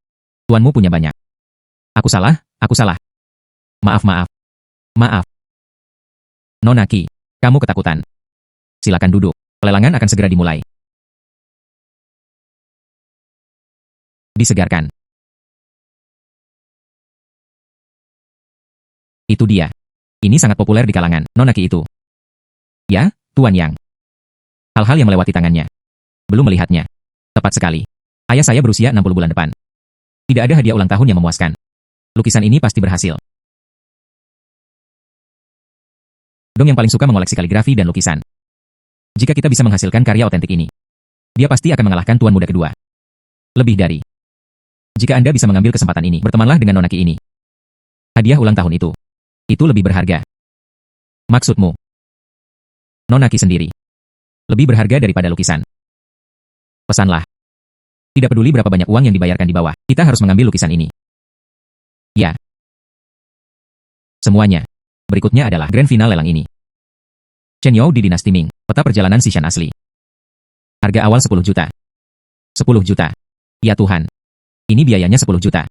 Tuanmu punya banyak. Aku salah, aku salah. Maaf, maaf. Maaf. Nona Qi, kamu ketakutan. Silakan duduk. Pelelangan akan segera dimulai. Disegarkan. Itu dia. Ini sangat populer di kalangan Nona Qi itu. Ya, Tuan Yang. Hal-hal yang melewati tangannya. Belum melihatnya. Tepat sekali. Ayah saya berusia 60 bulan depan. Tidak ada hadiah ulang tahun yang memuaskan. Lukisan ini pasti berhasil. Dong yang paling suka mengoleksi kaligrafi dan lukisan. Jika kita bisa menghasilkan karya otentik ini, dia pasti akan mengalahkan tuan muda kedua. Lebih dari. Jika Anda bisa mengambil kesempatan ini, bertemanlah dengan Nona Qi ini. Hadiah ulang tahun itu lebih berharga. Maksudmu? Nona Qi sendiri. Lebih berharga daripada lukisan. Pesanlah. Tidak peduli berapa banyak uang yang dibayarkan di bawah, kita harus mengambil lukisan ini. Ya. Semuanya. Berikutnya adalah grand final lelang ini. Chen Yao di Dinasti Ming, peta perjalanan Xishan asli. Harga awal 10 juta. 10 juta. Ya Tuhan. Ini biayanya 10 juta.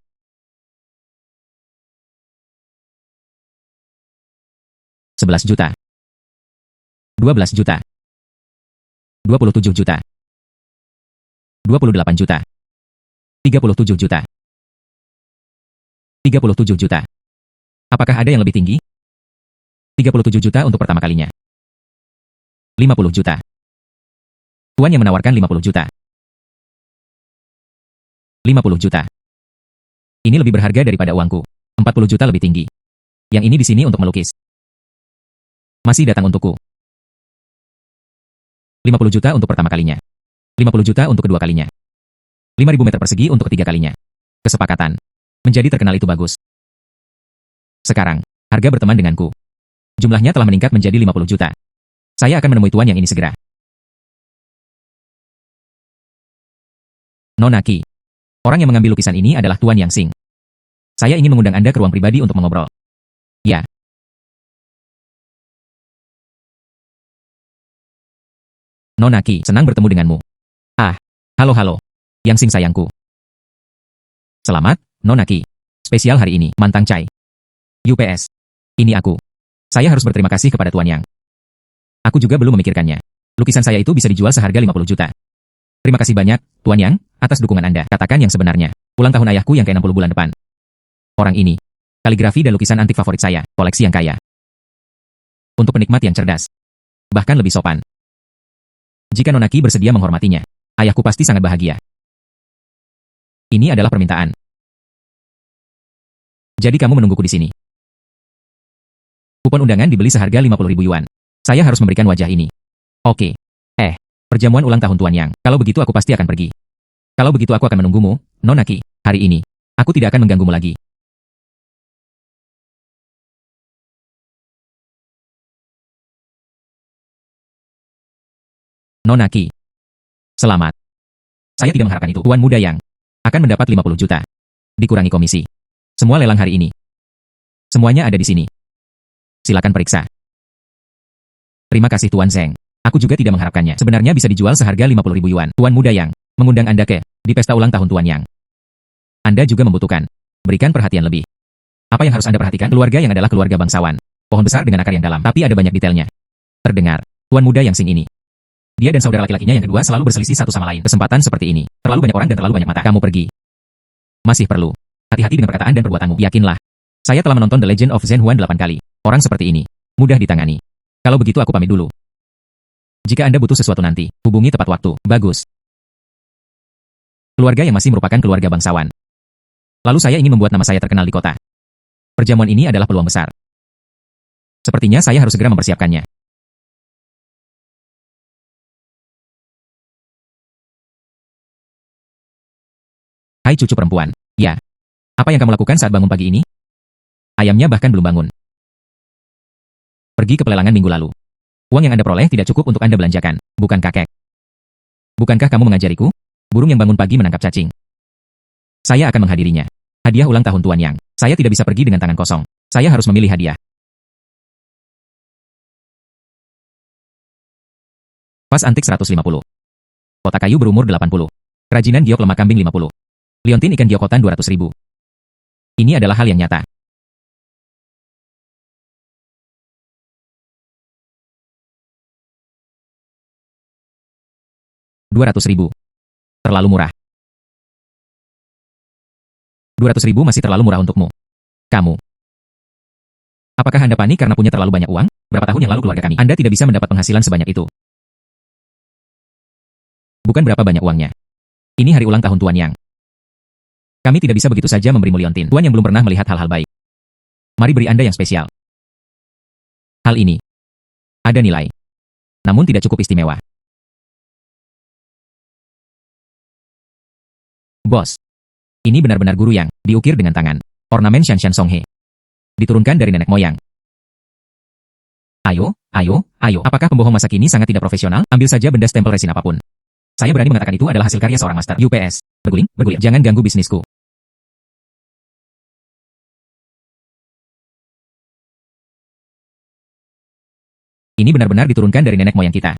11 juta. 12 juta. 27 juta. 28 juta. 37 juta. 37 juta. Apakah ada yang lebih tinggi? 37 juta untuk pertama kalinya. 50 juta. Tuan yang menawarkan 50 juta. 50 juta. Ini lebih berharga daripada uangku. 40 juta lebih tinggi. Yang ini di sini untuk melukis. Masih datang untukku. 50 juta untuk pertama kalinya. 50 juta untuk kedua kalinya. 5.000 meter persegi untuk ketiga kalinya. Kesepakatan. Menjadi terkenal itu bagus. Sekarang, harga berteman denganku. Jumlahnya telah meningkat menjadi 50 juta. Saya akan menemui tuan yang ini segera. Nona Qi. Orang yang mengambil lukisan ini adalah Tuan Yang Xing. Saya ingin mengundang Anda ke ruang pribadi untuk mengobrol. Ya. Nona Qi, senang bertemu denganmu. Ah, halo. Yang Xing sayangku. Selamat, Nona Qi. Spesial hari ini, Mantang Chai. UPS. Ini aku. Saya harus berterima kasih kepada Tuan Yang. Aku juga belum memikirkannya. Lukisan saya itu bisa dijual seharga 50 juta. Terima kasih banyak, Tuan Yang, atas dukungan Anda. Katakan yang sebenarnya. Ulang tahun ayahku yang ke-60 bulan depan. Orang ini. Kaligrafi dan lukisan antik favorit saya. Koleksi yang kaya. Untuk penikmat yang cerdas. Bahkan lebih sopan. Jika Nona Qi bersedia menghormatinya, ayahku pasti sangat bahagia. Ini adalah permintaan. Jadi kamu menungguku di sini. Kupon undangan dibeli seharga 50.000 yuan. Saya harus memberikan wajah ini. Oke. Perjamuan ulang tahun Tuan Yang. Kalau begitu aku pasti akan pergi. Kalau begitu aku akan menunggumu, Nona Qi. Hari ini, aku tidak akan mengganggumu lagi. Nona Qi. Selamat. Saya tidak mengharapkan itu. Tuan muda yang akan mendapat 50 juta. Dikurangi komisi. Semua lelang hari ini. Semuanya ada di sini. Silakan periksa. Terima kasih Tuan Zeng. Aku juga tidak mengharapkannya. Sebenarnya bisa dijual seharga 50.000 yuan. Tuan muda yang mengundang Anda di pesta ulang tahun Tuan Yang. Anda juga membutuhkan berikan perhatian lebih. Apa yang harus Anda perhatikan? Keluarga yang adalah keluarga bangsawan. Pohon besar dengan akar yang dalam, tapi ada banyak detailnya. Terdengar, Tuan muda yang Sing ini. Dia dan saudara laki-lakinya yang kedua selalu berselisih satu sama lain. Kesempatan seperti ini. Terlalu banyak orang dan terlalu banyak mata. Kamu pergi. Masih perlu. Hati-hati dengan perkataan dan perbuatanmu. Yakinlah. Saya telah menonton The Legend of Zhen Huan 8 kali. Orang seperti ini mudah ditangani. Kalau begitu aku pamit dulu. Jika Anda butuh sesuatu nanti, hubungi tepat waktu. Bagus. Keluarga yang masih merupakan keluarga bangsawan. Lalu saya ingin membuat nama saya terkenal di kota. Perjamuan ini adalah peluang besar. Sepertinya saya harus segera mempersiapkannya. Hai cucu perempuan. Ya. Apa yang kamu lakukan saat bangun pagi ini? Ayamnya bahkan belum bangun. Pergi ke pelelangan minggu lalu. Uang yang Anda peroleh tidak cukup untuk Anda belanjakan, bukan kakek? Bukankah kamu mengajariku? Burung yang bangun pagi menangkap cacing. Saya akan menghadirinya. Hadiah ulang tahun Tuan Yang. Saya tidak bisa pergi dengan tangan kosong. Saya harus memilih hadiah. Vas antik 150. Kotak kayu berumur 80. Kerajinan giok lemak kambing 50. Liontin ikan giokotan 200.000. Ini adalah hal yang nyata. $200.000. Terlalu murah. 200.000 masih terlalu murah untukmu. Kamu. Apakah Anda panik karena punya terlalu banyak uang? Berapa tahun yang lalu keluarga kami, Anda tidak bisa mendapat penghasilan sebanyak itu. Bukan berapa banyak uangnya. Ini hari ulang tahun Tuan Yang. Kami tidak bisa begitu saja memberimu liontin. Tuan yang belum pernah melihat hal-hal baik. Mari beri Anda yang spesial. Hal ini ada nilai, namun tidak cukup istimewa. Bos, ini benar-benar guru yang diukir dengan tangan. Ornamen Shanshan Songhe. Diturunkan dari nenek moyang. Ayo, ayo, ayo. Apakah pembohong masa kini sangat tidak profesional? Ambil saja benda stempel resin apapun. Saya berani mengatakan itu adalah hasil karya seorang master. UPS. Berguling, berguling. Jangan ganggu bisnisku. Ini benar-benar diturunkan dari nenek moyang kita.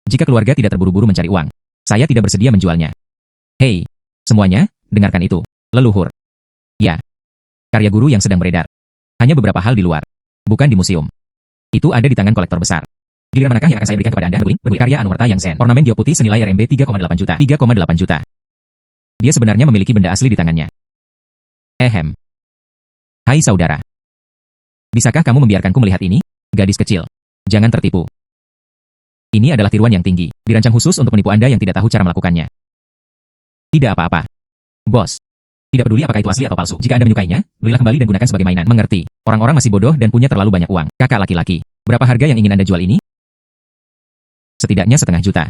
Jika keluarga tidak terburu-buru mencari uang, saya tidak bersedia menjualnya. Hei, semuanya, dengarkan itu. Leluhur. Ya. Karya guru yang sedang beredar. Hanya beberapa hal di luar. Bukan di museum. Itu ada di tangan kolektor besar. Giliran manakah yang akan saya berikan kepada Anda? Berguling, berguling. Karya Anuarta Yang Zen. Ornamen giok putih senilai RMB 3,8 juta. 3,8 juta. Dia sebenarnya memiliki benda asli di tangannya. Ehem. Hai saudara. Bisakah kamu membiarkanku melihat ini? Gadis kecil. Jangan tertipu. Ini adalah tiruan yang tinggi, dirancang khusus untuk menipu Anda yang tidak tahu cara melakukannya. Tidak apa-apa. Bos. Tidak peduli apakah itu asli atau palsu. Jika Anda menyukainya, belilah kembali dan gunakan sebagai mainan. Mengerti. Orang-orang masih bodoh dan punya terlalu banyak uang. Kakak laki-laki. Berapa harga yang ingin Anda jual ini? Setidaknya $500.000.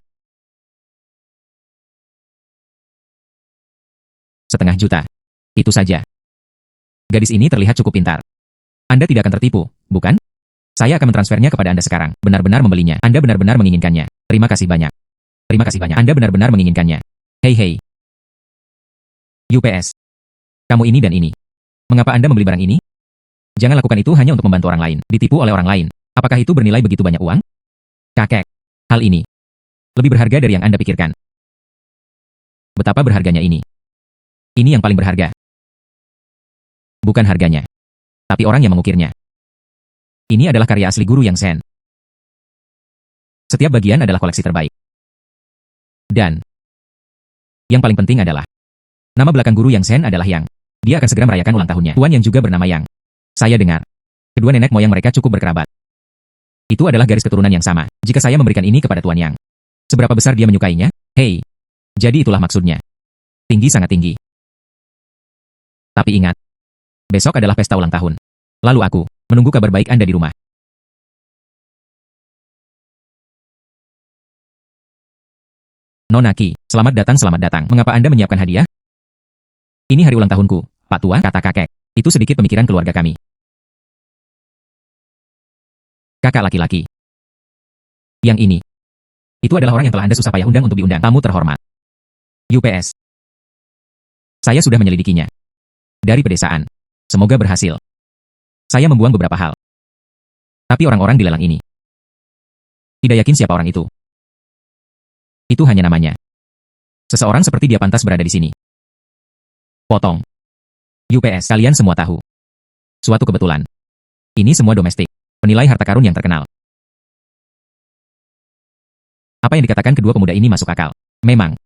$500.000. Itu saja. Gadis ini terlihat cukup pintar. Anda tidak akan tertipu, bukan? Saya akan mentransfernya kepada Anda sekarang. Benar-benar membelinya. Anda benar-benar menginginkannya. Terima kasih banyak. Terima kasih banyak. Anda benar-benar menginginkannya. Hei hei. UPS. Kamu ini dan ini. Mengapa Anda membeli barang ini? Jangan lakukan itu hanya untuk membantu orang lain. Ditipu oleh orang lain. Apakah itu bernilai begitu banyak uang? Kakek. Hal ini lebih berharga dari yang Anda pikirkan. Betapa berharganya ini. Ini yang paling berharga. Bukan harganya, tapi orang yang mengukirnya. Ini adalah karya asli guru Yang Zen. Setiap bagian adalah koleksi terbaik. Dan yang paling penting adalah nama belakang guru Yang Zen adalah Yang. Dia akan segera merayakan ulang tahunnya. Tuan yang juga bernama Yang. Saya dengar kedua nenek moyang mereka cukup berkerabat. Itu adalah garis keturunan yang sama. Jika saya memberikan ini kepada Tuan Yang, seberapa besar dia menyukainya? Hei. Jadi itulah maksudnya. Tinggi sangat tinggi. Tapi ingat, besok adalah pesta ulang tahun. Lalu aku menunggu kabar baik Anda di rumah. Nonaki, selamat datang, selamat datang. Mengapa Anda menyiapkan hadiah? Ini hari ulang tahunku, Pak Tua, kata kakek. Itu sedikit pemikiran keluarga kami. Kakak laki-laki. Yang ini. Itu adalah orang yang telah Anda susah payah undang untuk diundang. Tamu terhormat. UPS. Saya sudah menyelidikinya. Dari pedesaan. Semoga berhasil. Saya membuang beberapa hal. Tapi orang-orang dilelang ini. Tidak yakin siapa orang itu. Itu hanya namanya. Seseorang seperti dia pantas berada di sini. Potong. UPS, kalian semua tahu. Suatu kebetulan. Ini semua domestik. Penilai harta karun yang terkenal. Apa yang dikatakan kedua pemuda ini masuk akal. Memang.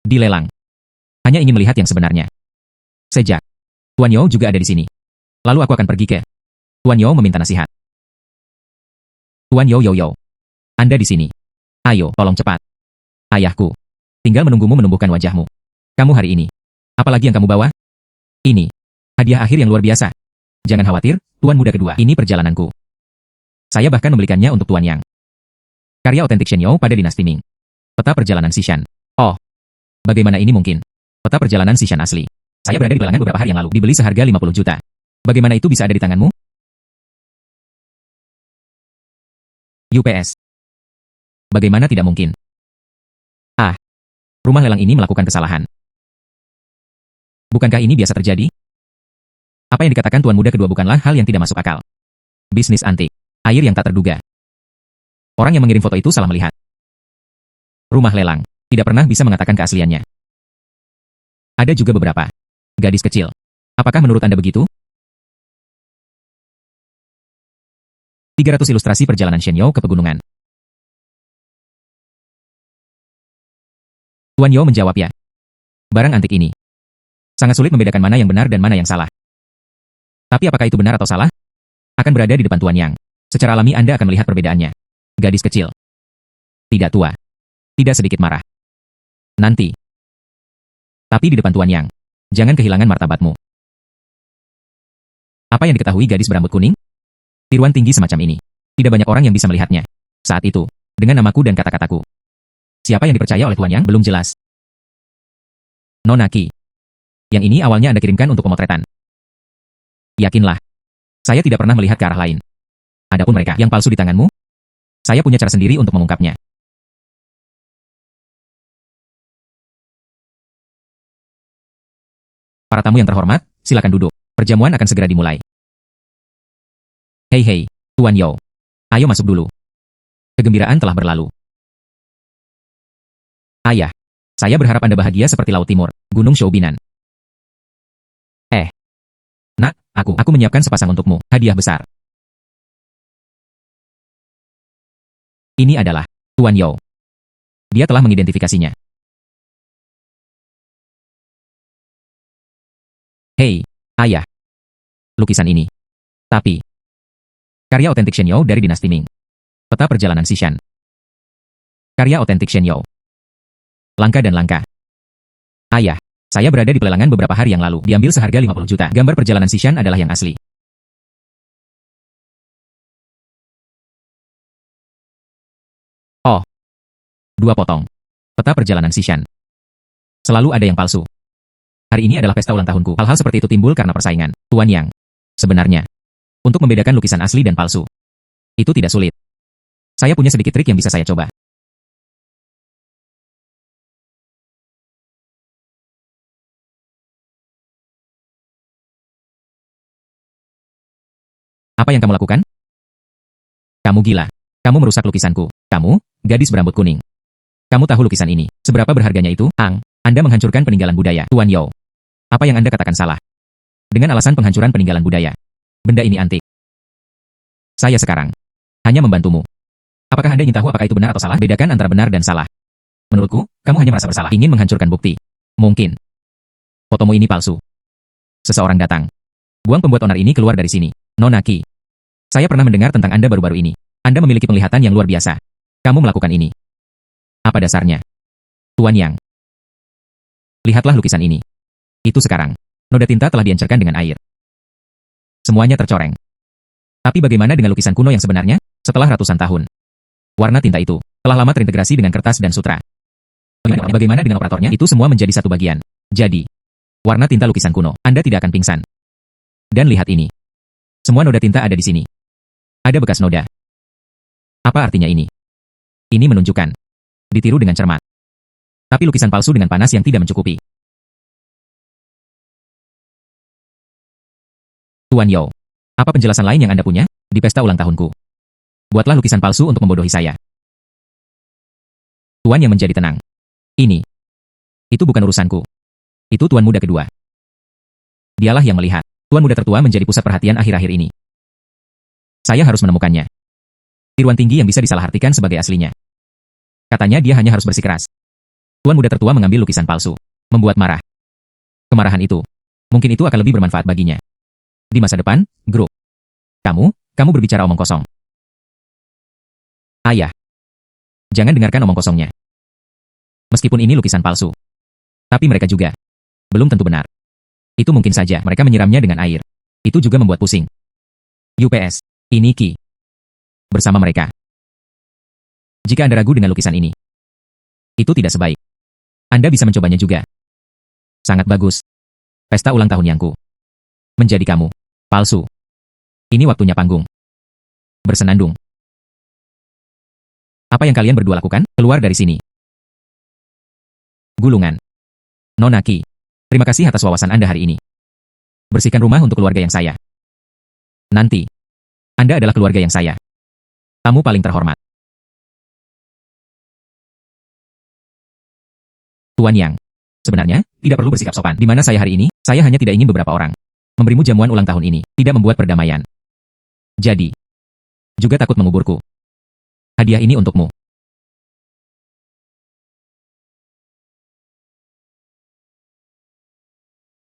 Dilelang. Hanya ingin melihat yang sebenarnya. Sejak. Tuan Yao juga ada di sini. Lalu aku akan pergi ke. Tuan Yao meminta nasihat. Tuan Yao Yao. Anda di sini. Ayo, tolong cepat. Ayahku. Tinggal menunggumu menumbuhkan wajahmu. Kamu hari ini. Apalagi yang kamu bawa? Ini. Hadiah akhir yang luar biasa. Jangan khawatir, Tuan Muda kedua. Ini perjalananku. Saya bahkan membelikannya untuk Tuan Yang. Karya otentik Shen Yao pada dinasti Ming. Peta perjalanan Xishan. Oh. Bagaimana ini mungkin? Peta perjalanan Xishan asli. Saya berada di pelelangan beberapa hari yang lalu. Dibeli seharga 50 juta. Bagaimana itu bisa ada di tanganmu? UPS. Bagaimana tidak mungkin? Ah. Rumah lelang ini melakukan kesalahan. Bukankah ini biasa terjadi? Apa yang dikatakan Tuan Muda kedua bukanlah hal yang tidak masuk akal. Bisnis antik. Air yang tak terduga. Orang yang mengirim foto itu salah melihat. Rumah lelang. Tidak pernah bisa mengatakan keasliannya. Ada juga beberapa. Gadis kecil. Apakah menurut Anda begitu? 300 ilustrasi perjalanan Shen Yao ke pegunungan. Tuan Yao menjawab ya. Barang antik ini. Sangat sulit membedakan mana yang benar dan mana yang salah. Tapi apakah itu benar atau salah? Akan berada di depan Tuan Yang. Secara alami Anda akan melihat perbedaannya. Gadis kecil. Tidak tua. Tidak sedikit marah. Nanti. Tapi di depan Tuan Yang. Jangan kehilangan martabatmu. Apa yang diketahui gadis berambut kuning? Tiruan tinggi semacam ini. Tidak banyak orang yang bisa melihatnya. Saat itu, dengan namaku dan kata-kataku. Siapa yang dipercaya oleh Tuan Yang belum jelas. Nonaki. Yang ini awalnya Anda kirimkan untuk pemotretan. Yakinlah. Saya tidak pernah melihat ke arah lain. Adapun mereka yang palsu di tanganmu, saya punya cara sendiri untuk mengungkapnya. Para tamu yang terhormat, silakan duduk. Perjamuan akan segera dimulai. Hei, Tuan Yao. Ayo masuk dulu. Kegembiraan telah berlalu. Ayah, saya berharap Anda bahagia seperti Laut Timur, Gunung Shoubinan. Nak, aku menyiapkan sepasang untukmu, hadiah besar. Ini adalah Tuan Yao. Dia telah mengidentifikasinya. Hei, ayah. Lukisan ini. Tapi. Karya otentik Shen Yao dari dinasti Ming. Peta perjalanan Xishan. Karya otentik Shen Yao. Langka dan langka. Ayah. Saya berada di pelelangan beberapa hari yang lalu. Diambil seharga 50 juta. Gambar perjalanan Xishan adalah yang asli. Oh. 2 potong. Peta perjalanan Xishan. Selalu ada yang palsu. Hari ini adalah pesta ulang tahunku. Hal-hal seperti itu timbul karena persaingan. Tuan Yang. Sebenarnya. Untuk membedakan lukisan asli dan palsu. Itu tidak sulit. Saya punya sedikit trik yang bisa saya coba. Apa yang kamu lakukan? Kamu gila. Kamu merusak lukisanku. Kamu, gadis berambut kuning. Kamu tahu lukisan ini. Seberapa berharganya itu? Anda menghancurkan peninggalan budaya. Tuan Yao. Apa yang Anda katakan salah? Dengan alasan penghancuran peninggalan budaya. Benda ini antik. Saya sekarang hanya membantumu. Apakah Anda ingin tahu apakah itu benar atau salah? Bedakan antara benar dan salah. Menurutku, kamu hanya merasa bersalah. Ingin menghancurkan bukti. Mungkin. Fotomu ini palsu. Seseorang datang. Buang pembuat onar ini keluar dari sini. Nonaki. Saya pernah mendengar tentang Anda baru-baru ini. Anda memiliki penglihatan yang luar biasa. Kamu melakukan ini. Apa dasarnya? Tuan Yang. Lihatlah lukisan ini. Itu sekarang. Noda tinta telah diencerkan dengan air. Semuanya tercoreng. Tapi bagaimana dengan lukisan kuno yang sebenarnya? Setelah ratusan tahun. Warna tinta itu telah lama terintegrasi dengan kertas dan sutra. Bagaimana dengan operatornya? Itu semua menjadi satu bagian. Jadi, warna tinta lukisan kuno. Anda tidak akan pingsan. Dan lihat ini. Semua noda tinta ada di sini. Ada bekas noda. Apa artinya ini? Ini menunjukkan Ditiru dengan cermat. Tapi lukisan palsu dengan panas yang tidak mencukupi. Tuan Yao, apa penjelasan lain yang Anda punya? Di pesta ulang tahunku, buatlah lukisan palsu untuk membodohi saya. Tuan yang menjadi tenang. Itu bukan urusanku. Itu tuan muda kedua. Dialah yang melihat. Tuan muda tertua menjadi pusat perhatian akhir-akhir ini. Saya harus menemukannya. Tiruan tinggi yang bisa disalahartikan sebagai aslinya. Katanya dia hanya harus bersikeras. Tuan muda tertua mengambil lukisan palsu. Membuat marah. Kemarahan itu. Mungkin itu akan lebih bermanfaat baginya. Di masa depan, grup. Kamu berbicara omong kosong. Ayah. Jangan dengarkan omong kosongnya. Meskipun ini lukisan palsu. Tapi mereka juga. Belum tentu benar. Itu mungkin saja mereka menyiramnya dengan air. Itu juga membuat pusing. UPS. Ini Ki. Bersama mereka. Jika Anda ragu dengan lukisan ini, itu tidak sebaik. Anda bisa mencobanya juga. Sangat bagus. Pesta ulang tahun yangku. Menjadi kamu. Palsu. Ini waktunya panggung. Bersenandung. Apa yang kalian berdua lakukan? Keluar dari sini. Gulungan. Nona Ki. Terima kasih atas wawasan Anda hari ini. Bersihkan rumah untuk keluarga yang saya. Nanti. Anda adalah keluarga yang saya. Kamu paling terhormat. Tuan Yang. Sebenarnya, tidak perlu bersikap sopan. Di mana saya hari ini, saya hanya tidak ingin beberapa orang memberimu jamuan ulang tahun ini, tidak membuat perdamaian. Jadi, juga takut menguburku. Hadiah ini untukmu.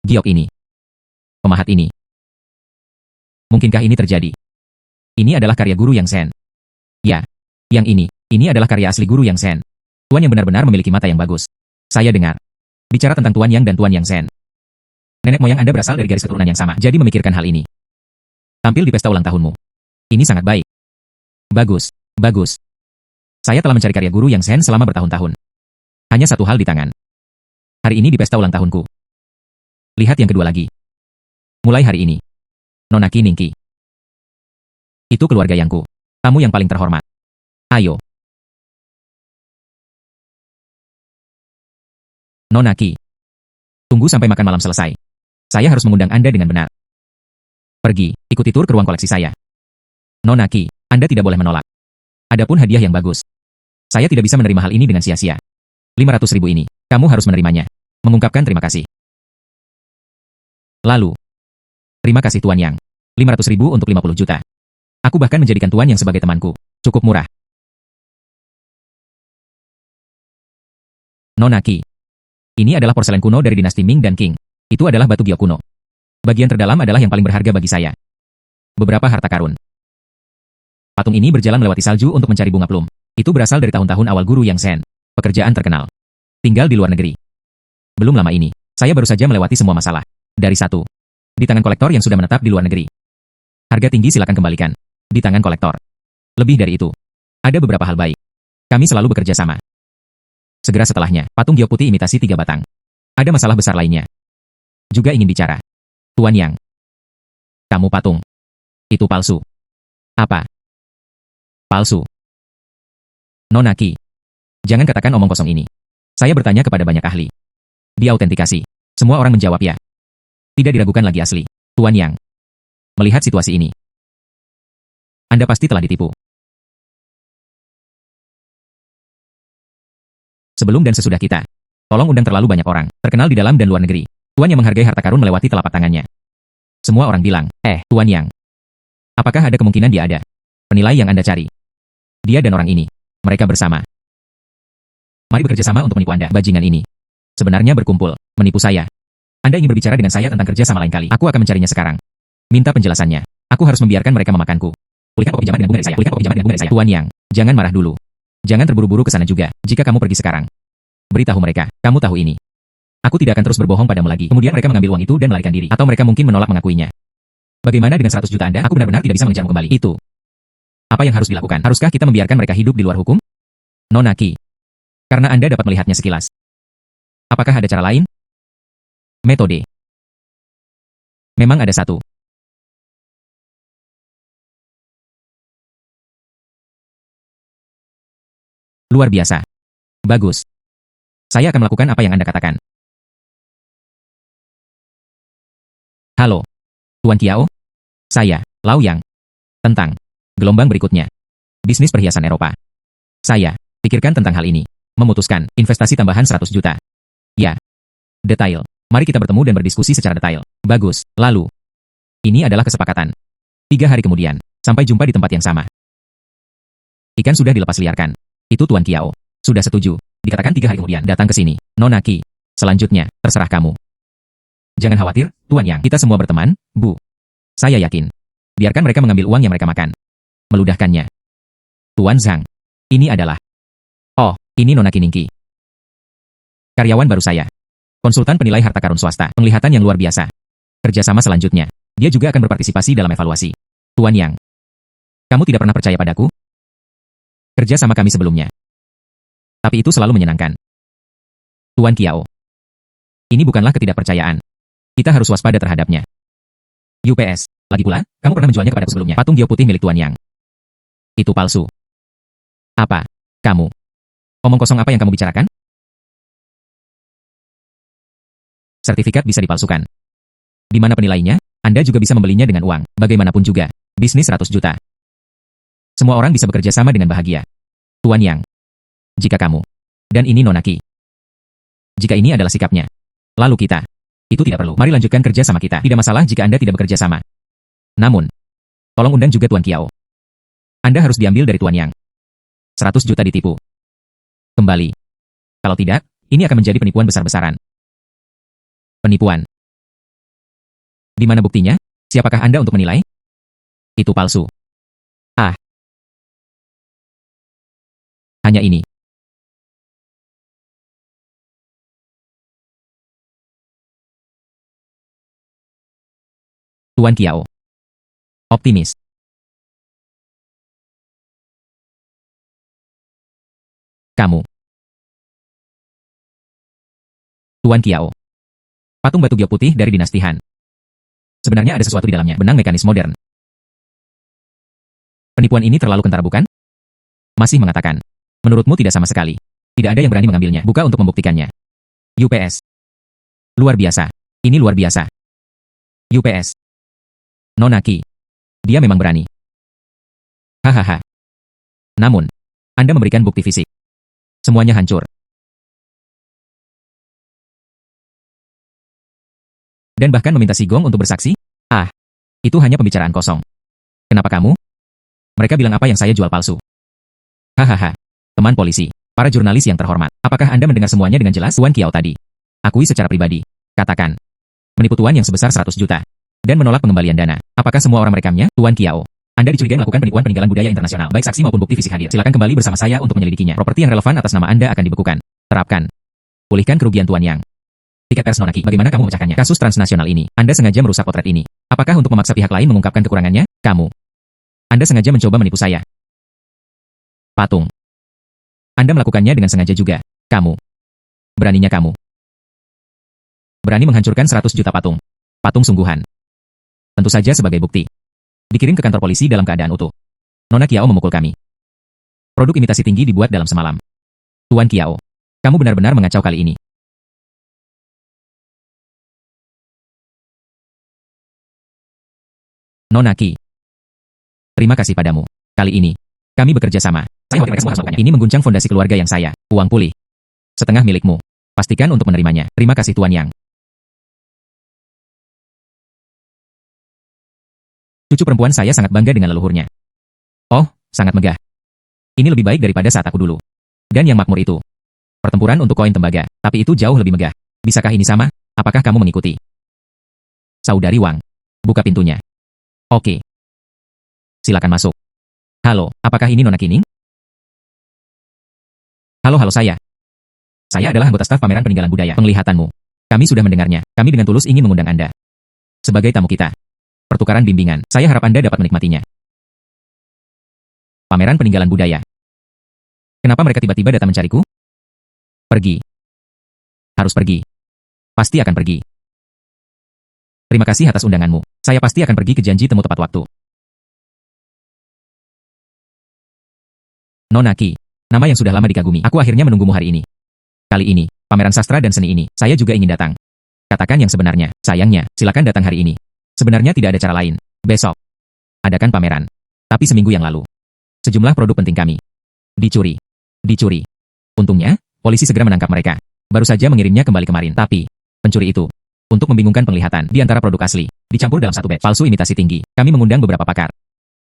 Giok ini. Pemahat ini. Mungkinkah ini terjadi? Ini adalah karya guru Yang Sen. Ya, yang ini adalah karya asli guru Yang Sen. Tuan yang benar-benar memiliki mata yang bagus. Saya dengar bicara tentang Tuan Yang dan Tuan Yang Sen. Nenek moyang Anda berasal dari garis keturunan yang sama, jadi memikirkan hal ini. Tampil di pesta ulang tahunmu. Ini sangat baik. Bagus, bagus. Saya telah mencari karya guru Yang Sen selama bertahun-tahun. Hanya satu hal di tangan. Hari ini di pesta ulang tahunku. Lihat yang kedua lagi. Mulai hari ini. Nona Ki Ningki. Itu keluarga yangku. Kamu yang paling terhormat. Ayo. Nona Ki. Tunggu sampai makan malam selesai. Saya harus mengundang Anda dengan benar. Pergi, ikuti tur ke ruang koleksi saya. Nona Ki, Anda tidak boleh menolak. Adapun hadiah yang bagus. Saya tidak bisa menerima hal ini dengan sia-sia. 500.000 ini, kamu harus menerimanya. Mengungkapkan terima kasih. Lalu, terima kasih Tuan Yang. 500.000 untuk 50 juta. Aku bahkan menjadikan Tuan Yang sebagai temanku. Cukup murah. Nona Ki. Ini adalah porselen kuno dari dinasti Ming dan Qing. Itu adalah batu giok kuno. Bagian terdalam adalah yang paling berharga bagi saya. Beberapa harta karun. Patung ini berjalan melewati salju untuk mencari bunga plum. Itu berasal dari tahun-tahun awal guru Yang Sen. Pekerjaan terkenal. Tinggal di luar negeri. Belum lama ini, saya baru saja melewati semua masalah. Dari satu. Di tangan kolektor yang sudah menetap di luar negeri. Harga tinggi silakan kembalikan. Di tangan kolektor. Lebih dari itu. Ada beberapa hal baik. Kami selalu bekerja sama. Segera setelahnya, patung giok putih imitasi 3 batang. Ada masalah besar lainnya. Juga ingin bicara. Tuan Yang. Kamu patung. Itu palsu. Apa? Palsu. Nona Ki. Jangan katakan omong kosong ini. Saya bertanya kepada banyak ahli. Diautentikasi. Semua orang menjawab ya. Tidak diragukan lagi asli. Tuan Yang. Melihat situasi ini. Anda pasti telah ditipu. Sebelum dan sesudah kita. Tolong undang terlalu banyak orang, terkenal di dalam dan luar negeri. Tuan yang menghargai harta karun melewati telapak tangannya. Semua orang bilang, Tuan Yang. Apakah ada kemungkinan dia ada? Penilai yang Anda cari. Dia dan orang ini. Mereka bersama. Mari bekerja sama untuk menipu Anda, bajingan ini. Sebenarnya berkumpul, menipu saya. Anda ingin berbicara dengan saya tentang kerja sama lain kali. Aku akan mencarinya sekarang. Minta penjelasannya. Aku harus membiarkan mereka memakanku. Pulihkan kopi pinjaman dengan bunga dari saya. Pulihkan kopi pinjaman dengan bunga dari saya. Tuan Yang, jangan marah dulu. Jangan terburu-buru ke sana juga, jika kamu pergi sekarang. Beritahu mereka, kamu tahu ini. Aku tidak akan terus berbohong padamu lagi. Kemudian mereka mengambil uang itu dan melarikan diri. Atau mereka mungkin menolak mengakuinya. Bagaimana dengan 100 juta Anda? Aku benar-benar tidak bisa mengejarmu kembali. Itu. Apa yang harus dilakukan? Haruskah kita membiarkan mereka hidup di luar hukum? Nona Ki. Karena Anda dapat melihatnya sekilas. Apakah ada cara lain? Metode. Memang ada satu. Luar biasa. Bagus. Saya akan melakukan apa yang Anda katakan. Halo, Tuan Kiao. Saya, Lau Yang. Tentang gelombang berikutnya. Bisnis perhiasan Eropa. Saya pikirkan tentang hal ini. Memutuskan investasi tambahan 100 juta. Ya. Detail. Mari kita bertemu dan berdiskusi secara detail. Bagus. Lalu. Ini adalah kesepakatan. 3 hari kemudian. Sampai jumpa di tempat yang sama. Ikan sudah dilepas liarkan. Itu Tuan Kiao. Sudah setuju. Dikatakan 3 hari kemudian. Datang ke sini. Nona Ki. Selanjutnya, terserah kamu. Jangan khawatir, Tuan Yang. Kita semua berteman, Bu. Saya yakin. Biarkan mereka mengambil uang yang mereka makan. Meludahkannya. Tuan Zhang. Ini adalah. Oh, ini Nona Kiningki. Karyawan baru saya. Konsultan penilai harta karun swasta. Penglihatan yang luar biasa. Kerjasama selanjutnya. Dia juga akan berpartisipasi dalam evaluasi. Tuan Yang. Kamu tidak pernah percaya padaku? Kerja sama kami sebelumnya. Tapi itu selalu menyenangkan. Tuan Kiao. Ini bukanlah ketidakpercayaan. Kita harus waspada terhadapnya. UPS. Lagi pula, kamu pernah menjualnya kepadaku sebelumnya. Patung Gio putih milik Tuan Yang. Itu palsu. Apa? Kamu? Omong kosong apa yang kamu bicarakan? Sertifikat bisa dipalsukan. Di mana penilainya? Anda juga bisa membelinya dengan uang. Bagaimanapun juga. Bisnis 100 juta. Semua orang bisa bekerja sama dengan bahagia. Tuan Yang. Jika kamu. Dan ini Nona Ki. Jika ini adalah sikapnya. Lalu kita. Itu tidak perlu. Mari lanjutkan kerja sama kita. Tidak masalah jika Anda tidak bekerja sama. Namun. Tolong undang juga Tuan Kiao. Anda harus diambil dari Tuan Yang. 100 juta ditipu. Kembali. Kalau tidak, ini akan menjadi penipuan besar-besaran. Penipuan. Di mana buktinya? Siapakah Anda untuk menilai? Itu palsu. Ah. Hanya ini. Tuan Kiao. Optimis. Kamu. Tuan Kiao. Patung batu Gio putih dari dinasti Han. Sebenarnya ada sesuatu di dalamnya. Benang mekanis modern. Penipuan ini terlalu kentara bukan? Masih mengatakan. Menurutmu tidak sama sekali. Tidak ada yang berani mengambilnya. Buka untuk membuktikannya. UPS. Luar biasa. Ini luar biasa. UPS. Nona Ki. Dia memang berani. Hahaha. Namun, Anda memberikan bukti fisik. Semuanya hancur. Dan bahkan meminta si Gong untuk bersaksi? Ah, itu hanya pembicaraan kosong. Kenapa kamu? Mereka bilang apa yang saya jual palsu. Hahaha. Teman polisi, para jurnalis yang terhormat, apakah Anda mendengar semuanya dengan jelas? Tuan Kiao tadi. Akui secara pribadi. Katakan. Menipu Tuan yang sebesar 100 juta. Dan menolak pengembalian dana. Apakah semua orang merekamnya? Tuan Kiao. Anda dicurigai melakukan penipuan peninggalan budaya internasional. Baik saksi maupun bukti fisik hadir. Silakan kembali bersama saya untuk menyelidikinya. Properti yang relevan atas nama Anda akan dibekukan. Terapkan. Pulihkan kerugian Tuan Yang. Tiket pers Nona Ki. Bagaimana kamu memecahkannya? Kasus transnasional ini. Anda sengaja merusak potret ini. Apakah untuk memaksa pihak lain mengungkapkan kekurangannya? Kamu. Anda sengaja mencoba menipu saya. Patung. Anda melakukannya dengan sengaja juga. Kamu. Beraninya kamu. Berani menghancurkan 100 juta patung. Patung sungguhan. Tentu saja sebagai bukti. Dikirim ke kantor polisi dalam keadaan utuh. Nona Kiao memukul kami. Produk imitasi tinggi dibuat dalam semalam. Tuan Kiao. Kamu benar-benar mengacau kali ini. Nona Ki. Terima kasih padamu. Kali ini, kami bekerja sama. Saya khawatir mereka semua harus melakukannya. Ini mengguncang fondasi keluarga yang saya. Uang pulih. Setengah milikmu. Pastikan untuk menerimanya. Terima kasih Tuan Yang. Cucu perempuan saya sangat bangga dengan leluhurnya. Oh, sangat megah. Ini lebih baik daripada saat aku dulu. Dan yang makmur itu. Pertempuran untuk koin tembaga. Tapi itu jauh lebih megah. Bisakah ini sama? Apakah kamu mengikuti? Saudari Wang. Buka pintunya. Oke. Silakan masuk. Halo, apakah ini Nona Kining? Halo saya. Saya adalah anggota staf pameran peninggalan budaya. Penglihatanmu. Kami sudah mendengarnya. Kami dengan tulus ingin mengundang Anda. Sebagai tamu kita. Pertukaran bimbingan. Saya harap Anda dapat menikmatinya. Pameran peninggalan budaya. Kenapa mereka tiba-tiba datang mencariku? Pergi. Harus pergi. Pasti akan pergi. Terima kasih atas undanganmu. Saya pasti akan pergi ke janji temu tepat waktu. Nona Ki. Nama yang sudah lama dikagumi. Aku akhirnya menunggumu hari ini. Kali ini, pameran sastra dan seni ini, saya juga ingin datang. Katakan yang sebenarnya. Sayangnya, silakan datang hari ini. Sebenarnya tidak ada cara lain. Besok. Adakan pameran. Tapi seminggu yang lalu, sejumlah produk penting kami dicuri. Dicuri. Untungnya, polisi segera menangkap mereka. Baru saja mengirimnya kembali kemarin. Tapi, pencuri itu, untuk membingungkan penglihatan di antara produk asli, dicampur dalam satu batch palsu imitasi tinggi. Kami mengundang beberapa pakar.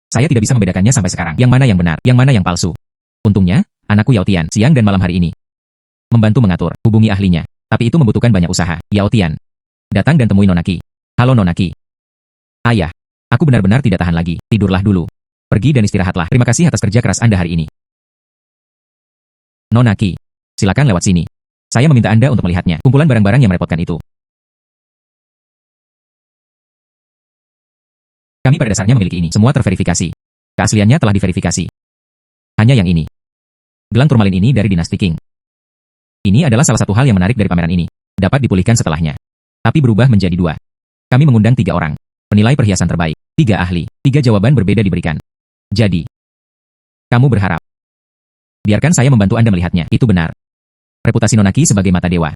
Saya tidak bisa membedakannya sampai sekarang. Yang mana yang benar, yang mana yang palsu. Untungnya, anakku Yao Tian, siang dan malam hari ini, membantu mengatur, hubungi ahlinya. Tapi itu membutuhkan banyak usaha. Yao Tian, datang dan temui Nonaki. Halo Nonaki. Ayah, aku benar-benar tidak tahan lagi. Tidurlah dulu. Pergi dan istirahatlah. Terima kasih atas kerja keras Anda hari ini. Nonaki, silakan lewat sini. Saya meminta Anda untuk melihatnya. Kumpulan barang-barang yang merepotkan itu. Kami pada dasarnya memiliki ini. Semua terverifikasi. Keasliannya telah diverifikasi. Hanya yang ini. Gelang turmalin ini dari dinasti Qing. Ini adalah salah satu hal yang menarik dari pameran ini. Dapat dipulihkan setelahnya. Tapi berubah menjadi 2. Kami mengundang 3 orang. Penilai perhiasan terbaik. 3 ahli. 3 jawaban berbeda diberikan. Jadi, kamu berharap biarkan saya membantu Anda melihatnya. Itu benar. Reputasi Nonaki sebagai mata dewa.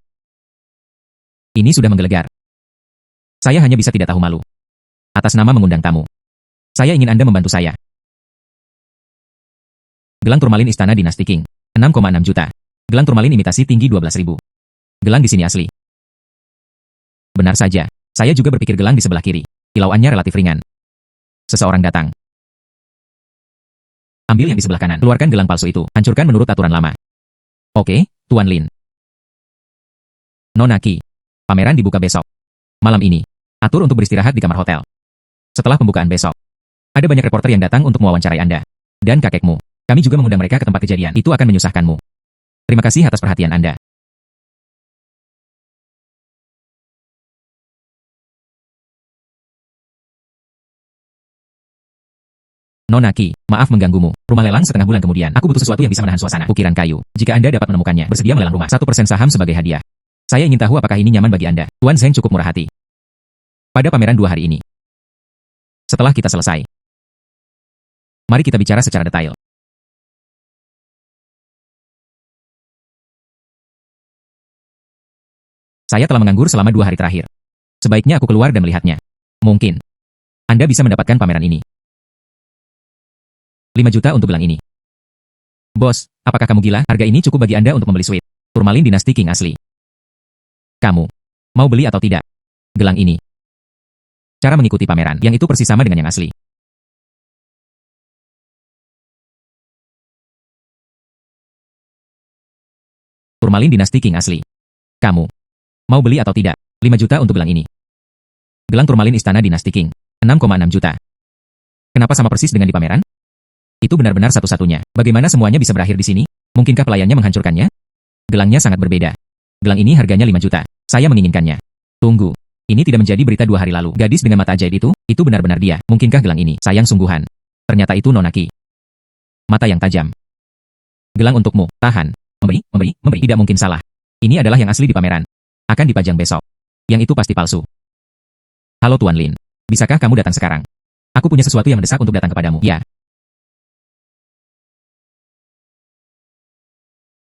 Ini sudah menggelegar. Saya hanya bisa tidak tahu malu. Atas nama mengundang tamu. Saya ingin Anda membantu saya. Gelang turmalin Istana Dinasti Qing. 6,6 juta. Gelang turmalin imitasi tinggi 12.000. Gelang di sini asli. Benar saja. Saya juga berpikir gelang di sebelah kiri. Kilauannya relatif ringan. Seseorang datang. Ambil yang di sebelah kanan. Keluarkan gelang palsu itu. Hancurkan menurut aturan lama. Oke, Tuan Lin. Nonaki. Pameran dibuka besok. Malam ini. Atur untuk beristirahat di kamar hotel. Setelah pembukaan besok. Ada banyak reporter yang datang untuk mewawancarai Anda. Dan kakekmu. Kami juga mengundang mereka ke tempat kejadian. Itu akan menyusahkanmu. Terima kasih atas perhatian Anda. Nonaki, maaf mengganggumu. Rumah lelang setengah bulan kemudian. Aku butuh sesuatu yang bisa menahan suasana. Ukiran kayu. Jika Anda dapat menemukannya, bersedia melelang rumah 1% saham sebagai hadiah. Saya ingin tahu apakah ini nyaman bagi Anda. Tuan Zheng cukup murah hati. Pada pameran 2 hari ini. Setelah kita selesai, mari kita bicara secara detail. Saya telah menganggur selama 2 hari terakhir. Sebaiknya aku keluar dan melihatnya. Mungkin Anda bisa mendapatkan pameran ini. 5 juta untuk gelang ini. Bos, apakah kamu gila? Harga ini cukup bagi Anda untuk membeli suite turmalin dinasti Qing asli. Kamu mau beli atau tidak? Gelang ini. Cara mengikuti pameran yang itu persis sama dengan yang asli. Turmalin dinasti Qing asli. Kamu mau beli atau tidak? 5 juta untuk gelang ini. Gelang turmalin Istana Dinasti Qing. 6,6 juta. Kenapa sama persis dengan di pameran? Itu benar-benar satu-satunya. Bagaimana semuanya bisa berakhir di sini? Mungkinkah pelayannya menghancurkannya? Gelangnya sangat berbeda. Gelang ini harganya 5 juta. Saya menginginkannya. Tunggu. Ini tidak menjadi berita 2 hari lalu. Gadis dengan mata ajaib itu benar-benar dia. Mungkinkah gelang ini? Sayang sungguhan. Ternyata itu Nonaki. Mata yang tajam. Gelang untukmu. Tahan. Memberi. Tidak mungkin salah. Ini adalah yang asli di pameran. Akan dipajang besok. Yang itu pasti palsu. Halo Tuan Lin. Bisakah kamu datang sekarang? Aku punya sesuatu yang mendesak untuk datang kepadamu. Ya.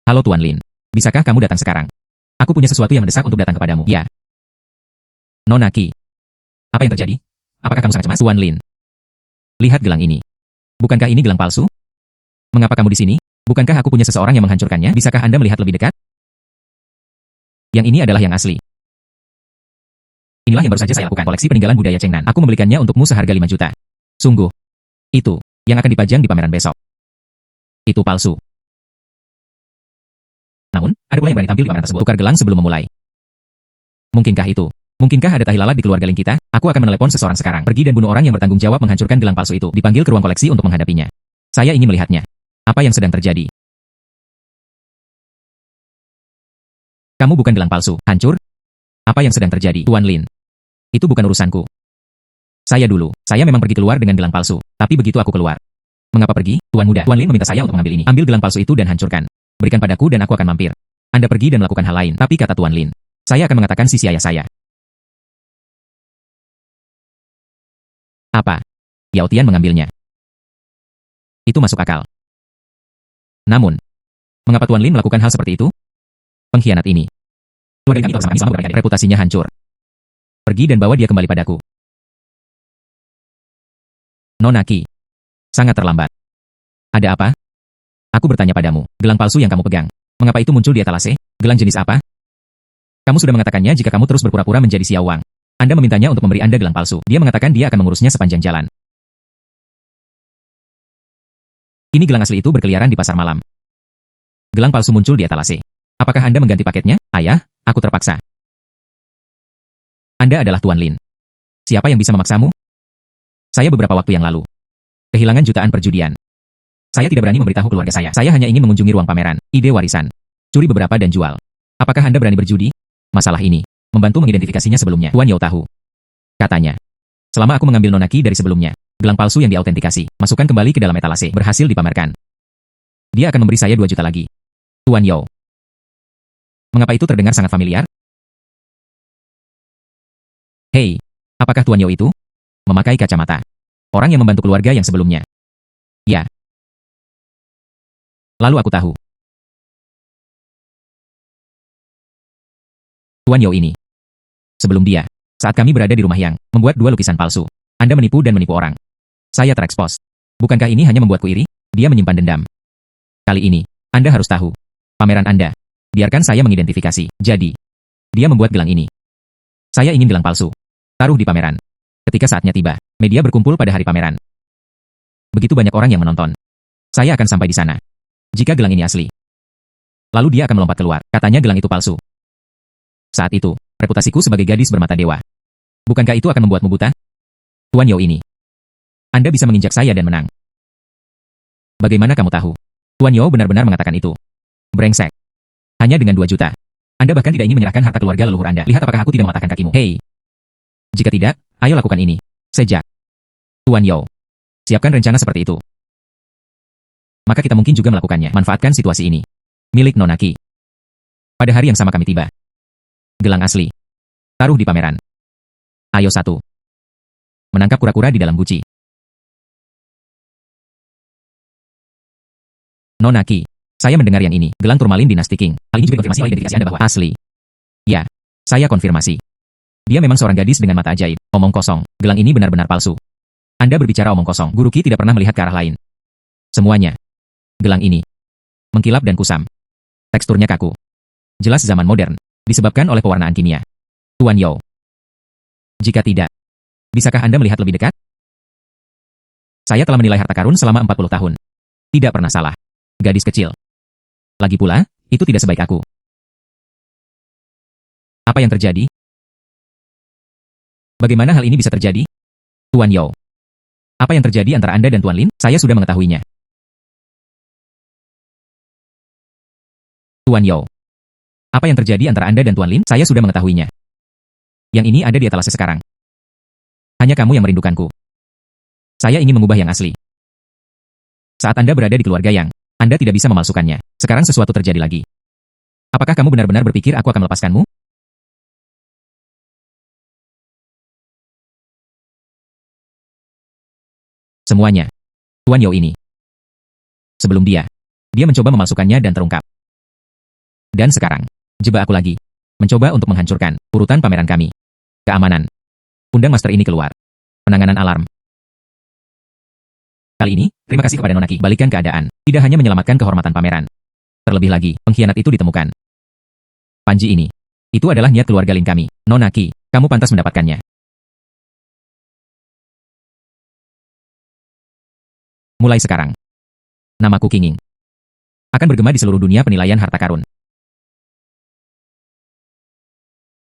Halo Tuan Lin. Bisakah kamu datang sekarang? Aku punya sesuatu yang mendesak untuk datang kepadamu. Ya. Nonaki. Apa yang terjadi? Apakah kamu sangat cemas? Tuan Lin. Lihat gelang ini. Bukankah ini gelang palsu? Mengapa kamu di sini? Bukankah aku punya seseorang yang menghancurkannya? Bisakah Anda melihat lebih dekat? Yang ini adalah yang asli. Inilah yang baru saja saya lakukan. Koleksi peninggalan budaya Chengnan. Aku membelikannya untukmu seharga 5 juta. Sungguh. Itu yang akan dipajang di pameran besok. Itu palsu. Namun, ada pula yang berani tampil di pameran tersebut. Tukar gelang sebelum memulai. Mungkinkah itu? Mungkinkah ada tahi lalat di keluarga Ling kita? Aku akan menelepon seseorang sekarang. Pergi dan bunuh orang yang bertanggung jawab menghancurkan gelang palsu itu. Dipanggil ke ruang koleksi untuk menghadapinya. Saya ingin melihatnya. Apa yang sedang terjadi? Kamu bukan gelang palsu. Hancur? Apa yang sedang terjadi? Tuan Lin. Itu bukan urusanku. Saya memang pergi keluar dengan gelang palsu. Tapi begitu aku keluar. Mengapa pergi? Tuan muda. Tuan Lin meminta saya untuk mengambil ini. Ambil gelang palsu itu dan hancurkan. Berikan padaku dan aku akan mampir. Anda pergi dan melakukan hal lain. Tapi kata Tuan Lin, saya akan mengatakan sisi ayah saya. Apa? Yao Tian mengambilnya. Itu masuk akal. Namun, Mengapa Tuan Lin melakukan hal seperti itu? Pengkhianat ini. Keluarga kami telah bersama beberapa dekade. Reputasinya hancur. Pergi dan bawa dia kembali padaku. Nonaki. Sangat terlambat. Ada apa? Aku bertanya padamu, gelang palsu yang kamu pegang. Mengapa itu muncul di etalase? Gelang jenis apa? Kamu sudah mengatakannya jika kamu terus berpura-pura menjadi Xiao Wang. Anda memintanya untuk memberi Anda gelang palsu. Dia mengatakan dia akan mengurusnya sepanjang jalan. Ini gelang asli itu berkeliaran di pasar malam. Gelang palsu muncul di etalase. Apakah Anda mengganti paketnya? Ayah, aku terpaksa. Anda adalah Tuan Lin. Siapa yang bisa memaksamu? Saya beberapa waktu yang lalu. Kehilangan jutaan perjudian. Saya tidak berani memberitahu keluarga saya. Saya hanya ingin mengunjungi ruang pameran, ide warisan. Curi beberapa dan jual. Apakah Anda berani berjudi? Masalah ini. Membantu mengidentifikasinya sebelumnya. Tuan Yao tahu. Katanya. Selama aku mengambil Nonaki dari sebelumnya, gelang palsu yang diautentikasi, masukkan kembali ke dalam etalase, berhasil dipamerkan. Dia akan memberi saya 2 juta lagi. Tuan Yao. Mengapa itu terdengar sangat familiar? Hei, apakah Tuan Yao itu? Memakai kacamata. Orang yang membantu keluarga yang sebelumnya. Ya. Lalu aku tahu. Tuan Yao ini. Sebelum dia, saat kami berada di rumah Yang, membuat 2 lukisan palsu. Anda menipu dan menipu orang. Saya terekspos. Bukankah ini hanya membuatku iri? Dia menyimpan dendam. Kali ini, Anda harus tahu. Pameran Anda. Biarkan saya mengidentifikasi. Jadi, dia membuat gelang ini. Saya ingin gelang palsu. Taruh di pameran. Ketika saatnya tiba, media berkumpul pada hari pameran. Begitu banyak orang yang menonton. Saya akan sampai di sana. Jika gelang ini asli. Lalu dia akan melompat keluar. Katanya gelang itu palsu. Saat itu, reputasiku sebagai gadis bermata dewa. Bukankah itu akan membuatmu buta? Tuan Yao ini. Anda bisa menginjak saya dan menang. Bagaimana kamu tahu? Tuan Yao benar-benar mengatakan itu. Brengsek. Hanya dengan 2 juta. Anda bahkan tidak ingin menyerahkan harta keluarga leluhur Anda. Lihat apakah aku tidak mematahkan kakimu. Hei. Jika tidak, ayo lakukan ini. Sejak. Tuan Yao. Siapkan rencana seperti itu. Maka kita mungkin juga melakukannya. Manfaatkan situasi ini. Milik Nonaki. Pada hari yang sama kami tiba. Gelang asli. Taruh di pameran. Ayo satu. Menangkap kura-kura di dalam guci. Nonaki. Saya mendengar yang ini. Gelang turmalin dinasti King. Hal ini juga konfirmasi oleh identifikasi Anda bahwa asli. Ya. Saya konfirmasi. Dia memang seorang gadis dengan mata ajaib. Omong kosong. Gelang ini benar-benar palsu. Anda berbicara omong kosong. Guru Qi tidak pernah melihat ke arah lain. Semuanya. Gelang ini. Mengkilap dan kusam. Teksturnya kaku. Jelas zaman modern. Disebabkan oleh pewarnaan kimia. Tuan Yao. Jika tidak. Bisakah Anda melihat lebih dekat? Saya telah menilai harta karun selama 40 tahun. Tidak pernah salah. Gadis kecil. Lagi pula, itu tidak sebaik aku. Apa yang terjadi? Bagaimana hal ini bisa terjadi? Tuan Yao. Apa yang terjadi antara Anda dan Tuan Lin? Saya sudah mengetahuinya. Tuan Yao. Apa yang terjadi antara Anda dan Tuan Lin? Saya sudah mengetahuinya. Yang ini ada di etalase sekarang. Hanya kamu yang merindukanku. Saya ingin mengubah yang asli. Saat Anda berada di keluarga Yang, Anda tidak bisa memalsukannya. Sekarang sesuatu terjadi lagi. Apakah kamu benar-benar berpikir aku akan melepaskanmu? Semuanya. Tuan Yao ini. Sebelum dia mencoba memalsukannya dan terungkap. Dan sekarang, jebak aku lagi. Mencoba untuk menghancurkan urutan pameran kami. Keamanan. Undang master ini keluar. Penanganan alarm. Kali ini, terima kasih kepada Nonaki. Balikan keadaan. Tidak hanya menyelamatkan kehormatan pameran. Terlebih lagi, pengkhianat itu ditemukan. Panji ini. Itu adalah niat keluarga Lin kami. Nonaki, kamu pantas mendapatkannya. Mulai sekarang. Namaku Qinging. Akan bergema di seluruh dunia penilaian harta karun.